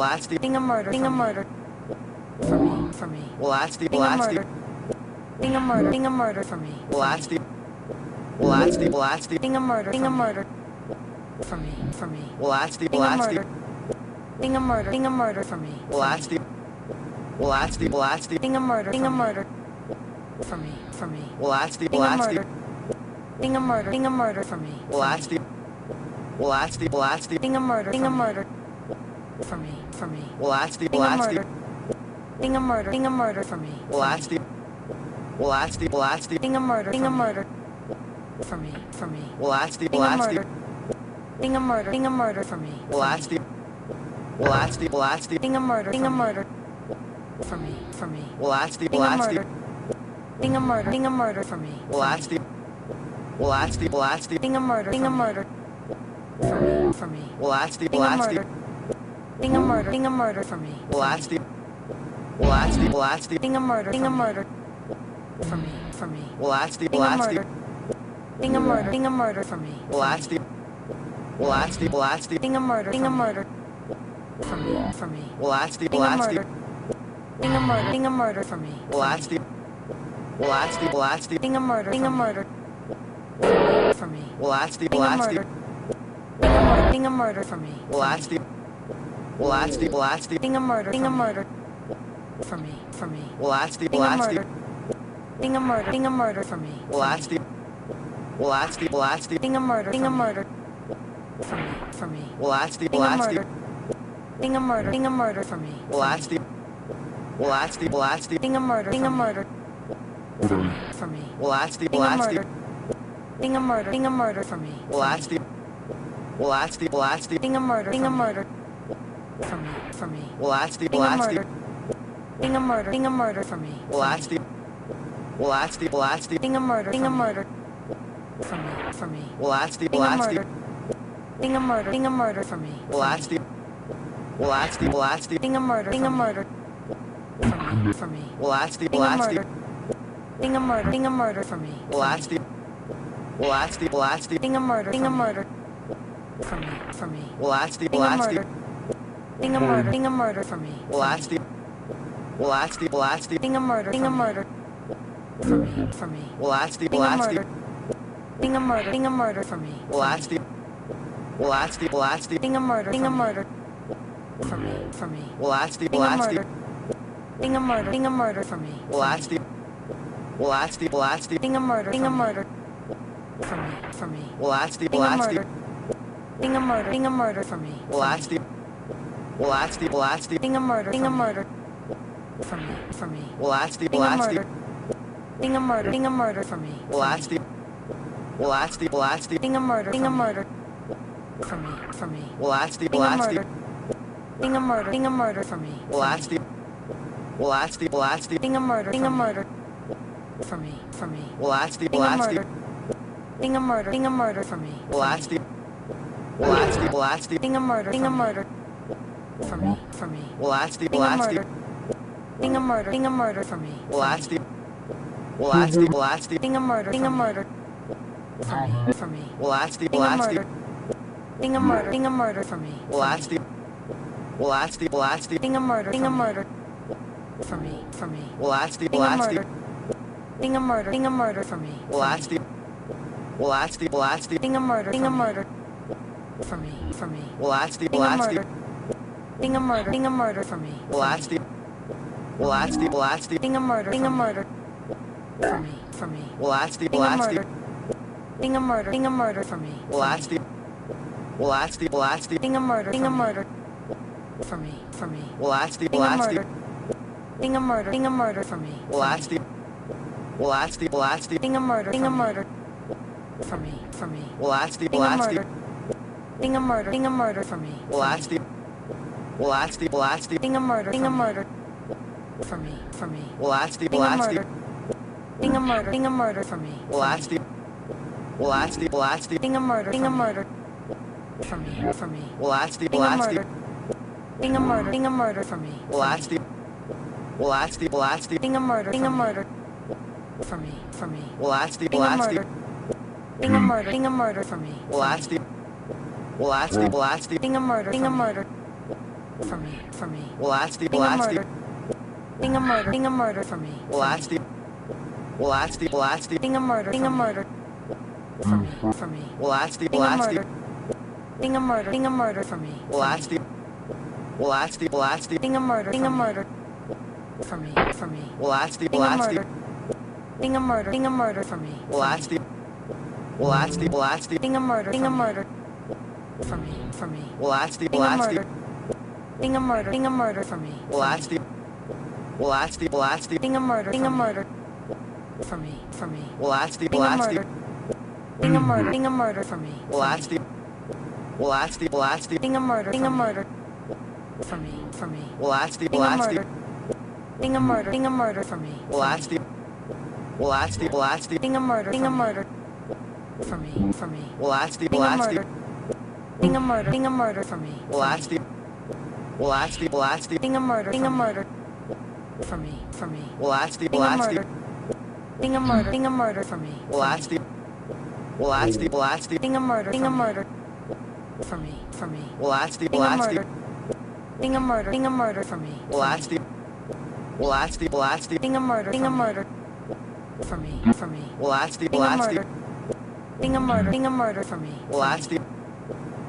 [SPEAKER 14] that's the
[SPEAKER 2] Being a murder. Being a murder. For me. For me.
[SPEAKER 14] Well, that's the
[SPEAKER 2] Being a murder. Being a murder. Being a murder for me.
[SPEAKER 14] Well, that's the Well, that's the
[SPEAKER 2] Being a murder. Being a murder. For me. For me.
[SPEAKER 14] Well, that's the
[SPEAKER 2] Being a murder. Being a murder. Being a murder for me.
[SPEAKER 14] Well, that's the Well, that's the
[SPEAKER 2] Being a murder. Being a murder. For me. For me.
[SPEAKER 14] Well, that's the
[SPEAKER 2] Being a murder. Being a murder. Being a murder for me.
[SPEAKER 14] Well, that's the Well, that's the
[SPEAKER 2] Being a murder. Being a murder. For me. For me.
[SPEAKER 14] Well, that's the
[SPEAKER 2] Being a murder. Being a murder. Being a murder for me.
[SPEAKER 14] Well, that's the Well, that's the
[SPEAKER 2] Being a murder. Being a murder. For me. For me.
[SPEAKER 14] Well, that's the
[SPEAKER 2] Being a murder. Being a murder. Being a murder for me.
[SPEAKER 14] Well, that's the Well, that's the
[SPEAKER 2] Being a murder. Being a murder. For me. For me.
[SPEAKER 14] Well, that's the
[SPEAKER 2] Being a murder. Being a murder. Being a murder for me.
[SPEAKER 14] Well, that's the Well, that's the
[SPEAKER 2] Being a murder. Being a murder. For me. For me.
[SPEAKER 14] Well, that's the
[SPEAKER 2] Being a murder. Being a murder. Being a murder for me.
[SPEAKER 14] Well, that's the Well, that's the
[SPEAKER 2] Being a murder. Being a murder. For me. For me.
[SPEAKER 14] Well, that's the
[SPEAKER 2] Being a murder. Being a murder. Being a murder for me.
[SPEAKER 14] Well, that's the Well, that's the
[SPEAKER 2] Being a murder. Being a murder. For me. For me.
[SPEAKER 14] Well, that's the
[SPEAKER 2] Being a murder. Being a murder. Being a murder for me.
[SPEAKER 14] Well, that's the Well, that's the
[SPEAKER 2] Being a murder. Being a murder. For me.
[SPEAKER 14] Well, that's the
[SPEAKER 2] Being a murder. Being a murder for me.
[SPEAKER 14] Well, that's the Well, that's the
[SPEAKER 2] Being a murder. Being a murder. For me. For me.
[SPEAKER 14] Well, that's the
[SPEAKER 2] Being a murder. Being a murder. Being a murder for me.
[SPEAKER 14] Well, that's the Well, that's the
[SPEAKER 2] Being a murder. Being a murder. For me. For me.
[SPEAKER 14] Well, that's the
[SPEAKER 2] Being a murder. Being a murder. Being a murder for me.
[SPEAKER 14] Well, that's the Well, that's the
[SPEAKER 2] Being a murder. Being a murder. For me.
[SPEAKER 14] Well, that's the
[SPEAKER 2] Being a murder. Being a murder. Being a murder for me.
[SPEAKER 14] Well, that's the Well, that's the
[SPEAKER 2] Being a murder. Being a murder. For me. For me.
[SPEAKER 14] Well, that's the
[SPEAKER 2] Being a murder. Being a murder. Being a murder for me.
[SPEAKER 14] Well, that's the Well, that's the
[SPEAKER 2] Being a murder. Being a murder. For me. For me.
[SPEAKER 14] Well, that's the
[SPEAKER 2] Being a murder. Being a murder. Being a murder for me.
[SPEAKER 14] Well, that's the Well, that's the
[SPEAKER 2] Being a murder. Being a murder. For me. For me.
[SPEAKER 14] Well, that's the
[SPEAKER 2] Being a murder. Being a murder. Being a murder for me.
[SPEAKER 14] Well, that's the Well, that's the
[SPEAKER 2] Being a murder. Being a murder. For me. For me.
[SPEAKER 14] Well, that's the
[SPEAKER 2] Being a murder. Being a murder. Being a murder for me.
[SPEAKER 14] Well, that's the Well, that's the
[SPEAKER 2] Being a murder. Being a murder. For me. For me.
[SPEAKER 14] Well, that's the
[SPEAKER 2] Being a murder. Being a murder. Being a murder for me.
[SPEAKER 14] Well, that's the. Well, that's the. Well, that's the.
[SPEAKER 2] Being a murder. Being a murder for me. For me.
[SPEAKER 14] Well, that's the.
[SPEAKER 2] Being
[SPEAKER 14] Well,
[SPEAKER 2] a
[SPEAKER 14] that's the.
[SPEAKER 2] murder. Being a murder. Being a murder for me.
[SPEAKER 14] Well, that's the. Well, that's the. Well, that's the.
[SPEAKER 2] Being a murder. Being a murder for me. For me.
[SPEAKER 14] Well, that's the.
[SPEAKER 2] Being
[SPEAKER 14] Well,
[SPEAKER 2] a
[SPEAKER 14] that's the.
[SPEAKER 2] murder. Being a murder. Being a murder for me.
[SPEAKER 14] Well, that's the. Well, that's the. Well, that's the.
[SPEAKER 2] Being a murder. Being a murder for me. For me.
[SPEAKER 14] Well, that's the.
[SPEAKER 2] Being
[SPEAKER 14] Well,
[SPEAKER 2] a
[SPEAKER 14] that's the.
[SPEAKER 2] murder. Being a murder. Being a murder for me.
[SPEAKER 14] Well, that's the. Well, that's the. Well, that's the.
[SPEAKER 2] Being a murder. Being a murder for me. For me.
[SPEAKER 14] Well, that's the.
[SPEAKER 2] Being
[SPEAKER 14] Well,
[SPEAKER 2] a
[SPEAKER 14] that's the.
[SPEAKER 2] murder. Being a murder. Being a murder for me.
[SPEAKER 14] Well, that's the. Well, that's the. Well, that's the.
[SPEAKER 2] Being a murder. Being a murder for me. For me.
[SPEAKER 14] Well, that's the.
[SPEAKER 2] Being
[SPEAKER 14] Well,
[SPEAKER 2] a
[SPEAKER 14] that's the.
[SPEAKER 2] murder. Being a murder. Being a murder for me.
[SPEAKER 14] Well, that's the. Well, that's the. Well, that's the.
[SPEAKER 2] Being a murder. Being a murder for me. For me.
[SPEAKER 14] Well, that's the.
[SPEAKER 2] Being
[SPEAKER 14] Well,
[SPEAKER 2] a
[SPEAKER 14] that's the.
[SPEAKER 2] murder. Being a murder. Being a murder for me.
[SPEAKER 14] Well, that's the. Well, that's the. Well, that's the.
[SPEAKER 2] Being a murder. Being a murder for me. For me.
[SPEAKER 14] Well, that's the.
[SPEAKER 2] Being
[SPEAKER 14] Well,
[SPEAKER 2] a
[SPEAKER 14] that's the.
[SPEAKER 2] murder. Being a murder. Being a murder for me.
[SPEAKER 14] Well, that's the. Well, that's the. Well, that's the.
[SPEAKER 2] Being a murder. Being a murder for me. For me.
[SPEAKER 14] Well, that's the.
[SPEAKER 2] Being
[SPEAKER 14] Well,
[SPEAKER 2] a
[SPEAKER 14] that's the.
[SPEAKER 2] murder. Being a murder. Being a murder for me.
[SPEAKER 14] Well, that's the. Well, that's the. Well, that's the.
[SPEAKER 2] Being a murder. Being a murder for me. For me.
[SPEAKER 14] Well, that's the.
[SPEAKER 2] Being
[SPEAKER 14] Well,
[SPEAKER 2] a
[SPEAKER 14] that's the.
[SPEAKER 2] murder. Being a murder. Being a murder for me.
[SPEAKER 14] Well, that's the. Well, that's the. Well, that's the.
[SPEAKER 2] Being a murder. Being a murder for me. For me.
[SPEAKER 14] Well, that's the.
[SPEAKER 2] Being
[SPEAKER 14] Well,
[SPEAKER 2] a
[SPEAKER 14] that's the.
[SPEAKER 2] murder. Being a murder. Being a murder for me.
[SPEAKER 14] Well, that's the. Well, that's the. Well, that's the.
[SPEAKER 2] Being a murder. Being a murder for me. For me.
[SPEAKER 14] Well, that's the.
[SPEAKER 2] Being
[SPEAKER 14] Well,
[SPEAKER 2] a
[SPEAKER 14] that's the.
[SPEAKER 2] murder. Being a murder. Being a murder for me.
[SPEAKER 14] Well, that's the. Well, that's the. Well, that's the.
[SPEAKER 2] Being a murder. Being a murder for me. For me.
[SPEAKER 14] Well, that's the.
[SPEAKER 2] Being
[SPEAKER 14] Well,
[SPEAKER 2] a
[SPEAKER 14] that's the.
[SPEAKER 2] murder. Being a murder. Being a murder for me.
[SPEAKER 14] Well, that's the. Well, that's the. Well, that's the.
[SPEAKER 2] Being a murder. Being a murder for me. For me.
[SPEAKER 14] Well, that's the.
[SPEAKER 2] Being
[SPEAKER 14] Well,
[SPEAKER 2] a
[SPEAKER 14] that's the.
[SPEAKER 2] murder. Being a murder. Being a murder for me.
[SPEAKER 14] Well, that's the. Well, that's the. Well, that's the.
[SPEAKER 2] Being a murder. Being a murder for me. For me.
[SPEAKER 14] Well, that's the.
[SPEAKER 2] Being
[SPEAKER 14] Well,
[SPEAKER 2] a
[SPEAKER 14] that's the.
[SPEAKER 2] murder. Being a murder. Being a murder for me.
[SPEAKER 14] Well, that's the. Well, that's the. Well, that's the.
[SPEAKER 2] Being a murder. Being a murder for me. For me.
[SPEAKER 14] Well, that's the.
[SPEAKER 2] Being
[SPEAKER 14] Well,
[SPEAKER 2] a
[SPEAKER 14] that's the.
[SPEAKER 2] murder. Being a murder. Being a murder for me.
[SPEAKER 14] Well, that's the. Well, that's the. Well, that's the.
[SPEAKER 2] Being a murder. Being a murder for me. For me.
[SPEAKER 14] Well, that's the.
[SPEAKER 2] Being
[SPEAKER 14] Well,
[SPEAKER 2] a
[SPEAKER 14] that's the.
[SPEAKER 2] murder. Being a murder. Being a murder for me.
[SPEAKER 14] Well, that's the. Well, that's the. Well, that's the.
[SPEAKER 2] Being a murder. Being a murder for me. For me.
[SPEAKER 14] Well, that's the.
[SPEAKER 2] Being
[SPEAKER 14] Well,
[SPEAKER 2] a
[SPEAKER 14] that's the.
[SPEAKER 2] murder. Being a murder. Being a murder for me.
[SPEAKER 14] Well, that's the. Well, that's the. Well, that's the.
[SPEAKER 2] Being a murder. Being a murder for me. For me.
[SPEAKER 14] Well, that's the.
[SPEAKER 2] Being
[SPEAKER 14] Well,
[SPEAKER 2] a
[SPEAKER 14] that's the.
[SPEAKER 2] murder. Being a murder. Being a murder for me.
[SPEAKER 14] Well, that's the. Well, that's the. Well, that's the.
[SPEAKER 2] Being a murder. Being a murder for me. For me.
[SPEAKER 14] Well, that's the.
[SPEAKER 2] Being
[SPEAKER 14] Well,
[SPEAKER 2] a
[SPEAKER 14] that's the.
[SPEAKER 2] murder. Being a murder. Being a murder for me.
[SPEAKER 14] Well, that's the. Well, that's the. Well, that's the.
[SPEAKER 2] Being a murder. Being a murder for me. For me.
[SPEAKER 14] Well, that's the.
[SPEAKER 2] Being
[SPEAKER 14] Well,
[SPEAKER 2] a
[SPEAKER 14] that's the.
[SPEAKER 2] murder. Being a murder. Being a murder for me.
[SPEAKER 14] Well, that's the. Well, that's the. Well, that's the.
[SPEAKER 2] Being a murder. Being a murder for me. For me.
[SPEAKER 14] Well, that's the.
[SPEAKER 2] Being
[SPEAKER 14] Well,
[SPEAKER 2] a
[SPEAKER 14] that's the.
[SPEAKER 2] murder. Being a murder. Being a murder for me.
[SPEAKER 14] Well, that's the. Well, that's the. Well, that's the.
[SPEAKER 2] Being a murder. Being a murder for me. For me.
[SPEAKER 14] Well, that's the.
[SPEAKER 2] Being
[SPEAKER 14] Well,
[SPEAKER 2] a
[SPEAKER 14] that's the.
[SPEAKER 2] murder. Being a murder. Being a murder for me.
[SPEAKER 14] Well, that's the. Well, that's the. Well, that's the.
[SPEAKER 2] Being a murder. Being a murder for me. For me.
[SPEAKER 14] Well, that's the.
[SPEAKER 2] Being
[SPEAKER 14] Well,
[SPEAKER 2] a
[SPEAKER 14] that's the.
[SPEAKER 2] murder. Being a murder. Being a murder for me.
[SPEAKER 14] Well, that's the. Well, that's the. Well, that's the.
[SPEAKER 2] Being a murder. Being a murder for me. For me.
[SPEAKER 14] Well, that's the.
[SPEAKER 2] Being
[SPEAKER 14] Well,
[SPEAKER 2] a
[SPEAKER 14] that's the.
[SPEAKER 2] murder. Being a murder. Being a murder for me.
[SPEAKER 14] Well, that's the. Well, that's the. Well, that's the.
[SPEAKER 2] Being a murder. Being a murder for me. For me.
[SPEAKER 14] Well, that's the.
[SPEAKER 2] Being
[SPEAKER 14] Well,
[SPEAKER 2] a
[SPEAKER 14] that's the.
[SPEAKER 2] murder. Being a murder. Being a murder for me.
[SPEAKER 14] Well, that's the.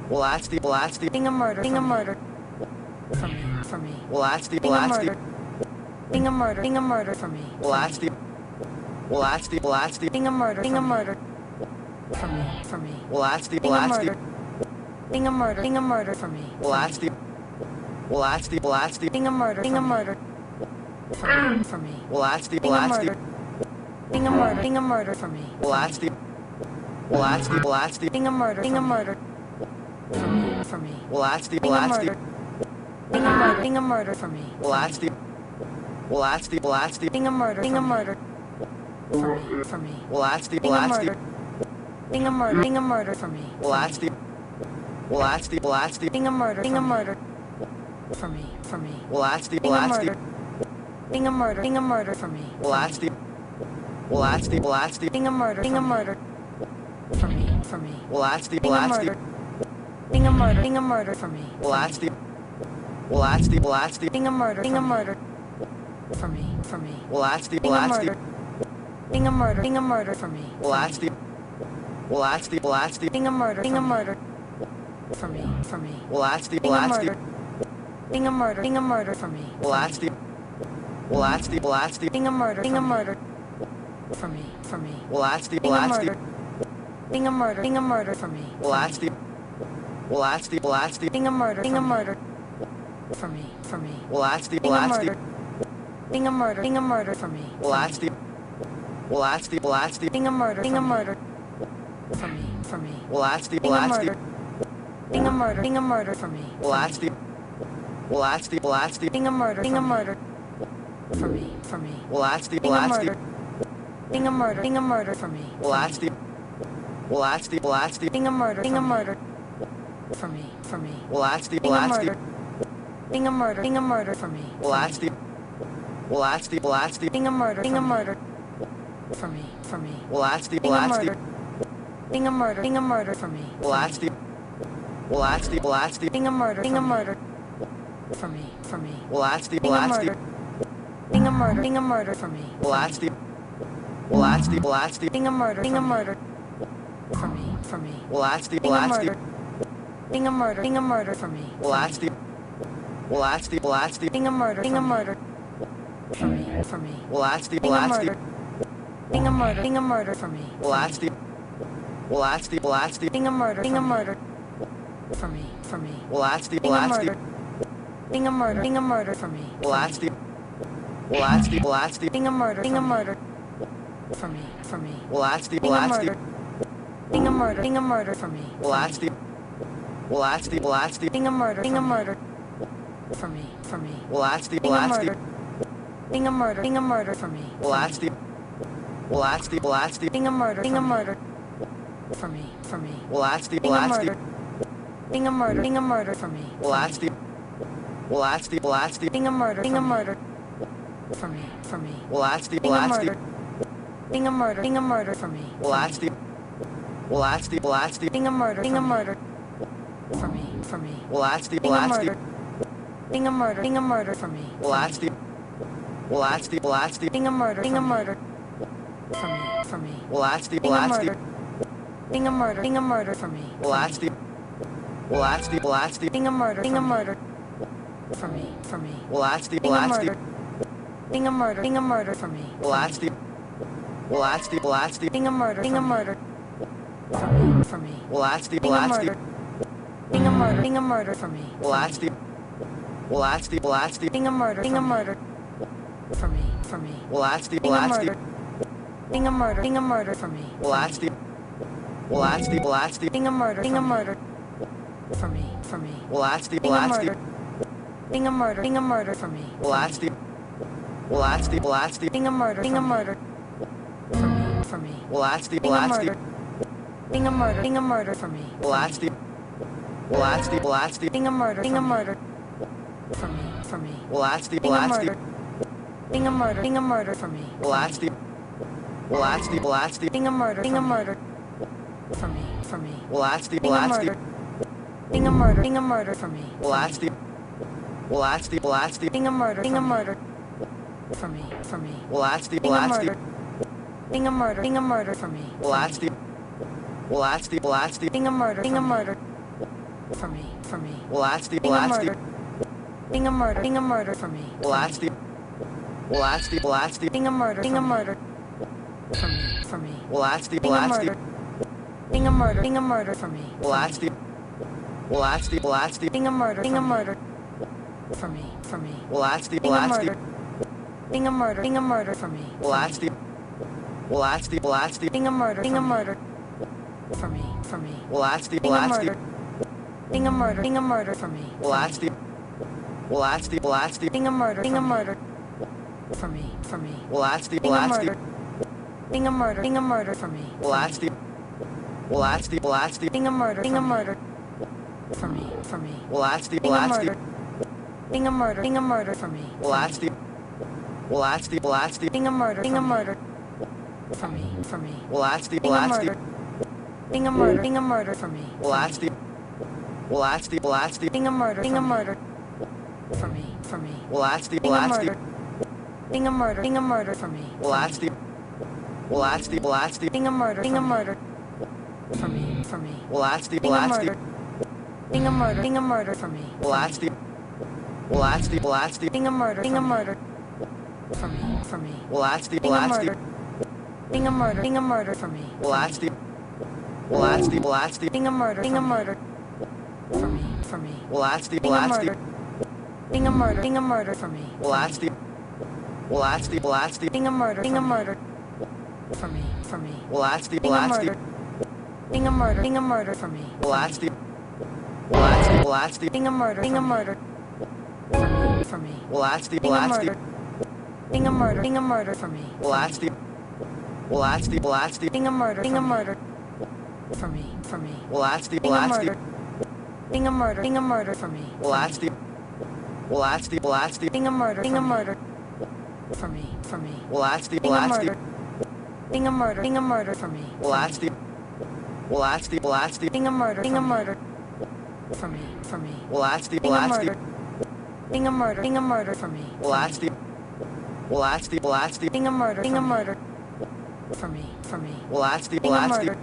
[SPEAKER 14] Well, that's the. Well, that's the.
[SPEAKER 2] Being a murder. Being a murder for me. For me.
[SPEAKER 14] Well, that's the.
[SPEAKER 2] Being
[SPEAKER 14] Well,
[SPEAKER 2] a
[SPEAKER 14] that's the.
[SPEAKER 2] murder. Being a murder. Being a murder for me.
[SPEAKER 14] Well, that's the. Well, that's the. Well, that's the.
[SPEAKER 2] Being a murder. Being a murder for me. For me.
[SPEAKER 14] Well, that's the.
[SPEAKER 2] Being
[SPEAKER 14] Well,
[SPEAKER 2] a
[SPEAKER 14] that's the.
[SPEAKER 2] murder. Being a murder. Being a murder for me.
[SPEAKER 14] Well, that's the. Well, that's the. Well, that's the.
[SPEAKER 2] Being a murder. Being a murder for me. For me.
[SPEAKER 14] Well, that's the.
[SPEAKER 2] Being
[SPEAKER 14] Well,
[SPEAKER 2] a
[SPEAKER 14] that's the.
[SPEAKER 2] murder. Being a murder. Being a murder for me.
[SPEAKER 14] Well, that's the. Well, that's the. Well, that's the.
[SPEAKER 2] Being a murder. Being a murder for me. For me.
[SPEAKER 14] Well, that's the.
[SPEAKER 2] Being
[SPEAKER 14] Well,
[SPEAKER 2] a
[SPEAKER 14] that's the.
[SPEAKER 2] murder. Being a murder. Being a murder for me.
[SPEAKER 14] Well, that's the. Well, that's the. Well, that's the.
[SPEAKER 2] Being a murder. Being a murder for me. For me.
[SPEAKER 14] Well, that's the.
[SPEAKER 2] Being
[SPEAKER 14] Well,
[SPEAKER 2] a
[SPEAKER 14] that's the.
[SPEAKER 2] murder. Being a murder. Being a murder for me.
[SPEAKER 14] Well, that's the. Well, that's the. Well, that's the.
[SPEAKER 2] Being a murder. Being a murder for me. For me.
[SPEAKER 14] Well, that's the.
[SPEAKER 2] Being
[SPEAKER 14] Well,
[SPEAKER 2] a
[SPEAKER 14] that's the.
[SPEAKER 2] murder. Being a murder. Being a murder for me.
[SPEAKER 14] Well, that's the. Well, that's the. Well, that's the.
[SPEAKER 2] Being a murder. Being a murder for me. For me.
[SPEAKER 14] Well, that's the.
[SPEAKER 2] Being
[SPEAKER 14] Well,
[SPEAKER 2] a
[SPEAKER 14] that's the.
[SPEAKER 2] murder. Being a murder. Being a murder for me.
[SPEAKER 14] Well, that's the. Well, that's the. Well, that's the.
[SPEAKER 2] Being a murder. Being a murder for me. For me.
[SPEAKER 14] Well, that's the.
[SPEAKER 2] Being
[SPEAKER 14] Well,
[SPEAKER 2] a
[SPEAKER 14] that's the.
[SPEAKER 2] murder. Being a murder. Being a murder for me.
[SPEAKER 14] Well, that's the. Well, that's the
[SPEAKER 2] Being a murder. Being a murder. For me. For me.
[SPEAKER 14] Well, that's the
[SPEAKER 2] Being a murder. Being a murder. Being a murder for me.
[SPEAKER 14] Well, that's the
[SPEAKER 2] Being a murder. Being a murder. For me. For me.
[SPEAKER 14] Well, that's the
[SPEAKER 2] Being a murder. Being a murder. Being a murder for me.
[SPEAKER 14] Well, that's the
[SPEAKER 2] Being a murder. Being a murder. For me. For me.
[SPEAKER 14] Well, that's the
[SPEAKER 2] Being a murder. Being a murder. Being a murder for me.
[SPEAKER 14] Well, that's the
[SPEAKER 2] Being a murder. Being a murder. For me. For me.
[SPEAKER 14] Well, that's the
[SPEAKER 2] Being a murder. Being a murder. Being a murder for me.
[SPEAKER 14] Well, that's the
[SPEAKER 2] Being a murder. Being a murder. For me. For me.
[SPEAKER 14] Well, that's the
[SPEAKER 2] Being a murder. Being a murder. Being a murder for me.
[SPEAKER 14] Well, that's the
[SPEAKER 2] Being a murder. Being a murder. For me. For me.
[SPEAKER 14] Well, that's the
[SPEAKER 2] Being a murder. Being a murder. Being a murder for me.
[SPEAKER 14] Well, that's the
[SPEAKER 2] Being a murder. Being a murder. For me. For me.
[SPEAKER 14] Well, that's the
[SPEAKER 2] Being a murder. Being a murder. Being a murder for me.
[SPEAKER 14] Well, that's the
[SPEAKER 2] Being a murder. Being a murder. For me. For me.
[SPEAKER 14] Well, that's the
[SPEAKER 2] Being a murder. Being a murder. Being a murder for me.
[SPEAKER 14] Well, that's the
[SPEAKER 2] Being a murder. Being a murder. For me. For me.
[SPEAKER 14] Well, that's the
[SPEAKER 2] Being a murder. Being a murder. Being a murder for me.
[SPEAKER 14] Well, that's the
[SPEAKER 2] Being a murder. Being a murder. For me. For me.
[SPEAKER 14] Well, that's the
[SPEAKER 2] Being a murder. Being a murder. Being a murder for me.
[SPEAKER 14] Well, that's the
[SPEAKER 2] Being a murder. Being a murder. For me. For me.
[SPEAKER 14] Well, that's the
[SPEAKER 2] Being a murder. Being a murder. Being a murder for me.
[SPEAKER 14] Well, that's the
[SPEAKER 2] Being a murder. Being a murder. For me. For me.
[SPEAKER 14] Well, that's the
[SPEAKER 2] Being a murder. Being a murder. Being a murder for me.
[SPEAKER 14] Well, that's the
[SPEAKER 2] Being a murder. Being a murder. For me. For me.
[SPEAKER 14] Well, that's the
[SPEAKER 2] Being a murder. Being a murder. Being a murder for me.
[SPEAKER 14] Well, that's the
[SPEAKER 2] Being a murder. Being a murder. For me. For me.
[SPEAKER 14] Well, that's the
[SPEAKER 2] Being a murder. Being a murder. Being a murder for me.
[SPEAKER 14] Well, that's the
[SPEAKER 2] Being a murder. Being a murder. For me. For me.
[SPEAKER 14] Well, that's the
[SPEAKER 2] Being a murder. Being a murder. Being a murder for me.
[SPEAKER 14] Well, that's the
[SPEAKER 2] Being a murder. Being a murder. For me. For me.
[SPEAKER 14] Well, that's the
[SPEAKER 2] Being a murder. Being a murder. Being a murder for me.
[SPEAKER 14] Well, that's the
[SPEAKER 2] Being a murder. Being a murder. For me. For me.
[SPEAKER 14] Well, that's the
[SPEAKER 2] Being a murder. Being a murder. Being a murder for me.
[SPEAKER 14] Well, that's the
[SPEAKER 2] Being a murder. Being a murder. For me. For me.
[SPEAKER 14] Well, that's the
[SPEAKER 2] Being a murder. Being a murder. Being a murder for me.
[SPEAKER 14] Well, that's the
[SPEAKER 2] Being a murder. Being a murder. For me. For me.
[SPEAKER 14] Well, that's the
[SPEAKER 2] Being a murder. Being a murder. Being a murder for me.
[SPEAKER 14] Well, that's the
[SPEAKER 2] Being a murder. Being a murder. For me. For me.
[SPEAKER 14] Well, that's the
[SPEAKER 2] Being a murder. Being a murder. Being a murder for me.
[SPEAKER 14] Well, that's the
[SPEAKER 2] Being a murder. Being a murder. For me. For me.
[SPEAKER 14] Well, that's the
[SPEAKER 2] Being a murder. Being a murder. Being a murder for me.
[SPEAKER 14] Well, that's the
[SPEAKER 2] Being a murder. Being a murder. For me. For me.
[SPEAKER 14] Well, that's the
[SPEAKER 2] Being a murder. Being a murder. Being a murder for me.
[SPEAKER 14] Well, that's the
[SPEAKER 2] Being a murder. Being a murder. For me. For me.
[SPEAKER 14] Well, that's the
[SPEAKER 2] Being a murder. Being a murder. Being a murder for me.
[SPEAKER 14] Well, that's the
[SPEAKER 2] Being a murder. Being a murder. For me. For me.
[SPEAKER 14] Well, that's the
[SPEAKER 2] Being a murder. Being a murder. Being a murder for me.
[SPEAKER 14] Well, that's the
[SPEAKER 2] Being a murder. Being a murder. For me. For me.
[SPEAKER 14] Well, that's the
[SPEAKER 2] Being a murder. Being a murder. Being a murder for me.
[SPEAKER 14] Well, that's the
[SPEAKER 2] Being a murder. Being a murder. For me. For me.
[SPEAKER 14] Well, that's the
[SPEAKER 2] Being a murder. Being a murder. Being a murder for me.
[SPEAKER 14] Well, that's the
[SPEAKER 2] Being a murder. Being a murder. For me. For me.
[SPEAKER 14] Well, that's the
[SPEAKER 2] Being a murder. Being a murder. Being a murder for me.
[SPEAKER 14] Well, that's the
[SPEAKER 2] Being a murder. Being a murder. For me. For me.
[SPEAKER 14] Well, that's the
[SPEAKER 2] Being a murder. Being a murder. Being a murder for me.
[SPEAKER 14] Well, that's the
[SPEAKER 2] Being a murder. Being a murder. For me. For me.
[SPEAKER 14] Well, that's the
[SPEAKER 2] Being a murder. Being a murder. Being a murder for me.
[SPEAKER 14] Well, that's the
[SPEAKER 2] Being a murder. Being a murder. For me. For me.
[SPEAKER 14] Well, that's the
[SPEAKER 2] Being a murder. Being a murder. Being a murder for me.
[SPEAKER 14] Well, that's the
[SPEAKER 2] Being a murder. Being a murder. For me. For me.
[SPEAKER 14] Well, that's the
[SPEAKER 2] Being a murder. Being a murder. Being a murder for me.
[SPEAKER 14] Well, that's the
[SPEAKER 2] Being a murder. Being a murder. For me. For me.
[SPEAKER 14] Well, that's the
[SPEAKER 2] Being a murder. Being a murder. Being a murder for me.
[SPEAKER 14] Well, that's the
[SPEAKER 2] Being a murder. Being a murder. For me. For me.
[SPEAKER 14] Well, that's the
[SPEAKER 2] Being a murder. Being a murder. Being a murder for me.
[SPEAKER 14] Well, that's the
[SPEAKER 2] Being a murder. Being a murder. For me. For me.
[SPEAKER 14] Well, that's the
[SPEAKER 2] Being a murder. Being a murder. Being a murder for me.
[SPEAKER 14] Well, that's the
[SPEAKER 2] Being a murder. Being a murder. For me. For me.
[SPEAKER 14] Well, that's the
[SPEAKER 2] Being a murder. Being a murder. Being a murder for me.
[SPEAKER 14] Well, that's the
[SPEAKER 2] Being a murder. Being a murder. For me. For me.
[SPEAKER 14] Well, that's the
[SPEAKER 2] Being a murder. Being a murder. Being a murder for me.
[SPEAKER 14] Well, that's the
[SPEAKER 2] Being a murder. Being a murder. For me. For me.
[SPEAKER 14] Well, that's the
[SPEAKER 2] Being a murder. Being a murder. Being a murder for me.
[SPEAKER 14] Well, that's the
[SPEAKER 2] Being a murder. Being a murder. For me. For me.
[SPEAKER 14] Well, that's the
[SPEAKER 2] Being a murder. Being a murder. Being a murder for me.
[SPEAKER 14] Well, that's the
[SPEAKER 2] Being a murder. Being a murder. For me. For me.
[SPEAKER 14] Well, that's the
[SPEAKER 2] Being a murder. Being a murder. Being a murder for me.
[SPEAKER 14] Well, that's the
[SPEAKER 2] Being a murder. Being a murder. For me. For me.
[SPEAKER 14] Well, that's the
[SPEAKER 2] Being a murder. Being a murder. Being a murder for me.
[SPEAKER 14] Well, that's the
[SPEAKER 2] Being a murder. Being a murder. For me. For me.
[SPEAKER 14] Well, that's the
[SPEAKER 2] Being a murder. Being a murder. Being a murder for me.
[SPEAKER 14] Well, that's the
[SPEAKER 2] Being a murder. Being a murder. For me. For me.
[SPEAKER 14] Well, that's the
[SPEAKER 2] Being a murder.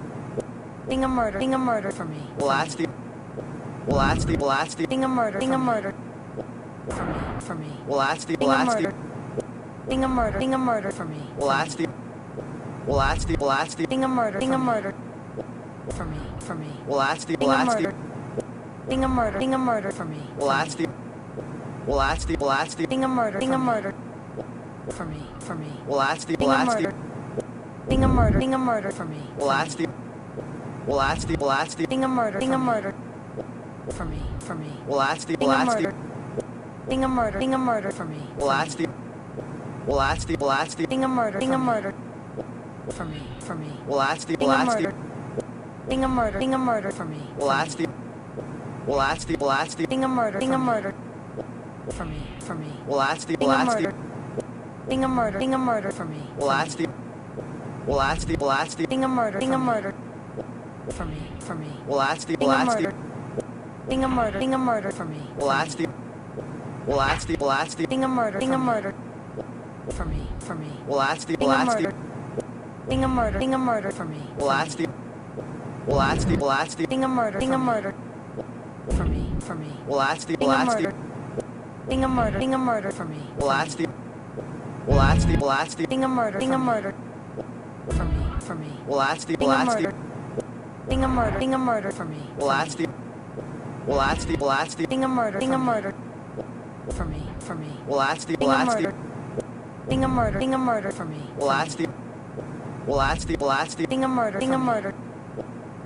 [SPEAKER 2] Being a murder. Being a murder for me.
[SPEAKER 14] Well, that's the
[SPEAKER 2] Being a murder. Being a murder. For me. For me.
[SPEAKER 14] Well, that's the
[SPEAKER 2] Being a murder. Being a murder. Being a murder for me.
[SPEAKER 14] Well, that's the
[SPEAKER 2] Being a murder. Being a murder. For me. For me.
[SPEAKER 14] Well, that's the
[SPEAKER 2] Being a murder. Being a murder. Being a murder for me.
[SPEAKER 14] Well, that's the
[SPEAKER 2] Being a murder. Being a murder. For me. For me.
[SPEAKER 14] Well, that's the
[SPEAKER 2] Being a murder. Being a murder. Being a murder for me.
[SPEAKER 14] Well, that's the
[SPEAKER 2] Being a murder. Being a murder. For me. For me.
[SPEAKER 14] Well, that's the
[SPEAKER 2] Being a murder. Being a murder. Being a murder for me.
[SPEAKER 14] Well, that's the
[SPEAKER 2] Being a murder. Being a murder. For me. For me.
[SPEAKER 14] Well, that's the
[SPEAKER 2] Being a murder. Being a murder. Being a murder for me.
[SPEAKER 14] Well, that's the
[SPEAKER 2] Being a murder. Being a murder. For me. For me.
[SPEAKER 14] Well, that's the
[SPEAKER 2] Being a murder. Being a murder. Being a murder for me.
[SPEAKER 14] Well, that's the
[SPEAKER 2] Being a murder. Being a murder. For me. For me.
[SPEAKER 14] Well, that's the
[SPEAKER 2] Being a murder. Being a murder. Being a murder for me.
[SPEAKER 14] Well, that's the
[SPEAKER 2] Being a murder. Being a murder. For me. For me.
[SPEAKER 14] Well, that's the
[SPEAKER 2] Being a murder. Being a murder. Being a murder for me.
[SPEAKER 14] Well, that's the
[SPEAKER 2] Being a murder. Being a murder. For me. For me.
[SPEAKER 14] Well, that's the
[SPEAKER 2] Being a murder. Being a murder. Being a murder for me.
[SPEAKER 14] Well, that's the
[SPEAKER 2] Being a murder. Being a murder. For me. For me.
[SPEAKER 14] Well, that's the
[SPEAKER 2] Being a murder. Being a murder. Being a murder for me.
[SPEAKER 14] Well, that's the
[SPEAKER 2] Being a murder. Being a murder. For me. For me.
[SPEAKER 14] Well, that's the
[SPEAKER 2] Being a murder. Being a murder. Being a murder for me.
[SPEAKER 14] Well, that's the
[SPEAKER 2] Being a murder. Being a murder. For me. For me.
[SPEAKER 14] Well, that's the
[SPEAKER 2] Being a murder. Being a murder. Being a murder for me.
[SPEAKER 14] Well, that's the
[SPEAKER 2] Being a murder. Being a murder.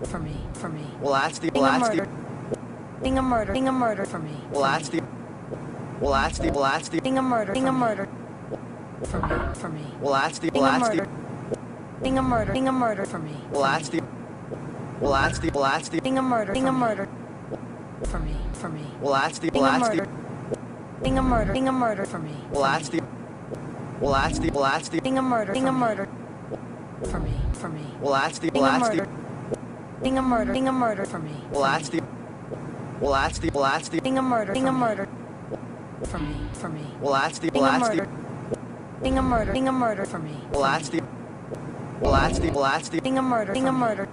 [SPEAKER 2] For me. For me.
[SPEAKER 14] Well, that's the
[SPEAKER 2] Being a murder. Being a murder. Being a murder for me.
[SPEAKER 14] Well, that's the
[SPEAKER 2] Being a murder. Being a murder. For me. For me.
[SPEAKER 14] Well, that's the
[SPEAKER 2] Being a murder. Being a murder. Being a murder for me.
[SPEAKER 14] Well, that's the
[SPEAKER 2] Being a murder. Being a murder. For me. For me.
[SPEAKER 14] Well, that's the
[SPEAKER 2] Being a murder. Being a murder. Being a murder for me.
[SPEAKER 14] Well, that's the
[SPEAKER 2] Being a murder. Being a murder. For me. For me.
[SPEAKER 14] Well, that's the
[SPEAKER 2] Being a murder. Being a murder. Being a murder for me.
[SPEAKER 14] Well, that's the
[SPEAKER 2] Being a murder. Being a murder.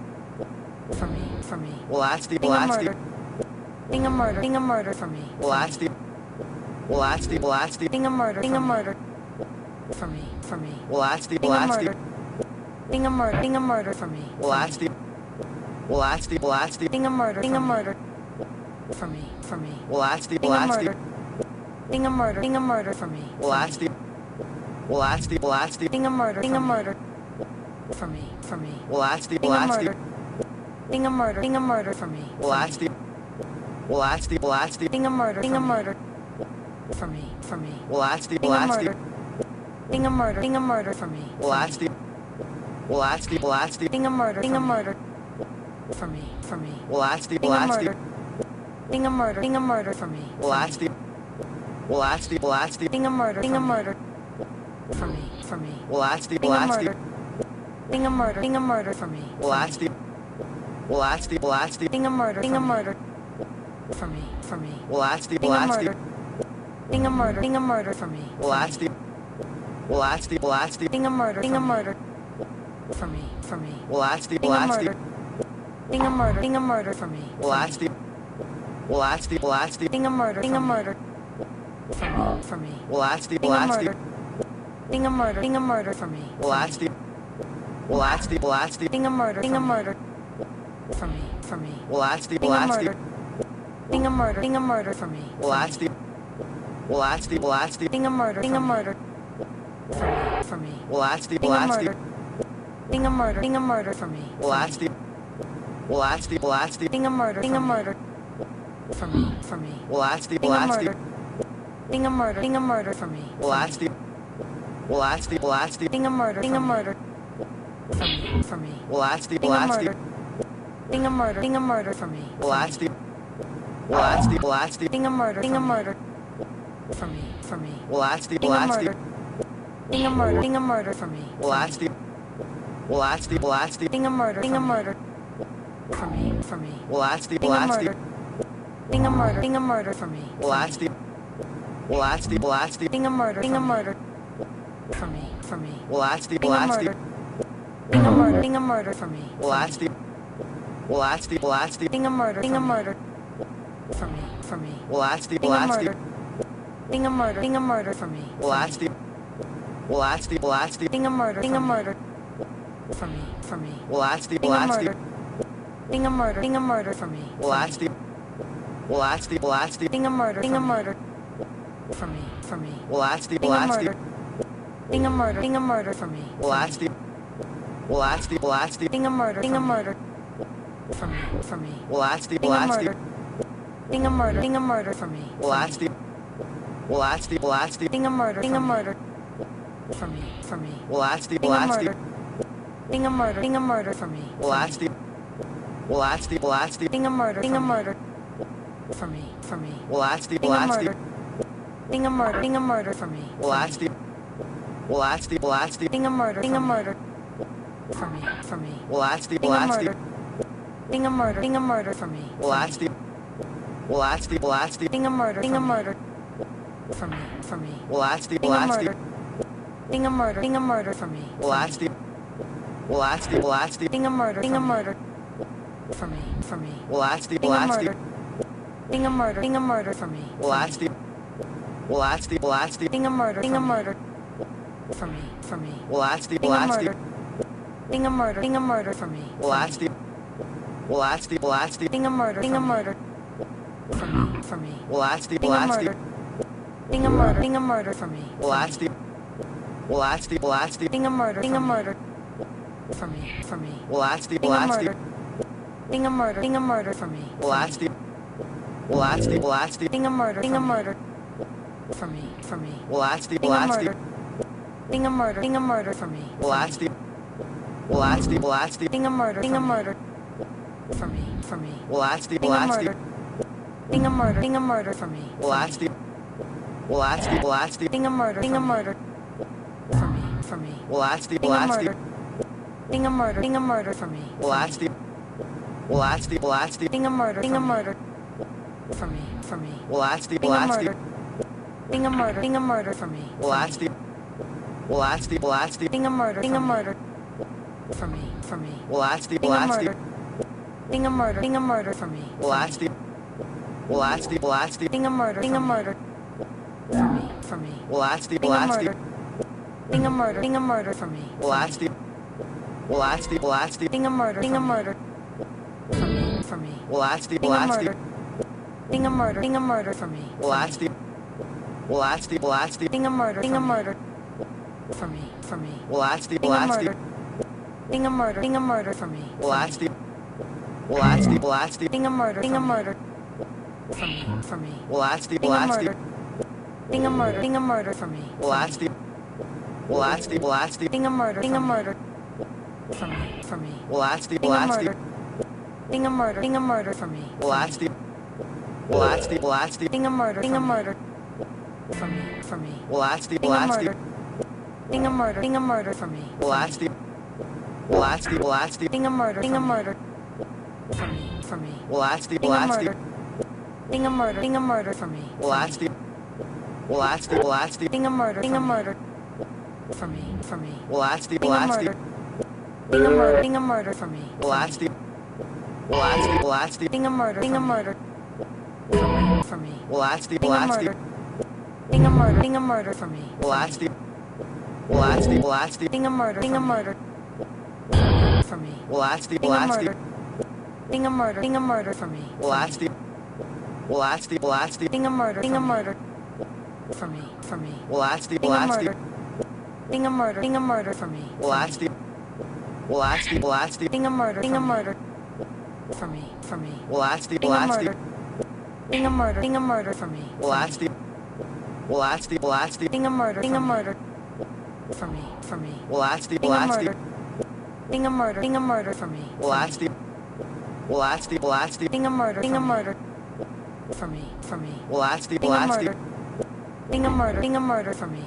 [SPEAKER 2] For me. For me.
[SPEAKER 14] Well, that's the
[SPEAKER 2] Being a murder. Being a murder. Being a murder for me.
[SPEAKER 14] Well, that's the
[SPEAKER 2] Being a murder. Being a murder. For me. For me.
[SPEAKER 14] Well, that's the
[SPEAKER 2] Being a murder. Being a murder. Being a murder for me.
[SPEAKER 14] Well, that's the
[SPEAKER 2] Being a murder. Being a murder. For me. For me.
[SPEAKER 14] Well, that's the
[SPEAKER 2] Being a murder. Being a murder. Being a murder for me.
[SPEAKER 14] Well, that's the
[SPEAKER 2] Being a murder. Being a murder. For me. For me.
[SPEAKER 14] Well, that's the
[SPEAKER 2] Being a murder. Being a murder. Being a murder for me.
[SPEAKER 14] Well, that's the
[SPEAKER 2] Being a murder. Being a murder. For me. For me.
[SPEAKER 14] Well, that's the
[SPEAKER 2] Being a murder. Being a murder. Being a murder for me.
[SPEAKER 14] Well, that's the
[SPEAKER 2] Being a murder. Being a murder. For me. For me.
[SPEAKER 14] Well, that's the
[SPEAKER 2] Being a murder. Being a murder. Being a murder for me.
[SPEAKER 14] Well, that's the
[SPEAKER 2] Being a murder. Being a murder. For me. For me.
[SPEAKER 14] Well, that's the
[SPEAKER 2] Being a murder. Being a murder. Being a murder for me.
[SPEAKER 14] Well, that's the
[SPEAKER 2] Being a murder. Being a murder. For me. For me.
[SPEAKER 14] Well, that's the
[SPEAKER 2] Being a murder. Being a murder. Being a murder for me.
[SPEAKER 14] Well, that's the
[SPEAKER 2] Being a murder. Being a murder. For me. For me.
[SPEAKER 14] Well, that's the
[SPEAKER 2] Being a murder. Being a murder. Being a murder for me.
[SPEAKER 14] Well, that's the. Well, that's the. Well, that's the.
[SPEAKER 2] Being a murder. Being a murder. For me. For me.
[SPEAKER 14] Well, that's the.
[SPEAKER 2] Being
[SPEAKER 14] Well,
[SPEAKER 2] a
[SPEAKER 14] that's the.
[SPEAKER 2] murder. Being a murder. Being a murder for me.
[SPEAKER 14] Well, that's the. Well, that's the. Well, that's the.
[SPEAKER 2] Being a murder. Being a murder. For me. For me.
[SPEAKER 14] Well, that's the.
[SPEAKER 2] Being
[SPEAKER 14] Well,
[SPEAKER 2] a
[SPEAKER 14] that's the.
[SPEAKER 2] murder. Being a murder. Being a murder for me.
[SPEAKER 14] Well, that's the. Well, that's the. Well, that's the.
[SPEAKER 2] Being a murder. Being a murder. For me.
[SPEAKER 14] Well, that's the.
[SPEAKER 2] Being
[SPEAKER 14] Well,
[SPEAKER 2] a
[SPEAKER 14] that's the.
[SPEAKER 2] murder. Being a murder. Being a murder for me.
[SPEAKER 14] Well, that's the. Well, that's the. Well, that's the.
[SPEAKER 2] Being a murder. Being a murder. For me. For me.
[SPEAKER 14] Well, that's the.
[SPEAKER 2] Being
[SPEAKER 14] Well,
[SPEAKER 2] a
[SPEAKER 14] that's the.
[SPEAKER 2] murder. Being a murder. Being a murder for me.
[SPEAKER 14] Well, that's the. Well, that's the. Well, that's the.
[SPEAKER 2] Being a murder. Being a murder. For me. For me.
[SPEAKER 14] Well, that's the.
[SPEAKER 2] Being
[SPEAKER 14] Well,
[SPEAKER 2] a
[SPEAKER 14] that's the.
[SPEAKER 2] murder. Being a murder. Being a murder for me.
[SPEAKER 14] Well, that's the. Well, that's the. Well, that's the.
[SPEAKER 2] Being a murder. Being a murder. For me. For me.
[SPEAKER 14] Well, that's the.
[SPEAKER 2] Being
[SPEAKER 14] Well,
[SPEAKER 2] a
[SPEAKER 14] that's the.
[SPEAKER 2] murder. Being a murder. Being a murder for me.
[SPEAKER 14] Well, that's the. Well, that's the. Well, that's the.
[SPEAKER 2] Being a murder. Being a murder. For me. For me.
[SPEAKER 14] Well, that's the.
[SPEAKER 2] Being
[SPEAKER 14] Well,
[SPEAKER 2] a
[SPEAKER 14] that's the.
[SPEAKER 2] murder. Being a murder. Being a murder for me.
[SPEAKER 14] Well, that's the. Well, that's the. Well, that's the.
[SPEAKER 2] Being a murder. Being a murder. For me. For me.
[SPEAKER 14] Well, that's the.
[SPEAKER 2] Being
[SPEAKER 14] Well,
[SPEAKER 2] a
[SPEAKER 14] that's the.
[SPEAKER 2] murder. Being a murder. Being a murder for me.
[SPEAKER 14] Well, that's the. Well, that's the. Well, that's the.
[SPEAKER 2] Being a murder. Being a murder. For me. For me.
[SPEAKER 14] Well, that's the.
[SPEAKER 2] Being
[SPEAKER 14] Well,
[SPEAKER 2] a
[SPEAKER 14] that's the.
[SPEAKER 2] murder. Being a murder. Being a murder for me.
[SPEAKER 14] Well, that's the. Well, that's the. Well, that's the.
[SPEAKER 2] Being a murder. Being a murder. For me. For me.
[SPEAKER 14] Well, that's the.
[SPEAKER 2] Being
[SPEAKER 14] Well,
[SPEAKER 2] a
[SPEAKER 14] that's the.
[SPEAKER 2] murder. Being a murder. Being a murder for me.
[SPEAKER 14] Well, that's the. Well, that's the. Well, that's the.
[SPEAKER 2] Being a murder. Being a murder. For me. For me.
[SPEAKER 14] Well, that's the.
[SPEAKER 2] Being
[SPEAKER 14] Well,
[SPEAKER 2] a
[SPEAKER 14] that's the.
[SPEAKER 2] murder. Being a murder. Being a murder for me.
[SPEAKER 14] Well, that's the. Well, that's the. Well, that's the.
[SPEAKER 2] Being a murder. Being a murder. For me. For me.
[SPEAKER 14] Well, that's the.
[SPEAKER 2] Being
[SPEAKER 14] Well,
[SPEAKER 2] a
[SPEAKER 14] that's the.
[SPEAKER 2] murder. Being a murder. Being a murder for me.
[SPEAKER 14] Well, that's the. Well, that's the. Well, that's the.
[SPEAKER 2] Being a murder. Being a murder. For me. For me.
[SPEAKER 14] Well, that's the.
[SPEAKER 2] Being
[SPEAKER 14] Well,
[SPEAKER 2] a
[SPEAKER 14] that's the.
[SPEAKER 2] murder. Being a murder. Being a murder for me.
[SPEAKER 14] Well, that's the. Well, that's the. Well, that's the.
[SPEAKER 2] Being a murder. Being a murder. For me. For me.
[SPEAKER 14] Well, that's the.
[SPEAKER 2] Being
[SPEAKER 14] Well,
[SPEAKER 2] a
[SPEAKER 14] that's the.
[SPEAKER 2] murder. Being a murder. Being a murder for me.
[SPEAKER 14] Well, that's the. Well, that's the. Well, that's the.
[SPEAKER 2] Being a murder. Being a murder. For me. For me.
[SPEAKER 14] Well, that's the.
[SPEAKER 2] Being
[SPEAKER 14] Well,
[SPEAKER 2] a
[SPEAKER 14] that's the.
[SPEAKER 2] murder. Being a murder. Being a murder for me.
[SPEAKER 14] Well, that's the. Well, that's the. Well, that's the.
[SPEAKER 2] Being a murder. Being a murder. For me. For me.
[SPEAKER 14] Well, that's the.
[SPEAKER 2] Being
[SPEAKER 14] Well,
[SPEAKER 2] a
[SPEAKER 14] that's the.
[SPEAKER 2] murder. Being a murder. Being a murder for me.
[SPEAKER 14] Well, that's the. Well, that's the. Well, that's the.
[SPEAKER 2] Being a murder. Being a murder. For me. For me.
[SPEAKER 14] Well, that's the.
[SPEAKER 2] Being
[SPEAKER 14] Well,
[SPEAKER 2] a
[SPEAKER 14] that's the.
[SPEAKER 2] murder. Being a murder. Being a murder for me.
[SPEAKER 14] Well, that's the. Well, that's the. Well, that's the.
[SPEAKER 2] Being a murder. Being a murder. For me. For me.
[SPEAKER 14] Well, that's the.
[SPEAKER 2] Being
[SPEAKER 14] Well,
[SPEAKER 2] a
[SPEAKER 14] that's the.
[SPEAKER 2] murder. Being a murder. Being a murder for me.
[SPEAKER 14] Well, that's the. Well, that's the. Well, that's the.
[SPEAKER 2] Being a murder. Being a murder. For me. For me.
[SPEAKER 14] Well, that's the.
[SPEAKER 2] Being
[SPEAKER 14] Well,
[SPEAKER 2] a
[SPEAKER 14] that's the.
[SPEAKER 2] murder. Being a murder. Being a murder for me.
[SPEAKER 14] Well, that's the. Well, that's the. Well, that's the.
[SPEAKER 2] Being a murder. Being a murder. For me. For me.
[SPEAKER 14] Well, that's the.
[SPEAKER 2] Being
[SPEAKER 14] Well,
[SPEAKER 2] a
[SPEAKER 14] that's the.
[SPEAKER 2] murder. Being a murder. Being a murder for me.
[SPEAKER 14] Well, that's the. Well, that's the. Well, that's the.
[SPEAKER 2] Being a murder. Being a murder. For me. For me.
[SPEAKER 14] Well, that's the.
[SPEAKER 2] Being
[SPEAKER 14] Well,
[SPEAKER 2] a
[SPEAKER 14] that's the.
[SPEAKER 2] murder. Being a murder. Being a murder for me.
[SPEAKER 14] Well, that's the. Well, that's the. Well, that's the.
[SPEAKER 2] Being a murder. Being a murder. For me. For me.
[SPEAKER 14] Well, that's the.
[SPEAKER 2] Being
[SPEAKER 14] Well,
[SPEAKER 2] a
[SPEAKER 14] that's the.
[SPEAKER 2] murder. Being a murder. Being a murder for me.
[SPEAKER 14] Well, that's the. Well, that's the. Well, that's the.
[SPEAKER 2] Being a murder. Being a murder. For me. For me.
[SPEAKER 14] Well, that's the.
[SPEAKER 2] Being
[SPEAKER 14] Well,
[SPEAKER 2] a
[SPEAKER 14] that's the.
[SPEAKER 2] murder. Being a murder. Being a murder for me.
[SPEAKER 14] Well, that's the. Well, that's the. Well, that's the.
[SPEAKER 2] Being a murder. Being a murder. For me. For me.
[SPEAKER 14] Well, that's the.
[SPEAKER 2] Being
[SPEAKER 14] Well,
[SPEAKER 2] a
[SPEAKER 14] that's the.
[SPEAKER 2] murder. Being a murder. Being a murder for me.
[SPEAKER 14] Well, that's the. Well, that's the. Well, that's the.
[SPEAKER 2] Being a murder. Being a murder. For me. For me.
[SPEAKER 14] Well, that's the.
[SPEAKER 2] Being
[SPEAKER 14] Well,
[SPEAKER 2] a
[SPEAKER 14] that's the.
[SPEAKER 2] murder. Being a murder. Being a murder for me.
[SPEAKER 14] Well, that's the. Well, that's the. Well, that's the.
[SPEAKER 2] Being a murder. Being a murder. For me. For me.
[SPEAKER 14] Well, that's the.
[SPEAKER 2] Being
[SPEAKER 14] Well,
[SPEAKER 2] a
[SPEAKER 14] that's the.
[SPEAKER 2] murder. Being a murder. Being a murder for me.
[SPEAKER 14] Well, that's the. Well, that's the. Well, that's the.
[SPEAKER 2] Being a murder. Being a murder. For me. For me.
[SPEAKER 14] Well, that's the.
[SPEAKER 2] Being
[SPEAKER 14] Well,
[SPEAKER 2] a
[SPEAKER 14] that's the.
[SPEAKER 2] murder. Being a murder. Being a murder for me.
[SPEAKER 14] Well, that's the. Well, that's the. Well, that's the.
[SPEAKER 2] Being a murder. Being a murder. For me. For me.
[SPEAKER 14] Well, that's the.
[SPEAKER 2] Being
[SPEAKER 14] Well,
[SPEAKER 2] a
[SPEAKER 14] that's the.
[SPEAKER 2] murder. Being a murder. Being a murder for me.
[SPEAKER 14] Well, that's the. Well, that's the. Well, that's the.
[SPEAKER 2] Being a murder. Being a murder. For me. For me.
[SPEAKER 14] Well, that's the.
[SPEAKER 2] Being
[SPEAKER 14] Well,
[SPEAKER 2] a
[SPEAKER 14] that's the.
[SPEAKER 2] murder. Being a murder. Being a murder for me.
[SPEAKER 14] Well, that's the. Well, that's the. Well, that's the.
[SPEAKER 2] Being a murder. Being a murder. For me. For me.
[SPEAKER 14] Well, that's the.
[SPEAKER 2] Being
[SPEAKER 14] Well,
[SPEAKER 2] a
[SPEAKER 14] that's the.
[SPEAKER 2] murder. Being a murder. Being a murder for me.
[SPEAKER 14] Well, that's the. Well, that's the. Well, that's the.
[SPEAKER 2] Being a murder. Being a murder. For me. For me.
[SPEAKER 14] Well, that's the.
[SPEAKER 2] Being
[SPEAKER 14] Well,
[SPEAKER 2] a
[SPEAKER 14] that's the.
[SPEAKER 2] murder. Being a murder. Being a murder for me.
[SPEAKER 14] Well, that's the. Well, that's the. Well, that's the.
[SPEAKER 2] Being a murder. Being a murder. For me. For me.
[SPEAKER 14] Well, that's the.
[SPEAKER 2] Being
[SPEAKER 14] Well,
[SPEAKER 2] a
[SPEAKER 14] that's the.
[SPEAKER 2] murder. Being a murder. Being a murder for me.
[SPEAKER 14] Well, that's the. Well, that's the. Well, that's the.
[SPEAKER 2] Being a murder. Being a murder. For me. For me.
[SPEAKER 14] Well, that's the.
[SPEAKER 2] Being
[SPEAKER 14] Well,
[SPEAKER 2] a
[SPEAKER 14] that's the.
[SPEAKER 2] murder. Being a murder. Being a murder for me.
[SPEAKER 14] Well, that's the.
[SPEAKER 2] Being a murder. Being a murder. For me. Being a murder. Being a murder. Being a murder for me. Being a murder. Being a murder. For me. Being a murder. Being a murder. Being a murder for me. Being a murder. Being a murder. For me. For me. Being a murder. Being a murder. Being a murder for me. Being a murder. Being a murder. For me. For me. Being a murder. Being a murder. Being a murder for me. Being a murder. Being a murder. For me. For me. Being a murder. Being a murder. Being a murder for me. Being a murder. Being a murder. For me. For me. Being a murder. Being a murder. Being a murder for me.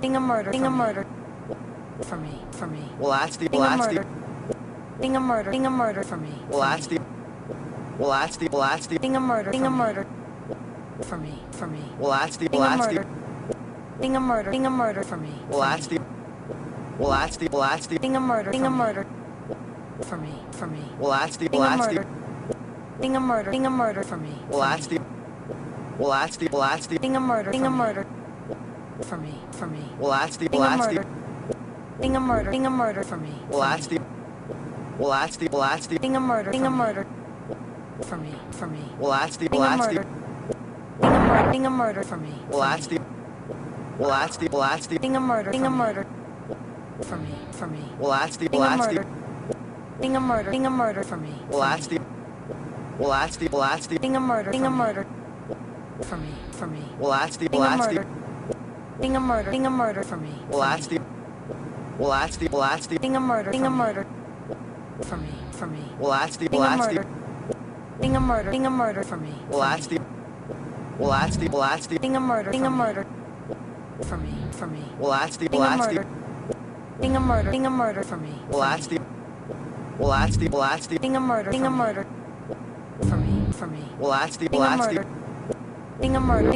[SPEAKER 2] Being a murder. Being a murder. For me. For me. Being a murder. Being a murder. Being a murder for me. Being a murder. Being a murder. For me. For me. Being a murder. Being a murder. Being a murder for me. Being a murder. Being a murder. For me. For me. Being a murder. Being a murder. Being a murder for me. Being a murder. Being a murder. For me. For me. Being a murder. Being a murder. Being a murder for me. Being a murder. Being a murder. For me. For me. Being a murder. Being a murder. Being a murder for me. Being a murder. Being a murder. For me. For me. Being a murder. Being a murder. Being a murder for me. Being a murder. Being a murder. For me. For me. Being a murder. Being a murder. Being a murder for me. Being a murder. Being a murder. For me. For me. Being a murder. Being a murder. Being a murder for me. Being a murder. Being a murder. For me. For me. Being a murder. Being a murder. Being a murder for me. Being a murder. Being a murder. For me. For me. Being a murder. Being a murder. Being a murder for me. Being a murder. Being a murder. For me. For me. Being a murder. Being a murder.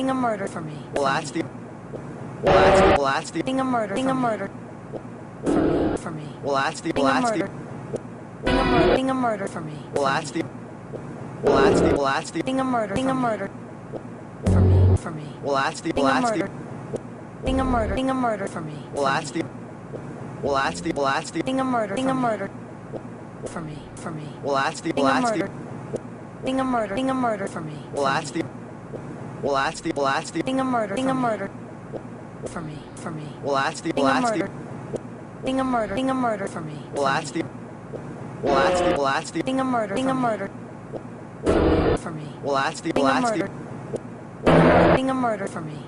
[SPEAKER 2] Being a murder for me. Being a murder. Being a murder. For me. For me. Being a murder. Being a murder. Being a murder for me. Being a murder. Being a murder. For me. For me. Being a murder. Being a murder. Being a murder for me. Being a murder. Being a murder. For me. For me. Being a murder. Being a murder. Being a murder for me. Being a murder. Being a murder. For me. Being a murder. Being a murder for me.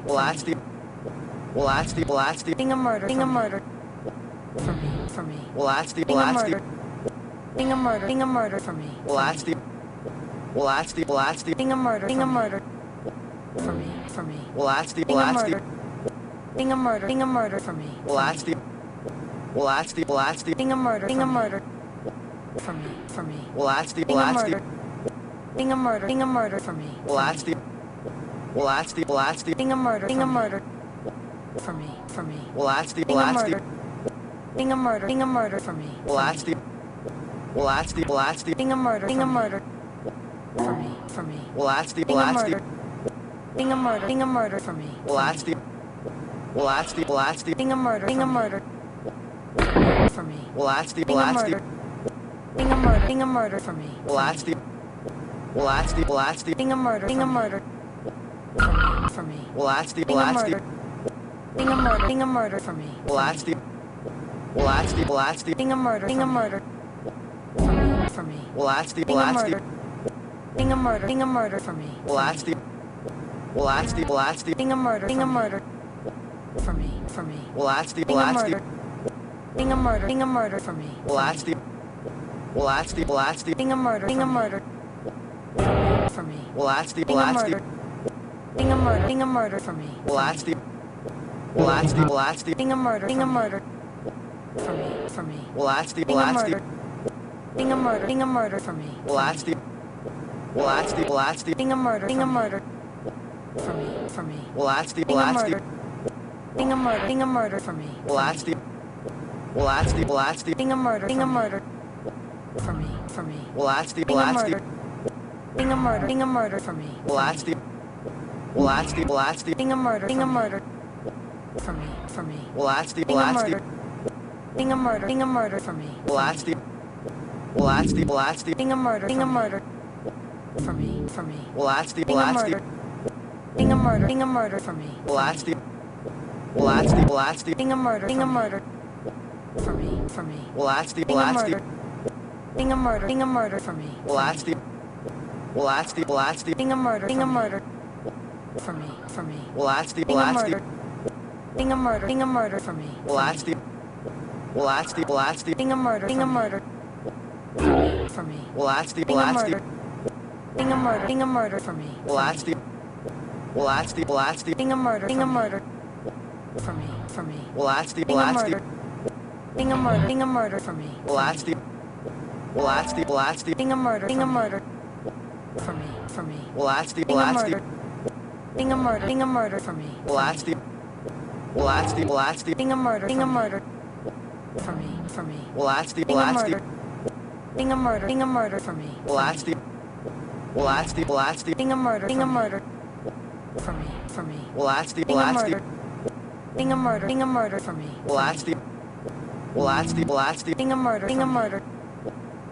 [SPEAKER 2] Being a murder. Being a murder. For me. For me. Being a murder. Being a murder. Being a murder for me. Being a murder. Being a murder. For me. For me. Being a murder. Being a murder. Being a murder for me. Being a murder. Being a murder. For me. For me. Being a murder. Being a murder. Being a murder for me. Being a murder. Being a murder. For me. For me. Being a murder. Being a murder. Being a murder for me. Being a murder. Being a murder. For me. For me. Being a murder. Being a murder. Being a murder for me. Being a murder. Being a murder. For me. Being a murder. Being a murder. Being a murder for me. Being a murder. Being a murder. For me. Being a murder. Being a murder. Being a murder for me. Being a murder. Being a murder. For me. Being a murder. Being a murder. Being a murder for me. Being a murder. Being a murder. For me. For me. Being a murder. Being a murder. Being a murder for me. Being a murder. Being a murder. For me. Being a murder. Being a murder. Being a murder for me. Being a murder. Being a murder. For me. For me. Being a murder. Being a murder. Being a murder for me. Being a murder. Being a murder. For me. For me. Being a murder. Being a murder. Being a murder for me. Being a murder. Being a murder. For me. For me.
[SPEAKER 14] Well, that's the
[SPEAKER 2] Being a murder. Being a murder. Being a murder for me.
[SPEAKER 14] Well, that's the
[SPEAKER 2] Being a murder. Being a murder. For me. For me.
[SPEAKER 14] Well, that's the
[SPEAKER 2] Being a murder. Being a murder. Being a murder for me.
[SPEAKER 14] Well, that's the
[SPEAKER 2] Being a murder. Being a murder. For me. For me.
[SPEAKER 14] Well, that's the
[SPEAKER 2] Being a murder. Being a murder. Being a murder for me.
[SPEAKER 14] Well, that's the
[SPEAKER 2] Being a murder. Being a murder. For me. For me.
[SPEAKER 14] Well, that's the
[SPEAKER 2] Being a murder. Being a murder. Being a murder for me.
[SPEAKER 14] Well, that's the
[SPEAKER 2] Being a murder. Being a murder. For me. For me.
[SPEAKER 14] Well, that's the
[SPEAKER 2] Being a murder. Being a murder. Being a murder for me.
[SPEAKER 14] Well, that's the
[SPEAKER 2] Being a murder. Being a murder. For me.
[SPEAKER 14] Well, that's the
[SPEAKER 2] Being a murder. Being a murder. Being a murder for me.
[SPEAKER 14] Well, that's the
[SPEAKER 2] Being a murder. Being a murder. For me. For me.
[SPEAKER 14] Well, that's the
[SPEAKER 2] Being a murder. Being a murder. Being a murder for me.
[SPEAKER 14] Well, that's the
[SPEAKER 2] Being a murder. Being a murder. For me. For me.
[SPEAKER 14] Well, that's the
[SPEAKER 2] Being a murder. Being a murder. Being a murder for me.
[SPEAKER 14] Well, that's the
[SPEAKER 2] Being a murder. Being a murder. For me. For me.
[SPEAKER 14] Well, that's the
[SPEAKER 2] Being a murder. Being a murder. Being a murder for me.
[SPEAKER 14] Well, that's the
[SPEAKER 2] Being a murder. Being a murder. For me. For me.
[SPEAKER 14] Well, that's the
[SPEAKER 2] Being a murder. Being a murder. Being a murder for me.
[SPEAKER 14] Well, that's the
[SPEAKER 2] Being a murder. Being a murder.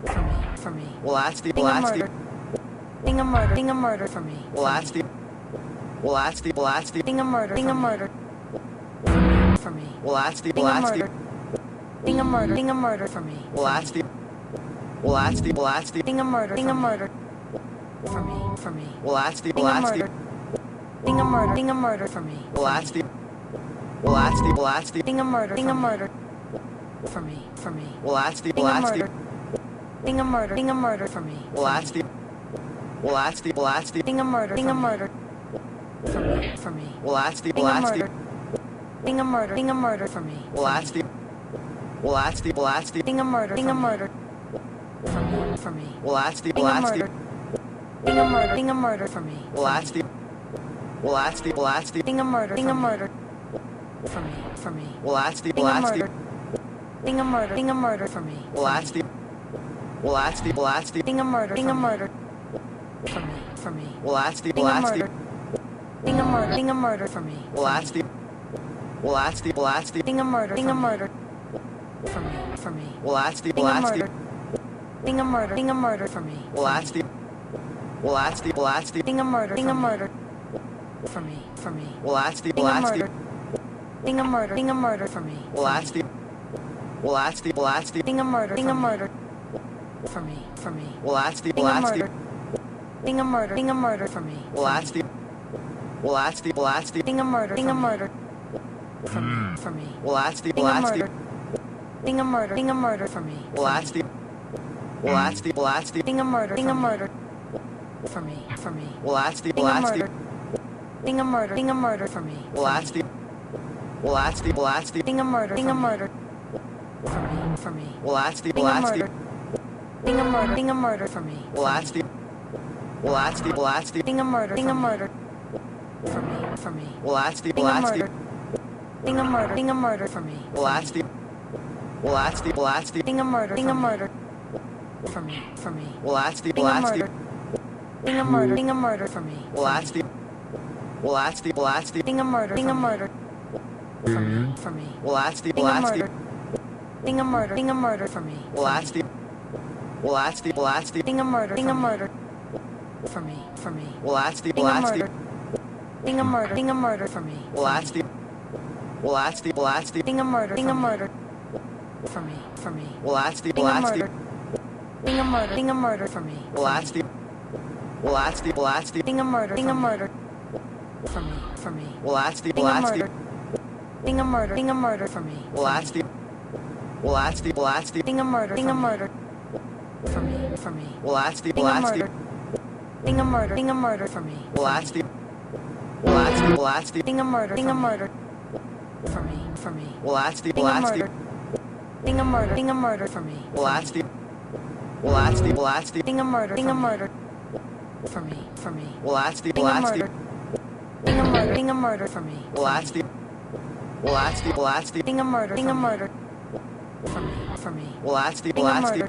[SPEAKER 2] For me. For me.
[SPEAKER 14] Well, that's the
[SPEAKER 2] Being a murder. Being a murder. Being a murder for me.
[SPEAKER 14] Well, that's the
[SPEAKER 2] Being a murder. Being a murder. For me.
[SPEAKER 14] Well, that's the
[SPEAKER 2] Being a murder. Being a murder. Being a murder for me.
[SPEAKER 14] Well, that's the
[SPEAKER 2] Being a murder. Being a murder. For me. For me.
[SPEAKER 14] Well, that's the
[SPEAKER 2] Being a murder. Being a murder. Being a murder for me.
[SPEAKER 14] Well, that's the
[SPEAKER 2] Being a murder. Being a murder. For me. For me.
[SPEAKER 14] Well, that's the
[SPEAKER 2] Being a murder. Being a murder. Being a murder for me.
[SPEAKER 14] Well, that's the
[SPEAKER 2] Being a murder. Being a murder. For me. For me.
[SPEAKER 14] Well, that's the
[SPEAKER 2] Being a murder. Being a murder. Being a murder for me.
[SPEAKER 14] Well, that's the
[SPEAKER 2] Being a murder. Being a murder. For me. For me.
[SPEAKER 14] Well, that's the
[SPEAKER 2] Being a murder. Being a murder. Being a murder for me.
[SPEAKER 14] Well, that's the
[SPEAKER 2] Being a murder. Being a murder. For me. For me.
[SPEAKER 14] Well, that's the
[SPEAKER 2] Being a murder. Being a murder. Being a murder for me.
[SPEAKER 14] Well, that's the
[SPEAKER 2] Being a murder. Being a murder. For me. For me.
[SPEAKER 14] Well, that's the
[SPEAKER 2] Being a murder. Being a murder. Being a murder for me.
[SPEAKER 14] Well, that's the
[SPEAKER 2] Being a murder. Being a murder. For me. For me.
[SPEAKER 14] Well, that's the
[SPEAKER 2] Being a murder. Being a murder. Being a murder for me.
[SPEAKER 14] Well, that's the
[SPEAKER 2] Being a murder. Being a murder. For me. For me.
[SPEAKER 14] Well, that's the
[SPEAKER 2] Being a murder. Being a murder. Being a murder for me.
[SPEAKER 14] Well, that's the
[SPEAKER 2] Being a murder. Being a murder. For me. For me.
[SPEAKER 14] Well, that's the
[SPEAKER 2] Being a murder. Being a murder. Being a murder for me.
[SPEAKER 14] Well, that's the
[SPEAKER 2] Being a murder. Being a murder. For me. For me.
[SPEAKER 14] Well, that's the
[SPEAKER 2] Being a murder. Being a murder. Being a murder for me.
[SPEAKER 14] Well, that's the
[SPEAKER 2] Being a murder. Being a murder. For me. For me.
[SPEAKER 14] Well, that's the
[SPEAKER 2] Being a murder. Being a murder. Being a murder for me.
[SPEAKER 14] Well, that's the
[SPEAKER 2] Being a murder. Being a murder. For me. For me.
[SPEAKER 14] Well, that's the
[SPEAKER 2] Being a murder. Being a murder. Being a murder for me.
[SPEAKER 14] Well, that's the
[SPEAKER 2] Being a murder. Being a murder. For me. For me.
[SPEAKER 14] Well, that's the
[SPEAKER 2] Being a murder. Being a murder. Being a murder for me.
[SPEAKER 14] Well, that's the
[SPEAKER 2] Being a murder. Being a murder. For me. For me.
[SPEAKER 14] Well, that's the
[SPEAKER 2] Being a murder. Being a murder. Being a murder for me.
[SPEAKER 14] Well, that's the
[SPEAKER 2] Being a murder. Being a murder. For me. For me.
[SPEAKER 14] Well, that's the
[SPEAKER 2] Being a murder. Being a murder. Being a murder for me.
[SPEAKER 14] Well, that's the
[SPEAKER 2] Being a murder. Being a murder. For me. For me.
[SPEAKER 14] Well, that's the
[SPEAKER 2] Being a murder. Being a murder. Being a murder for me.
[SPEAKER 14] Well, that's the
[SPEAKER 2] Being a murder. Being a murder. For me. For me.
[SPEAKER 14] Well, that's the
[SPEAKER 2] Being a murder. Being a murder. Being a murder for me.
[SPEAKER 14] Well, that's the
[SPEAKER 2] Being a murder. Being a murder. For me. For me.
[SPEAKER 14] Well, that's the
[SPEAKER 2] Being a murder. Being a murder. Being a murder for me.
[SPEAKER 14] Well, that's the
[SPEAKER 2] Being a murder. Being a murder. For me. For me.
[SPEAKER 14] Well, that's the
[SPEAKER 2] Being a murder. Being a murder. Being a murder for me.
[SPEAKER 14] Well, that's the
[SPEAKER 2] Being a murder. Being a murder. For me. For me.
[SPEAKER 14] Well, that's the
[SPEAKER 2] Being a murder. Being a murder. Being a murder for me.
[SPEAKER 14] Well, that's the
[SPEAKER 2] Being a murder. Being a murder. For me. For me.
[SPEAKER 14] Well, that's the
[SPEAKER 2] Being a murder. Being a murder. Being a murder for me.
[SPEAKER 14] Well, that's the
[SPEAKER 2] Being a murder. Being a murder. For me. For me.
[SPEAKER 14] Well, that's the
[SPEAKER 2] Being a murder.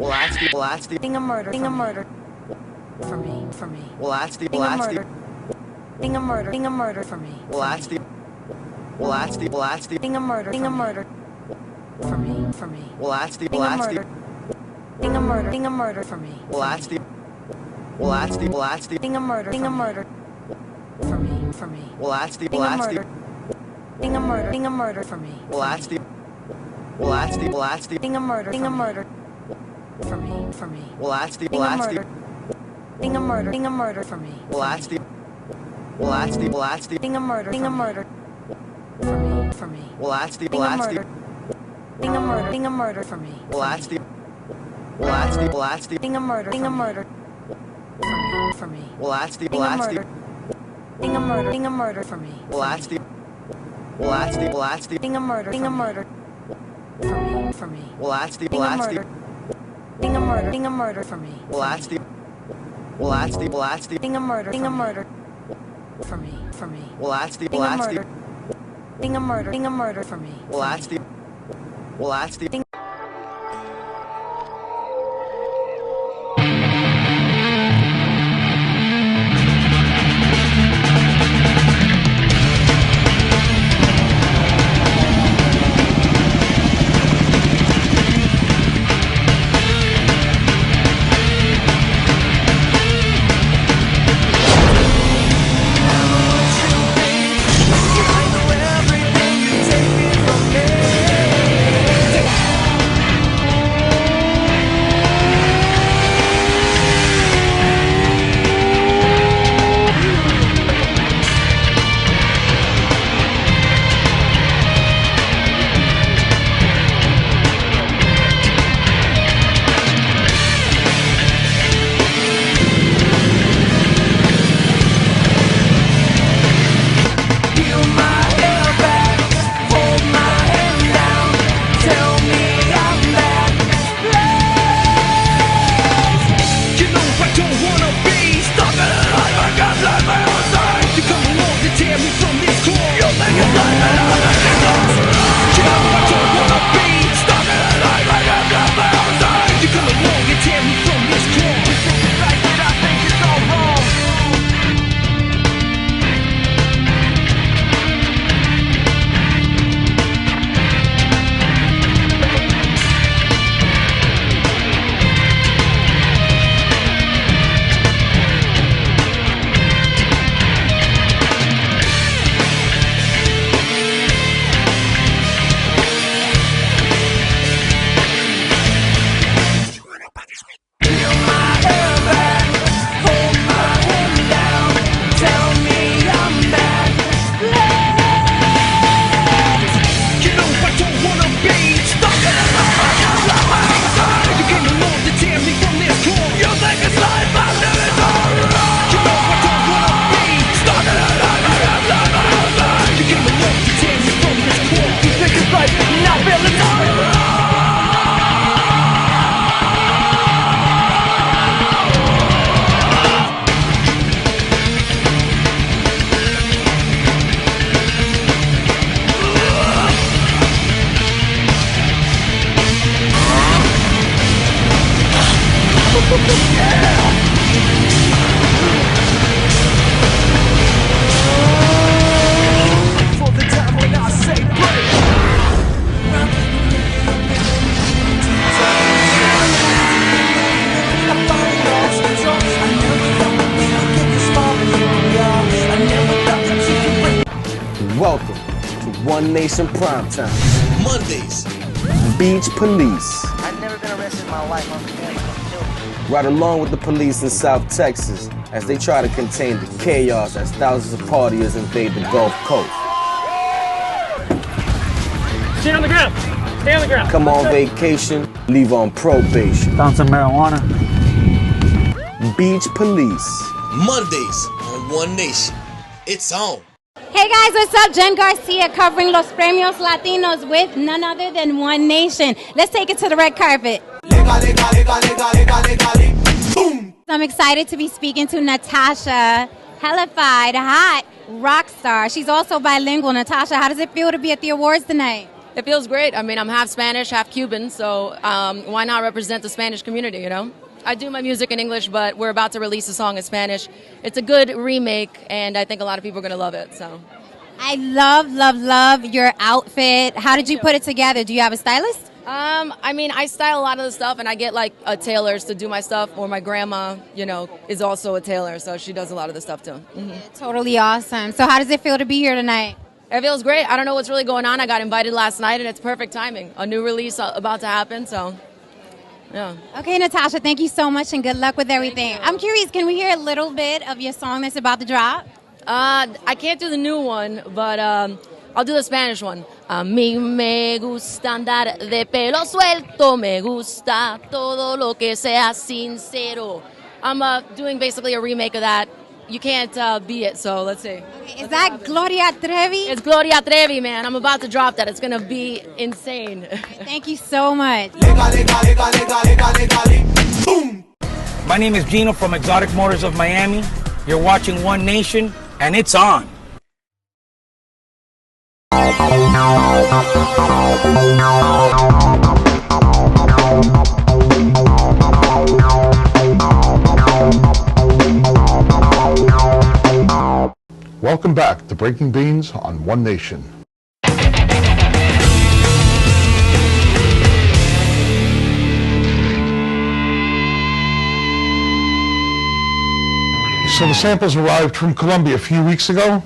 [SPEAKER 14] Well, that's the
[SPEAKER 2] Being a murder for me.
[SPEAKER 14] Well, that's the
[SPEAKER 2] Being a murder for me.
[SPEAKER 14] Well, that's the
[SPEAKER 2] Being a murder for me.
[SPEAKER 14] Well, that's the
[SPEAKER 2] Being a murder for me.
[SPEAKER 14] Well, that's the
[SPEAKER 2] Being a murder for me.
[SPEAKER 14] Well, that's the
[SPEAKER 2] Being a murder for me.
[SPEAKER 14] Well, that's the
[SPEAKER 2] Being a murder for me.
[SPEAKER 14] Well, that's the
[SPEAKER 2] Being a murder for me.
[SPEAKER 14] Well, that's the
[SPEAKER 2] Being a murder for me.
[SPEAKER 14] Well, that's the
[SPEAKER 2] Being a murder for me.
[SPEAKER 14] Well, that's the
[SPEAKER 2] Being a murder for me.
[SPEAKER 14] Well, that's the
[SPEAKER 2] Being a murder for me.
[SPEAKER 14] Well, that's the
[SPEAKER 2] Being a murder for me.
[SPEAKER 14] Well, that's the
[SPEAKER 2] Being a murder for me.
[SPEAKER 14] Well, that's the
[SPEAKER 2] Being a murder for me.
[SPEAKER 14] Well, that's the
[SPEAKER 2] Being a murder for me.
[SPEAKER 14] Well, that's the
[SPEAKER 3] Welcome to One Nation Primetime. Mondays. Beach Police.
[SPEAKER 14] I've never been arrested in my life. I'm killed.
[SPEAKER 3] Right along with the police in South Texas as they try to contain the chaos as thousands of partiers invade the Gulf Coast.
[SPEAKER 15] Stay on the ground. Stay on the ground.
[SPEAKER 3] Come on vacation, leave on probation.
[SPEAKER 15] Found some marijuana.
[SPEAKER 3] Beach Police.
[SPEAKER 19] Mondays on One Nation. It's on.
[SPEAKER 4] Hey guys, what's up? Jen Garcia covering Los Premios Latinos with none other than One Nation. Let's take it to the red carpet. Boom. I'm excited to be speaking to Natasha, hellified, hot rock star. She's also bilingual. Natasha, how does it feel to be at the awards tonight?
[SPEAKER 8] It feels great. I mean, I'm half Spanish, half Cuban, so why not represent the Spanish community, you know? I do my music in English, but we're about to release a song in Spanish. It's a good remake, and I think a lot of people are going to love it, so.
[SPEAKER 4] I love your outfit. How did you put it together? Do you have a stylist?
[SPEAKER 8] I mean, I style a lot of the stuff, and I get, like, tailors to do my stuff, or my grandma, you know, is also a tailor, so she does a lot of the stuff, too. Mm-hmm.
[SPEAKER 4] Totally awesome. So how does it feel to be here tonight?
[SPEAKER 8] It feels great. I don't know what's really going on. I got invited last night, and it's perfect timing. A new release about to happen, so, yeah.
[SPEAKER 4] Okay, Natasha, thank you so much, and good luck with everything. I'm curious, can we hear a little bit of your song that's about to drop?
[SPEAKER 8] I can't do the new one, but I'll do the Spanish one. A mí me gusta andar de pelo suelto, me gusta todo lo que sea sincero. I'm doing basically a remake of that. You can't beat it, so let's see.
[SPEAKER 4] Okay, is that Gloria Trevi?
[SPEAKER 8] It's Gloria Trevi, man. I'm about to drop that. It's going to be insane.
[SPEAKER 4] Thank you so much.
[SPEAKER 22] Boom! My name is Gino from Exotic Motors of Miami. You're watching One Nation, and it's on.
[SPEAKER 1] Welcome back to Breaking Beans on One Nation. So the samples arrived from Colombia a few weeks ago,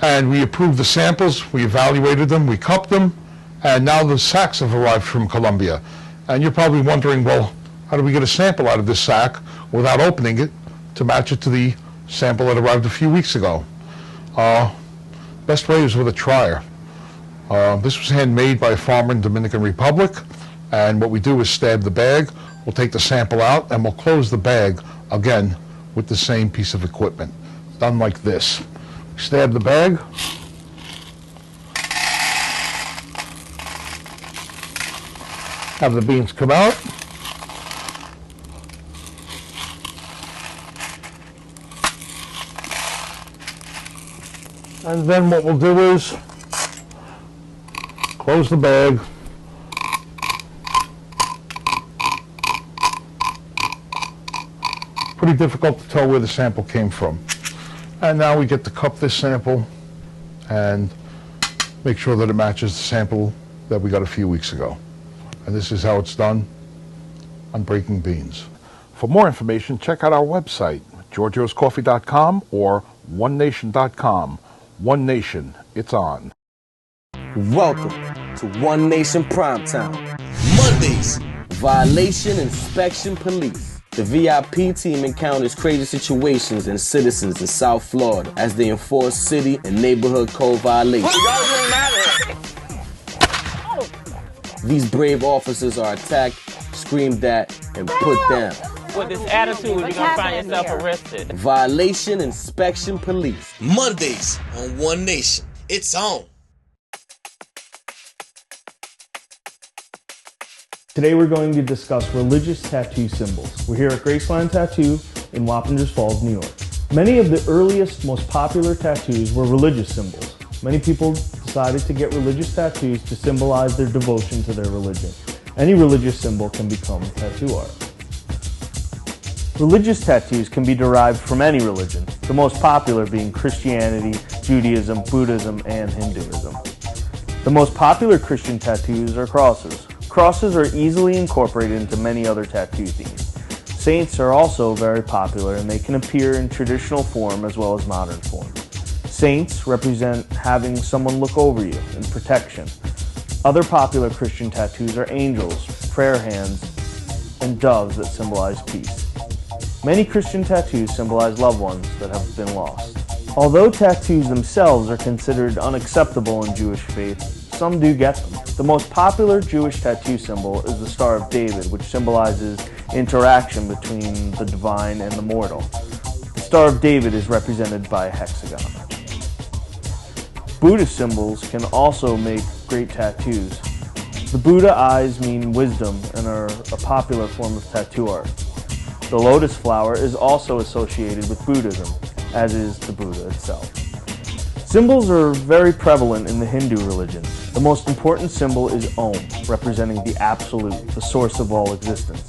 [SPEAKER 1] and we approved the samples, we evaluated them, we cupped them, and now the sacks have arrived from Colombia. And you're probably wondering, well, how do we get a sample out of this sack without opening it to match it to the sample that arrived a few weeks ago? Best way is with a trier. This was handmade by a farmer in Dominican Republic, and what we do is stab the bag, we'll take the sample out, and we'll close the bag again with the same piece of equipment, done like this. Stab the bag, have the beans come out, and then what we'll do is close the bag, pretty difficult to tell where the sample came from. And now we get to cup this sample and make sure that it matches the sample that we got a few weeks ago. And this is how it's done on Breaking Beans. For more information, check out our website, giorgioscoffee.com or onenation.com. One Nation, it's on.
[SPEAKER 3] Welcome to One Nation Primetime.
[SPEAKER 19] Mondays.
[SPEAKER 3] Violation Inspection Police. The VIP team encounters crazy situations and citizens in South Florida as they enforce city and neighborhood code violations. These brave officers are attacked, screamed at, and put down.
[SPEAKER 23] With this attitude, you're going to find yourself arrested.
[SPEAKER 3] Violation Inspection Police.
[SPEAKER 19] Mondays on One Nation. It's on.
[SPEAKER 24] Today we're going to discuss religious tattoo symbols. We're here at Graceland Tattoo in Wappingers Falls, New York. Many of the earliest, most popular tattoos were religious symbols. Many people decided to get religious tattoos to symbolize their devotion to their religion. Any religious symbol can become tattoo art. Religious tattoos can be derived from any religion, the most popular being Christianity, Judaism, Buddhism, and Hinduism. The most popular Christian tattoos are crosses. Crosses are easily incorporated into many other tattoo themes. Saints are also very popular, and they can appear in traditional form as well as modern form. Saints represent having someone look over you and protection. Other popular Christian tattoos are angels, prayer hands, and doves that symbolize peace. Many Christian tattoos symbolize loved ones that have been lost. Although tattoos themselves are considered unacceptable in Jewish faith, some do get them. The most popular Jewish tattoo symbol is the Star of David, which symbolizes interaction between the divine and the mortal. The Star of David is represented by a hexagon. Buddhist symbols can also make great tattoos. The Buddha eyes mean wisdom and are a popular form of tattoo art. The lotus flower is also associated with Buddhism, as is the Buddha itself. Symbols are very prevalent in the Hindu religion. The most important symbol is Om, representing the absolute, the source of all existence.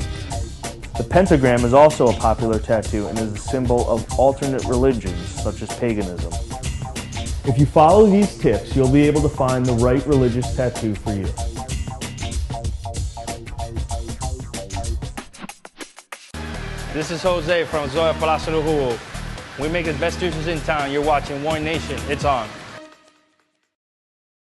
[SPEAKER 24] The pentagram is also a popular tattoo and is a symbol of alternate religions, such as paganism. If you follow these tips, you'll be able to find the right religious tattoo for you.
[SPEAKER 22] This is Jose from Zoya Palacio de Jugo. We make the best juices in town. You're watching One Nation. It's on.